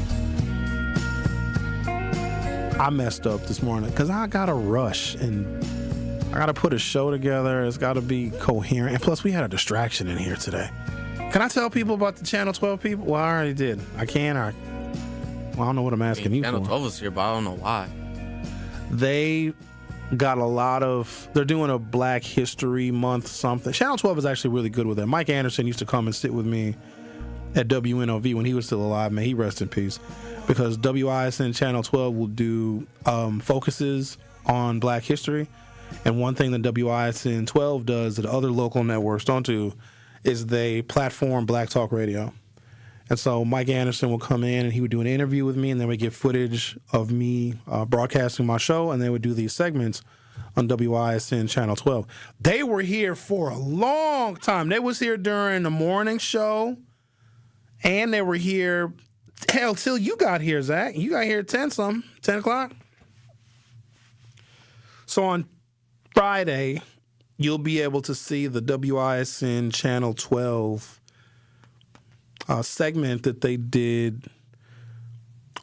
I messed up this morning because I got to rush and I got to put a show together. It's got to be coherent. And plus, we had a distraction in here today. Can I tell people about the Channel 12 people? Well, I already did. I can. I don't know what I'm asking you Channel for. 12 was here, but I don't know why. They got a lot of, they're doing a Black History Month something. Channel 12 is actually really good with it. Mike Anderson used to come and sit with me at WNOV when he was still alive. Man, he rest in peace. Because WISN Channel 12 will do focuses on Black history. And one thing that WISN 12 does that other local networks don't do is they platform Black Talk Radio. And so Mike Anderson will come in and he would do an interview with me, and then we get footage of me broadcasting my show, and they would do these segments on WISN Channel 12. They were here for a long time. They was here during the morning show, and they were here, hell, till you got here, Zach. You got here at 10 o'clock. So on Friday, you'll be able to see the WISN Channel 12 segment that they did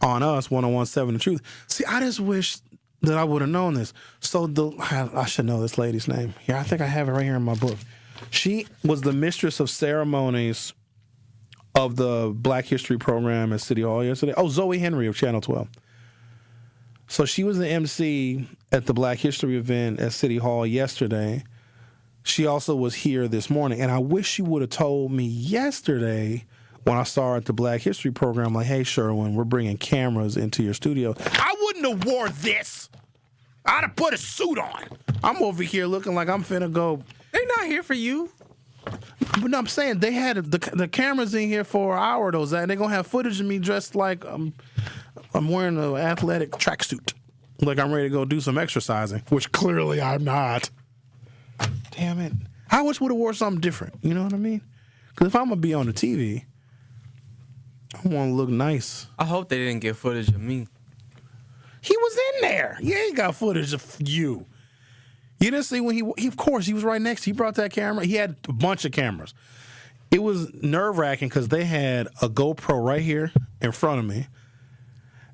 on us, 1017 The Truth. See, I just wish that I would have known this. So I should know this lady's name. Here, I think I have it right here in my book. She was the mistress of ceremonies of the Black History program at City Hall yesterday. Oh, Zoe Henry of Channel 12. So she was the MC at the Black History event at City Hall yesterday. She also was here this morning. And I wish she would have told me yesterday when I saw her at the Black History program, like, hey, Sherwin, we're bringing cameras into your studio. I wouldn't have wore this. I'd have put a suit on. I'm over here looking like I'm finna go. They're not here for you. But no, I'm saying they had the cameras in here for an hour, though, Zach. They're going to have footage of me dressed like I'm wearing an athletic tracksuit. Like I'm ready to go do some exercising, which clearly I'm not. Damn it. I wish would have wore something different. You know what I mean? Because if I'm going to be on the TV, I want to look nice. I hope they didn't get footage of me. He was in there. Yeah, he got footage of you. You didn't see when he of course, he was right next to you. He brought that camera. He had a bunch of cameras. It was nerve-wracking because they had a GoPro right here in front of me.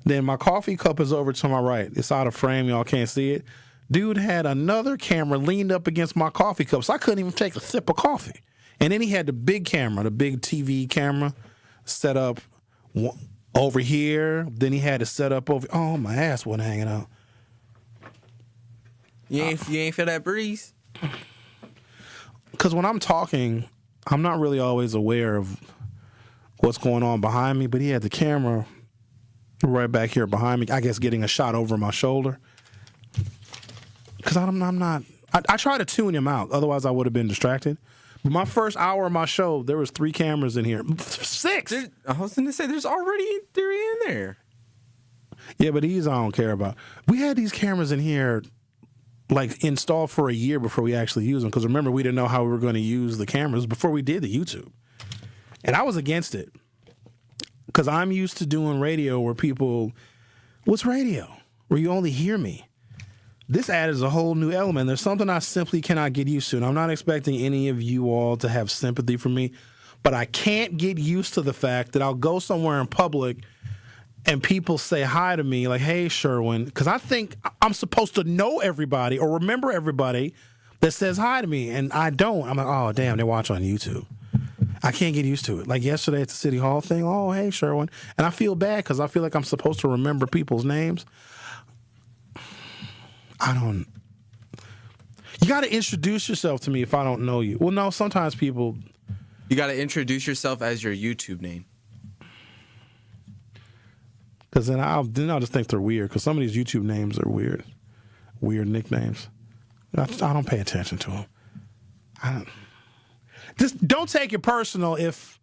Then my coffee cup is over to my right. It's out of frame. Y'all can't see it. Dude had another camera leaned up against my coffee cup, so I couldn't even take a sip of coffee. And then he had the big camera, the big TV camera, set up over here. Then he had it set up over. Oh, my ass wasn't hanging out. You ain't feel that breeze? Because when I'm talking, I'm not really always aware of what's going on behind me, but he had the camera right back here behind me, I guess getting a shot over my shoulder. Because I'm not, I try to tune him out, otherwise I would have been distracted. But my first hour of my show, there was 3 cameras in here. 6! I was going to say, there's already 3 in there. Yeah, but these I don't care about. We had these cameras in here like installed for a year before we actually used them. Because remember, we didn't know how we were going to use the cameras before we did the YouTube. And I was against it. Because I'm used to doing radio where people, what's radio? Where you only hear me. this adds a whole new element. There's something I simply cannot get used to, and I'm not expecting any of you all to have sympathy for me, but I can't get used to the fact that I'll go somewhere in public and people say hi to me, like, hey, Sherwin, because I think I'm supposed to know everybody or remember everybody that says hi to me, and I don't. I'm like, oh, damn, they watch on YouTube. I can't get used to it. Like yesterday at the City Hall thing, oh, hey, Sherwin. And I feel bad because I feel like I'm supposed to remember people's names. You got to introduce yourself to me if I don't know you. Well, no, sometimes people. You got to introduce yourself as your YouTube name. Because then I'll just think they're weird. Because some of these YouTube names are weird nicknames. I don't pay attention to them. Just don't take it personal if,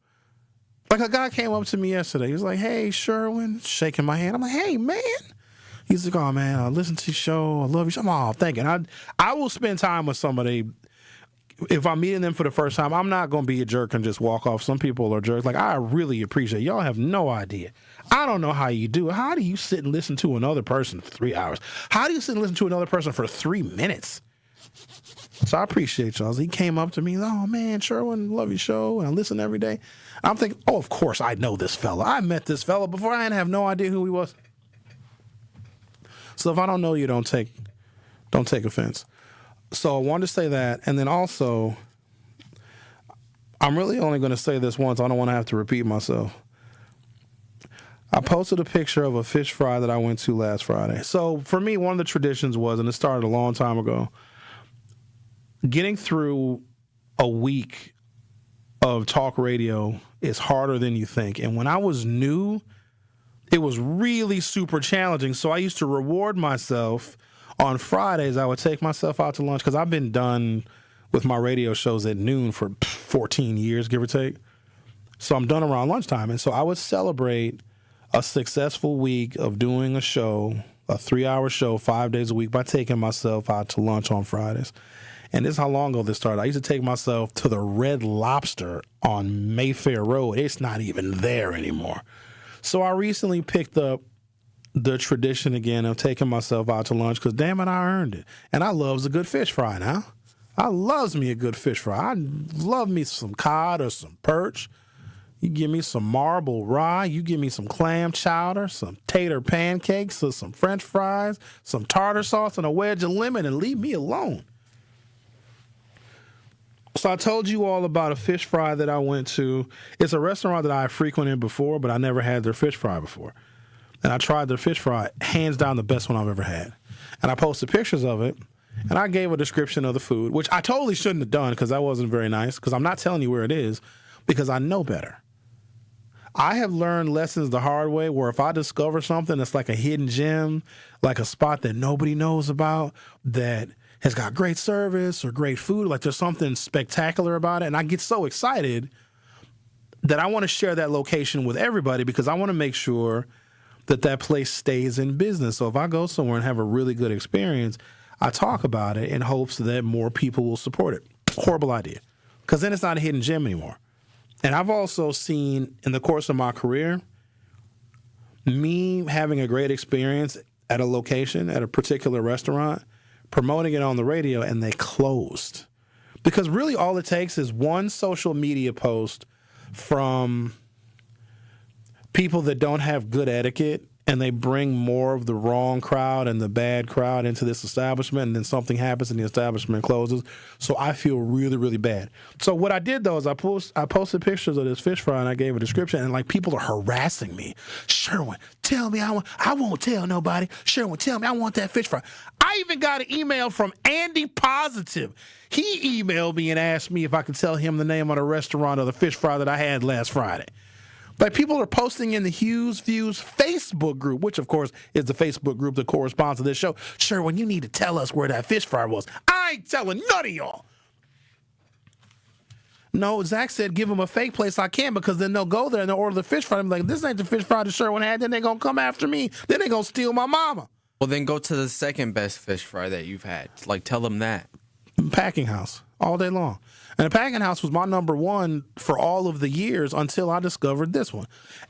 like a guy came up to me yesterday. He was like, hey, Sherwin, shaking my hand. I'm like, hey, man. He's like, oh, man, I listen to your show. I love your show. I'm all thinking. I will spend time with somebody. If I'm meeting them for the first time, I'm not going to be a jerk and just walk off. Some people are jerks. Like, I really appreciate it. Y'all have no idea. I don't know how you do it. How do you sit and listen to another person for 3 hours? How do you sit and listen to another person for 3 minutes? So I appreciate y'all. He came up to me, oh, man, Sherwin, love your show, and I listen every day. I'm thinking, oh, of course I know this fella. I met this fella before. I didn't have no idea who he was. So if I don't know you, don't take offense. So I wanted to say that, and then also, I'm really only going to say this once. I don't want to have to repeat myself. I posted a picture of a fish fry that I went to last Friday. So for me, one of the traditions was, and it started a long time ago, getting through a week of talk radio is harder than you think. And when I was new, it was really super challenging. So I used to reward myself. On Fridays, I would take myself out to lunch because I've been done with my radio shows at noon for 14 years, give or take. So I'm done around lunchtime. And so I would celebrate a successful week of doing a show, a 3-hour show, 5 days a week, by taking myself out to lunch on Fridays. And this is how long ago this started. I used to take myself to the Red Lobster on Mayfair Road. It's not even there anymore. So I recently picked up the tradition again of taking myself out to lunch because, damn it, I earned it. And I loves a good fish fry now. I loves me a good fish fry. I love me some cod or some perch. You give me some marble rye. You give me some clam chowder, some tater pancakes, or some French fries, some tartar sauce, and a wedge of lemon, and leave me alone. So I told you all about a fish fry that I went to. It's a restaurant that I frequented before, but I never had their fish fry before. And I tried their fish fry, hands down the best one I've ever had. And I posted pictures of it, and I gave a description of the food, which I totally shouldn't have done because that wasn't very nice, because I'm not telling you where it is because I know better. I have learned lessons the hard way where if I discover something that's like a hidden gem, like a spot that nobody knows about, that has got great service or great food, like there's something spectacular about it, and I get so excited that I want to share that location with everybody because I want to make sure that place stays in business. So if I go somewhere and have a really good experience, I talk about it in hopes that more people will support it. Horrible idea. Because then it's not a hidden gem anymore. And I've also seen in the course of my career, me having a great experience at a location, at a particular restaurant, promoting it on the radio, and they closed. Because really all it takes is one social media post from people that don't have good etiquette, and they bring more of the wrong crowd and the bad crowd into this establishment, and then something happens and the establishment closes. So I feel really, really bad. So what I did, though, is I posted pictures of this fish fry, and I gave a description, and, like, people are harassing me. Sherwin, tell me I won't tell nobody. Sherwin, tell me I want that fish fry. I even got an email from Andy Positive. He emailed me and asked me if I could tell him the name of the restaurant of the fish fry that I had last Friday. Like, people are posting in the Hughes Views Facebook group, which, of course, is the Facebook group that corresponds to this show. Sherwin, you need to tell us where that fish fry was. I ain't telling none of y'all. No, Zach said give them a fake place I can, because then they'll go there and they'll order the fish fry. I'm like, this ain't the fish fry that Sherwin had. Then they're going to come after me. Then they're going to steal my mama. Well, then go to the second best fish fry that you've had. Like, tell them that. Packing House, all day long. And the Packing House was my number one for all of the years until I discovered this one.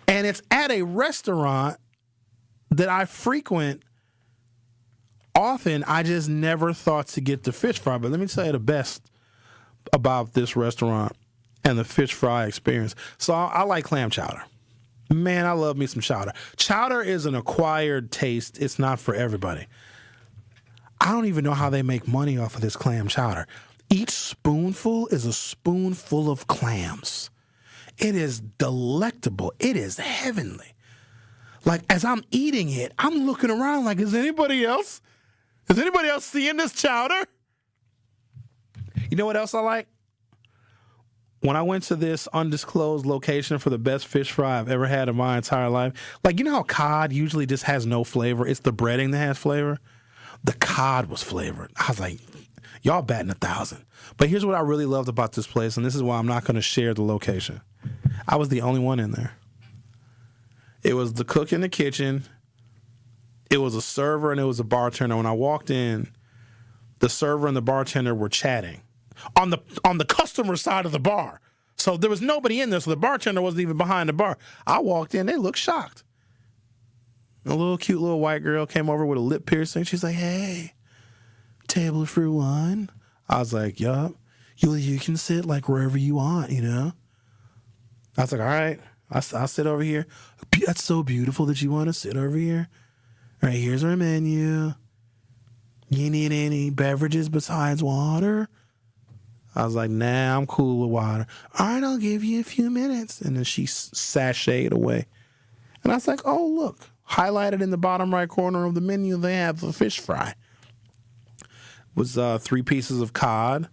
And it's at a restaurant that I frequent often I just never thought to get the fish fry. But let me tell you the best about this restaurant and the fish fry experience. So I like clam chowder. Man, I love me some chowder. Chowder is an acquired taste. It's not for everybody. I don't even know how they make money off of this clam chowder. Each spoonful is a spoonful of clams. It is delectable. It is heavenly. Like, as I'm eating it, I'm looking around like, is anybody else seeing this chowder? You know what else I like? When I went to this undisclosed location for the best fish fry I've ever had in my entire life, like, you know how cod usually just has no flavor? It's the breading that has flavor. The cod was flavored. I was like, y'all batting 1,000. But here's what I really loved about this place, and this is why I'm not going to share the location. I was the only one in there. It was the cook in the kitchen. It was a server, and it was a bartender. When I walked in, the server and the bartender were chatting on the customer side of the bar. So there was nobody in there, so the bartender wasn't even behind the bar. I walked in, they looked shocked. A little cute little white girl came over with a lip piercing. She's like, hey, table for one? I was like, yup. You can sit like wherever you want, you know? I was like, all right, I'll sit over here. That's so beautiful that you want to sit over here. All right, here's our menu. You need any beverages besides water? I was like, nah, I'm cool with water. All right, I'll give you a few minutes. And then she sashayed away. And I was like, oh, look. Highlighted in the bottom right corner of the menu, they have a fish fry. It was 3 pieces of cod,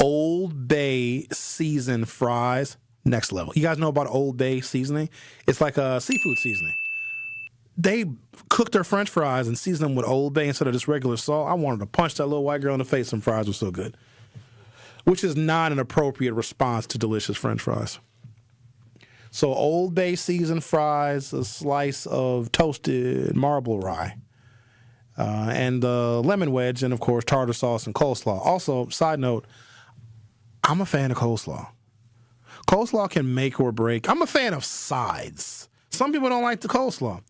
Old Bay seasoned fries, next level. You guys know about Old Bay seasoning? It's like a seafood seasoning. They cooked their French fries and seasoned them with Old Bay instead of just regular salt. I wanted to punch that little white girl in the face. Some fries were so good. Which is not an appropriate response to delicious French fries. So Old Bay seasoned fries, a slice of toasted marble rye, and the lemon wedge, and, of course, tartar sauce and coleslaw. Also, side note, I'm a fan of coleslaw. Coleslaw can make or break. I'm a fan of sides. Some people don't like the coleslaw.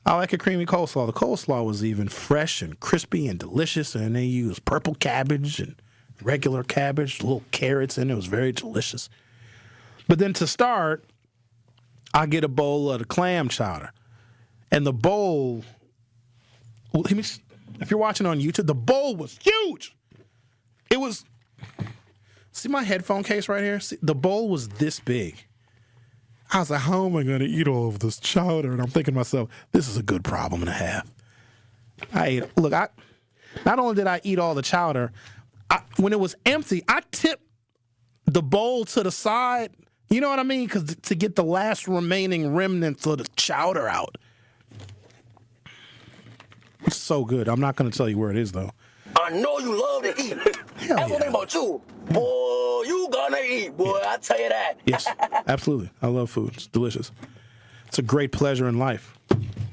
I like a creamy coleslaw. The coleslaw was even fresh and crispy and delicious, and they used purple cabbage and regular cabbage, little carrots in it. It was very delicious. But then to start, I get a bowl of the clam chowder. And the bowl, if you're watching on YouTube, the bowl was huge. It was, see my headphone case right here? See, the bowl was this big. I was like, how am I going to eat all of this chowder? And I'm thinking to myself, this is a good problem and a half. Not only did I eat all the chowder, when it was empty, I tipped the bowl to the side. You know what I mean? Because to get the last remaining remnants of the chowder out. It's so good. I'm not going to tell you where it is, though. I know you love to eat. That's one thing about you. Boy, you gonna eat, boy. I tell you that. Yes, absolutely. I love food. It's delicious. It's a great pleasure in life.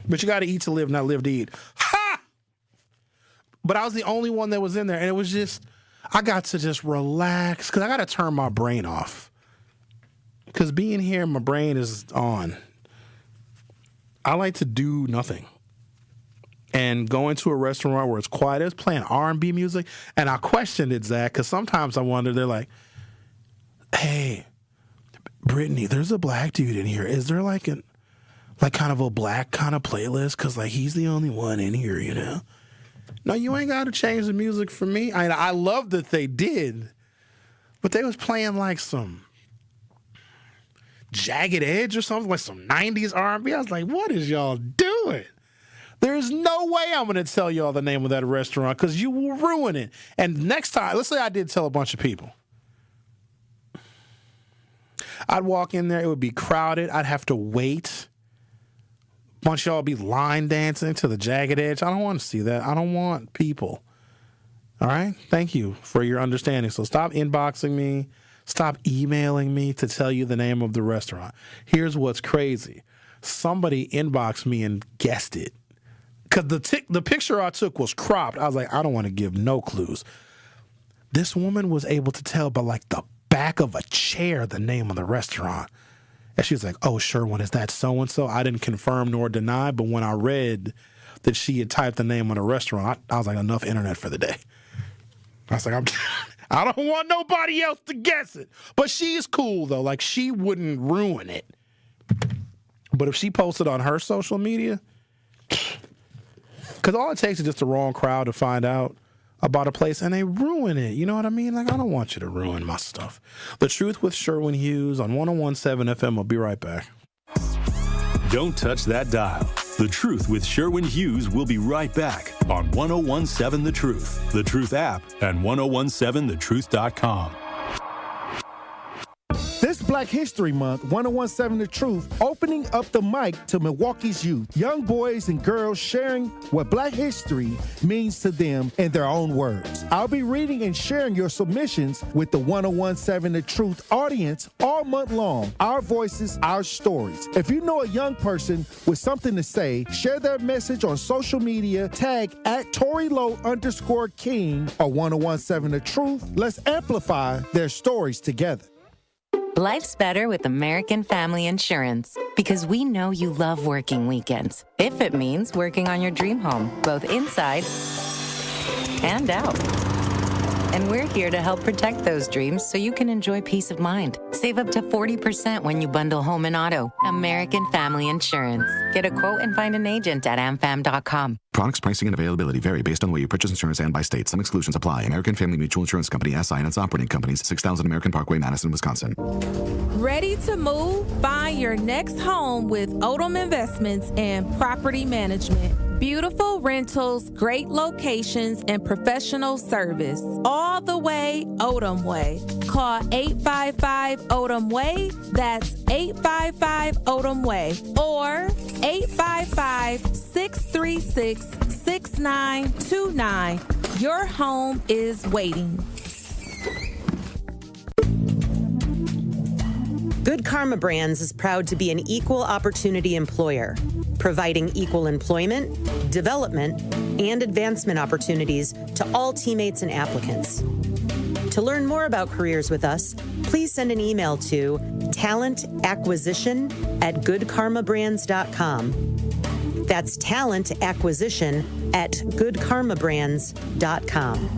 But you got to eat to live, not live to eat. Ha! But I was the only one that was in there, and it was just, I got to just relax because I got to turn my brain off. Because being here, my brain is on. I like to do nothing. And going to a restaurant where it's quiet, it's playing R&B music. And I questioned it, Zach, because sometimes I wonder, they're like, hey, Brittany, there's a black dude in here. Is there like kind of a black kind of playlist? Because like he's the only one in here, you know? No, you ain't got to change the music for me. I love that they did. But they was playing like some Jagged Edge or something, like some 90s R&B. I was like, what is y'all doing? There's no way I'm going to tell y'all the name of that restaurant because you will ruin it. And next time, let's say I did tell a bunch of people. I'd walk in there, it would be crowded. I'd have to wait. A bunch of y'all would be line dancing to the Jagged Edge. I don't want to see that. I don't want people. All right? Thank you for your understanding. So stop inboxing me. Stop emailing me to tell you the name of the restaurant. Here's what's crazy. Somebody inboxed me and guessed it. Because the picture I took was cropped. I was like, I don't want to give no clues. This woman was able to tell by like the back of a chair the name of the restaurant. And she was like, oh, Sherwin, is that so-and-so? I didn't confirm nor deny, but when I read that she had typed the name of the restaurant. I was like, enough internet for the day. I was like, I don't want nobody else to guess it. But she is cool, though. Like, she wouldn't ruin it. But if she posted on her social media, because all it takes is just the wrong crowd to find out about a place, and they ruin it. You know what I mean? Like, I don't want you to ruin my stuff. The Truth with Sherwin Hughes on 101.7 FM. I'll be right back. Don't touch that dial. The Truth with Sherwin Hughes will be right back on 101.7 The Truth, The Truth app, and 1017thetruth.com. This Black History Month, 101.7 The Truth, opening up the mic to Milwaukee's youth, young boys and girls sharing what Black history means to them in their own words. I'll be reading and sharing your submissions with the 101.7 The Truth audience all month long. Our voices, our stories. If you know a young person with something to say, share their message on social media, tag at @ToryLowe_King or 101.7 The Truth. Let's amplify their stories together. Life's better with American Family Insurance because we know you love working weekends. If it means working on your dream home, both inside and out. And we're here to help protect those dreams so you can enjoy peace of mind. Save up to 40% when you bundle home and auto. American Family Insurance. Get a quote and find an agent at amfam.com. Products, pricing, and availability vary based on where you purchase insurance and by state. Some exclusions apply. American Family Mutual Insurance Company, SI, and its operating companies, 6000 American Parkway, Madison, Wisconsin. Ready to move? Find your next home with Odom Investments and Property Management. Beautiful rentals, great locations, and professional service. All the way Odom Way. Call 855-ODOM-WAY. That's 855-ODOM-WAY. Or 855-636-6929. Your home is waiting. Good Karma Brands is proud to be an equal opportunity employer, providing equal employment, development, and advancement opportunities to all teammates and applicants. To learn more about careers with us, please send an email to talentacquisition@goodkarmabrands.com. That's talentacquisition@goodkarmabrands.com.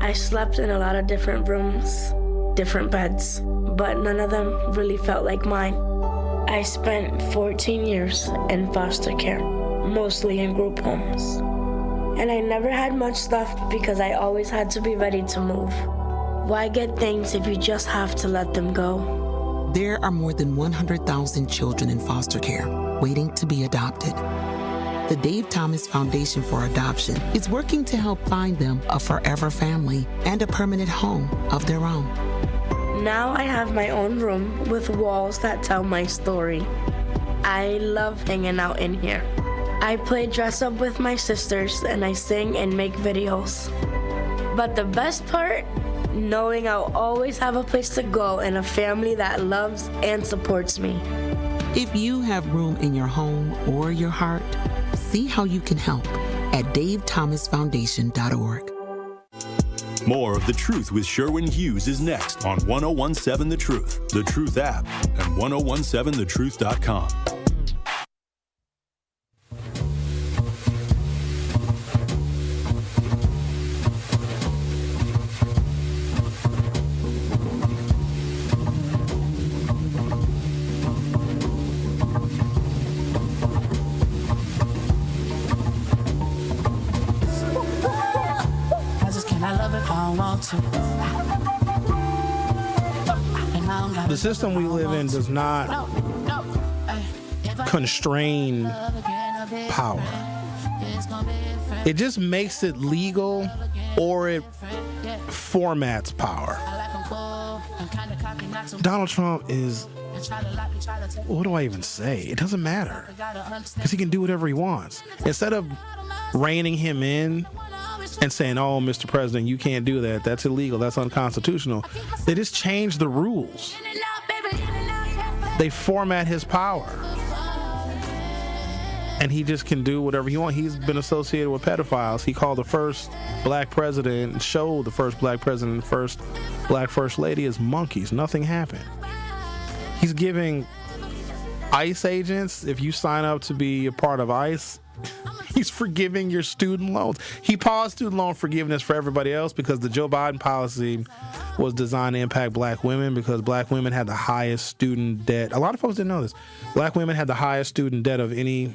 I slept in a lot of different rooms, different beds, but none of them really felt like mine. I spent 14 years in foster care, mostly in group homes. And I never had much stuff because I always had to be ready to move. Why get things if you just have to let them go? There are more than 100,000 children in foster care waiting to be adopted. The Dave Thomas Foundation for Adoption is working to help find them a forever family and a permanent home of their own. Now I have my own room with walls that tell my story. I love hanging out in here. I play dress up with my sisters and I sing and make videos. But the best part, knowing I'll always have a place to go and a family that loves and supports me. If you have room in your home or your heart, see how you can help at davethomasfoundation.org. More of The Truth with Sherwin Hughes is next on 1017 The Truth, The Truth app, and 1017thetruth.com. The system we live in does not constrain power. It just makes it legal, or it formats power. Donald Trump is, what do I even say? It doesn't matter, because he can do whatever he wants. Instead of reining him in and saying, oh, Mr. President, you can't do that, that's illegal, that's unconstitutional, they just change the rules. They format his power. And he just can do whatever he wants. He's been associated with pedophiles. He called the first black president and showed the first black president and first black first lady as monkeys. Nothing happened. He's giving ICE agents, if you sign up to be a part of ICE, he's forgiving your student loans. He paused student loan forgiveness for everybody else because the Joe Biden policy was designed to impact black women because black women had the highest student debt. A lot of folks didn't know this. Black women had the highest student debt of any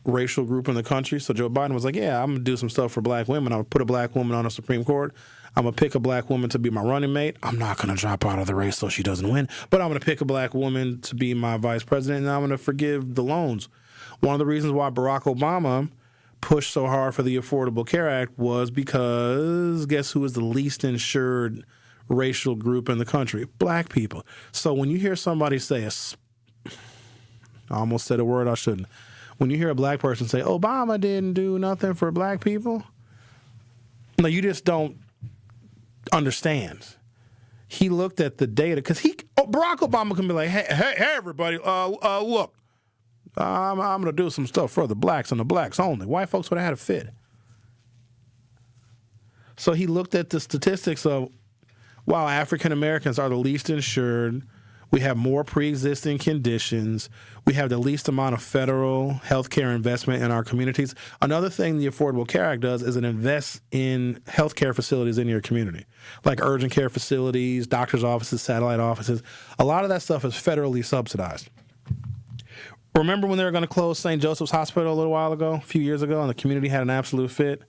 racial group in the country. So Joe Biden was like, yeah, I'm going to do some stuff for black women. I'm going to put a black woman on the Supreme Court. I'm going to pick a black woman to be my running mate. I'm not going to drop out of the race so she doesn't win, but I'm going to pick a black woman to be my vice president, and I'm going to forgive the loans. One of the reasons why Barack Obama pushed so hard for the Affordable Care Act was because guess who is the least insured racial group in the country? Black people. So when you hear somebody say, I almost said a word I shouldn't. When you hear a black person say, Obama didn't do nothing for black people, no, you just don't understand. He looked at the data because Barack Obama can be like, hey everybody, look, I'm going to do some stuff for the blacks and the blacks only. White folks would have had a fit. So he looked at the statistics of, wow, African Americans are the least insured. We have more pre-existing conditions. We have the least amount of federal health care investment in our communities. Another thing the Affordable Care Act does is it invests in health care facilities in your community, like urgent care facilities, doctor's offices, satellite offices. A lot of that stuff is federally subsidized. Remember when they were going to close St. Joseph's Hospital a little while ago, a few years ago, and the community had an absolute fit?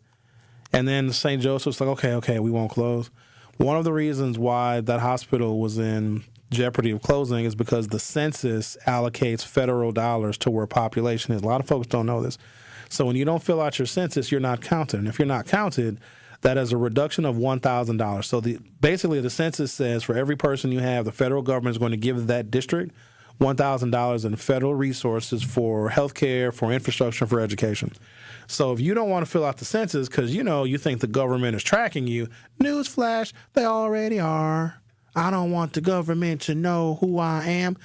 And then St. Joseph's like, okay, we won't close. One of the reasons why that hospital was in jeopardy of closing is because the census allocates federal dollars to where population is. A lot of folks don't know this. So when you don't fill out your census, you're not counted. And if you're not counted, that is a reduction of $1,000. So basically the census says for every person you have, the federal government is going to give that district $1,000 in federal resources for health care, for infrastructure, for education. So if you don't want to fill out the census because, you think the government is tracking you, newsflash, they already are. I don't want the government to know who I am.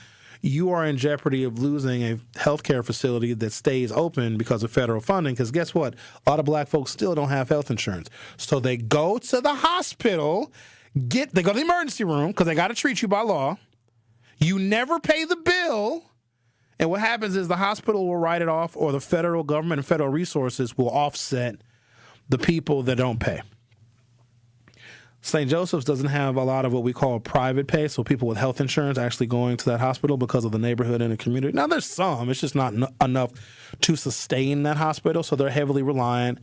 You are in jeopardy of losing a healthcare facility that stays open because of federal funding. Because guess what? A lot of black folks still don't have health insurance. So they go to the hospital, they go to the emergency room because they got to treat you by law. You never pay the bill. And what happens is the hospital will write it off or the federal government and federal resources will offset the people that don't pay. St. Joseph's doesn't have a lot of what we call private pay, so people with health insurance actually going to that hospital because of the neighborhood and the community. Now, there's some. It's just not enough to sustain that hospital, so they're heavily reliant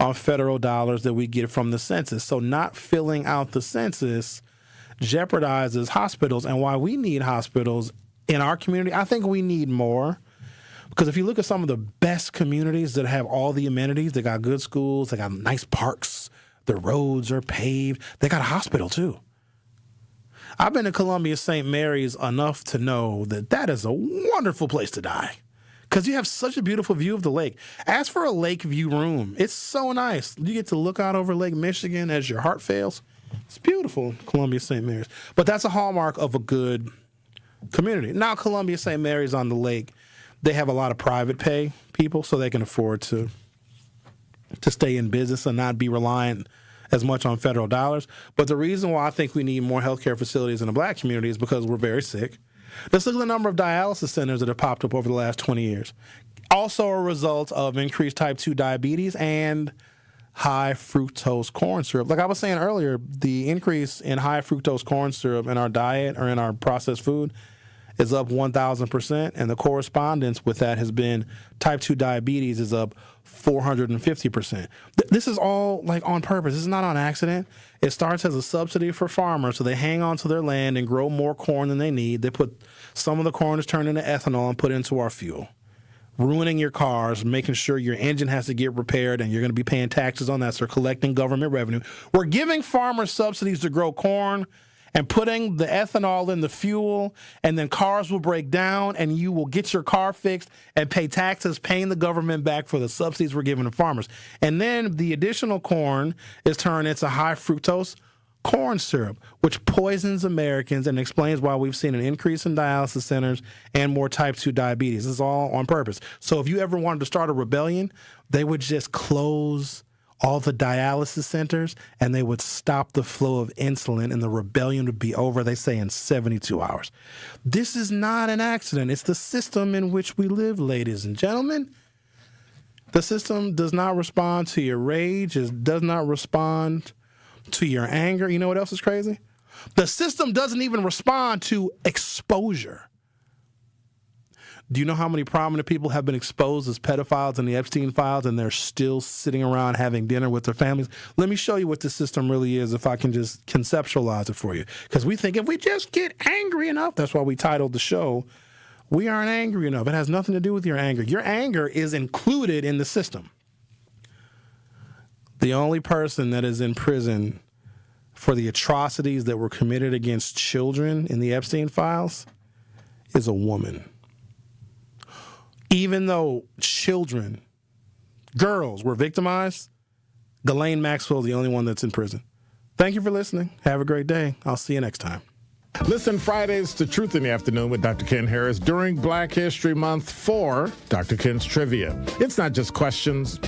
on federal dollars that we get from the census. So not filling out the census jeopardizes hospitals. And why we need hospitals in our community, I think we need more. Because if you look at some of the best communities that have all the amenities, they got good schools, they got nice parks, the roads are paved. They got a hospital, too. I've been to Columbia St. Mary's enough to know that is a wonderful place to die because you have such a beautiful view of the lake. Ask for a lake view room. It's so nice. You get to look out over Lake Michigan as your heart fails. It's beautiful, Columbia St. Mary's. But that's a hallmark of a good community. Now, Columbia St. Mary's on the lake, they have a lot of private pay people, so they can afford to stay in business and not be reliant as much on federal dollars. But the reason why I think we need more healthcare facilities in the black community is because we're very sick. Let's look at the number of dialysis centers that have popped up over the last 20 years. Also a result of increased type 2 diabetes and high fructose corn syrup. Like I was saying earlier, the increase in high fructose corn syrup in our diet or in our processed food is up 1,000%, and the correspondence with that has been type 2 diabetes is up 450%. This is all like on purpose. This is not on accident. It starts as a subsidy for farmers, so they hang on to their land and grow more corn than they need. They put some of the corn is turned into ethanol and put into our fuel, ruining your cars, making sure your engine has to get repaired, and you're going to be paying taxes on that, so collecting government revenue. We're giving farmers subsidies to grow corn and putting the ethanol in the fuel, and then cars will break down, and you will get your car fixed and pay taxes, paying the government back for the subsidies we're giving to farmers. And then the additional corn is turned into high fructose corn syrup, which poisons Americans and explains why we've seen an increase in dialysis centers and more type 2 diabetes. This is all on purpose. So if you ever wanted to start a rebellion, they would just close all the dialysis centers, and they would stop the flow of insulin, and the rebellion would be over, they say, in 72 hours. This is not an accident. It's the system in which we live, ladies and gentlemen. The system does not respond to your rage. It does not respond to your anger. You know what else is crazy? The system doesn't even respond to exposure. Do you know how many prominent people have been exposed as pedophiles in the Epstein files, and they're still sitting around having dinner with their families? Let me show you what the system really is, if I can just conceptualize it for you. Because we think if we just get angry enough, that's why we titled the show, We Aren't Angry Enough. It has nothing to do with your anger. Your anger is included in the system. The only person that is in prison for the atrocities that were committed against children in the Epstein files is a woman. Even though children, girls, were victimized, Ghislaine Maxwell is the only one that's in prison. Thank you for listening. Have a great day. I'll see you next time. Listen Fridays to Truth in the Afternoon with Dr. Ken Harris during Black History Month for Dr. Ken's Trivia. It's not just questions.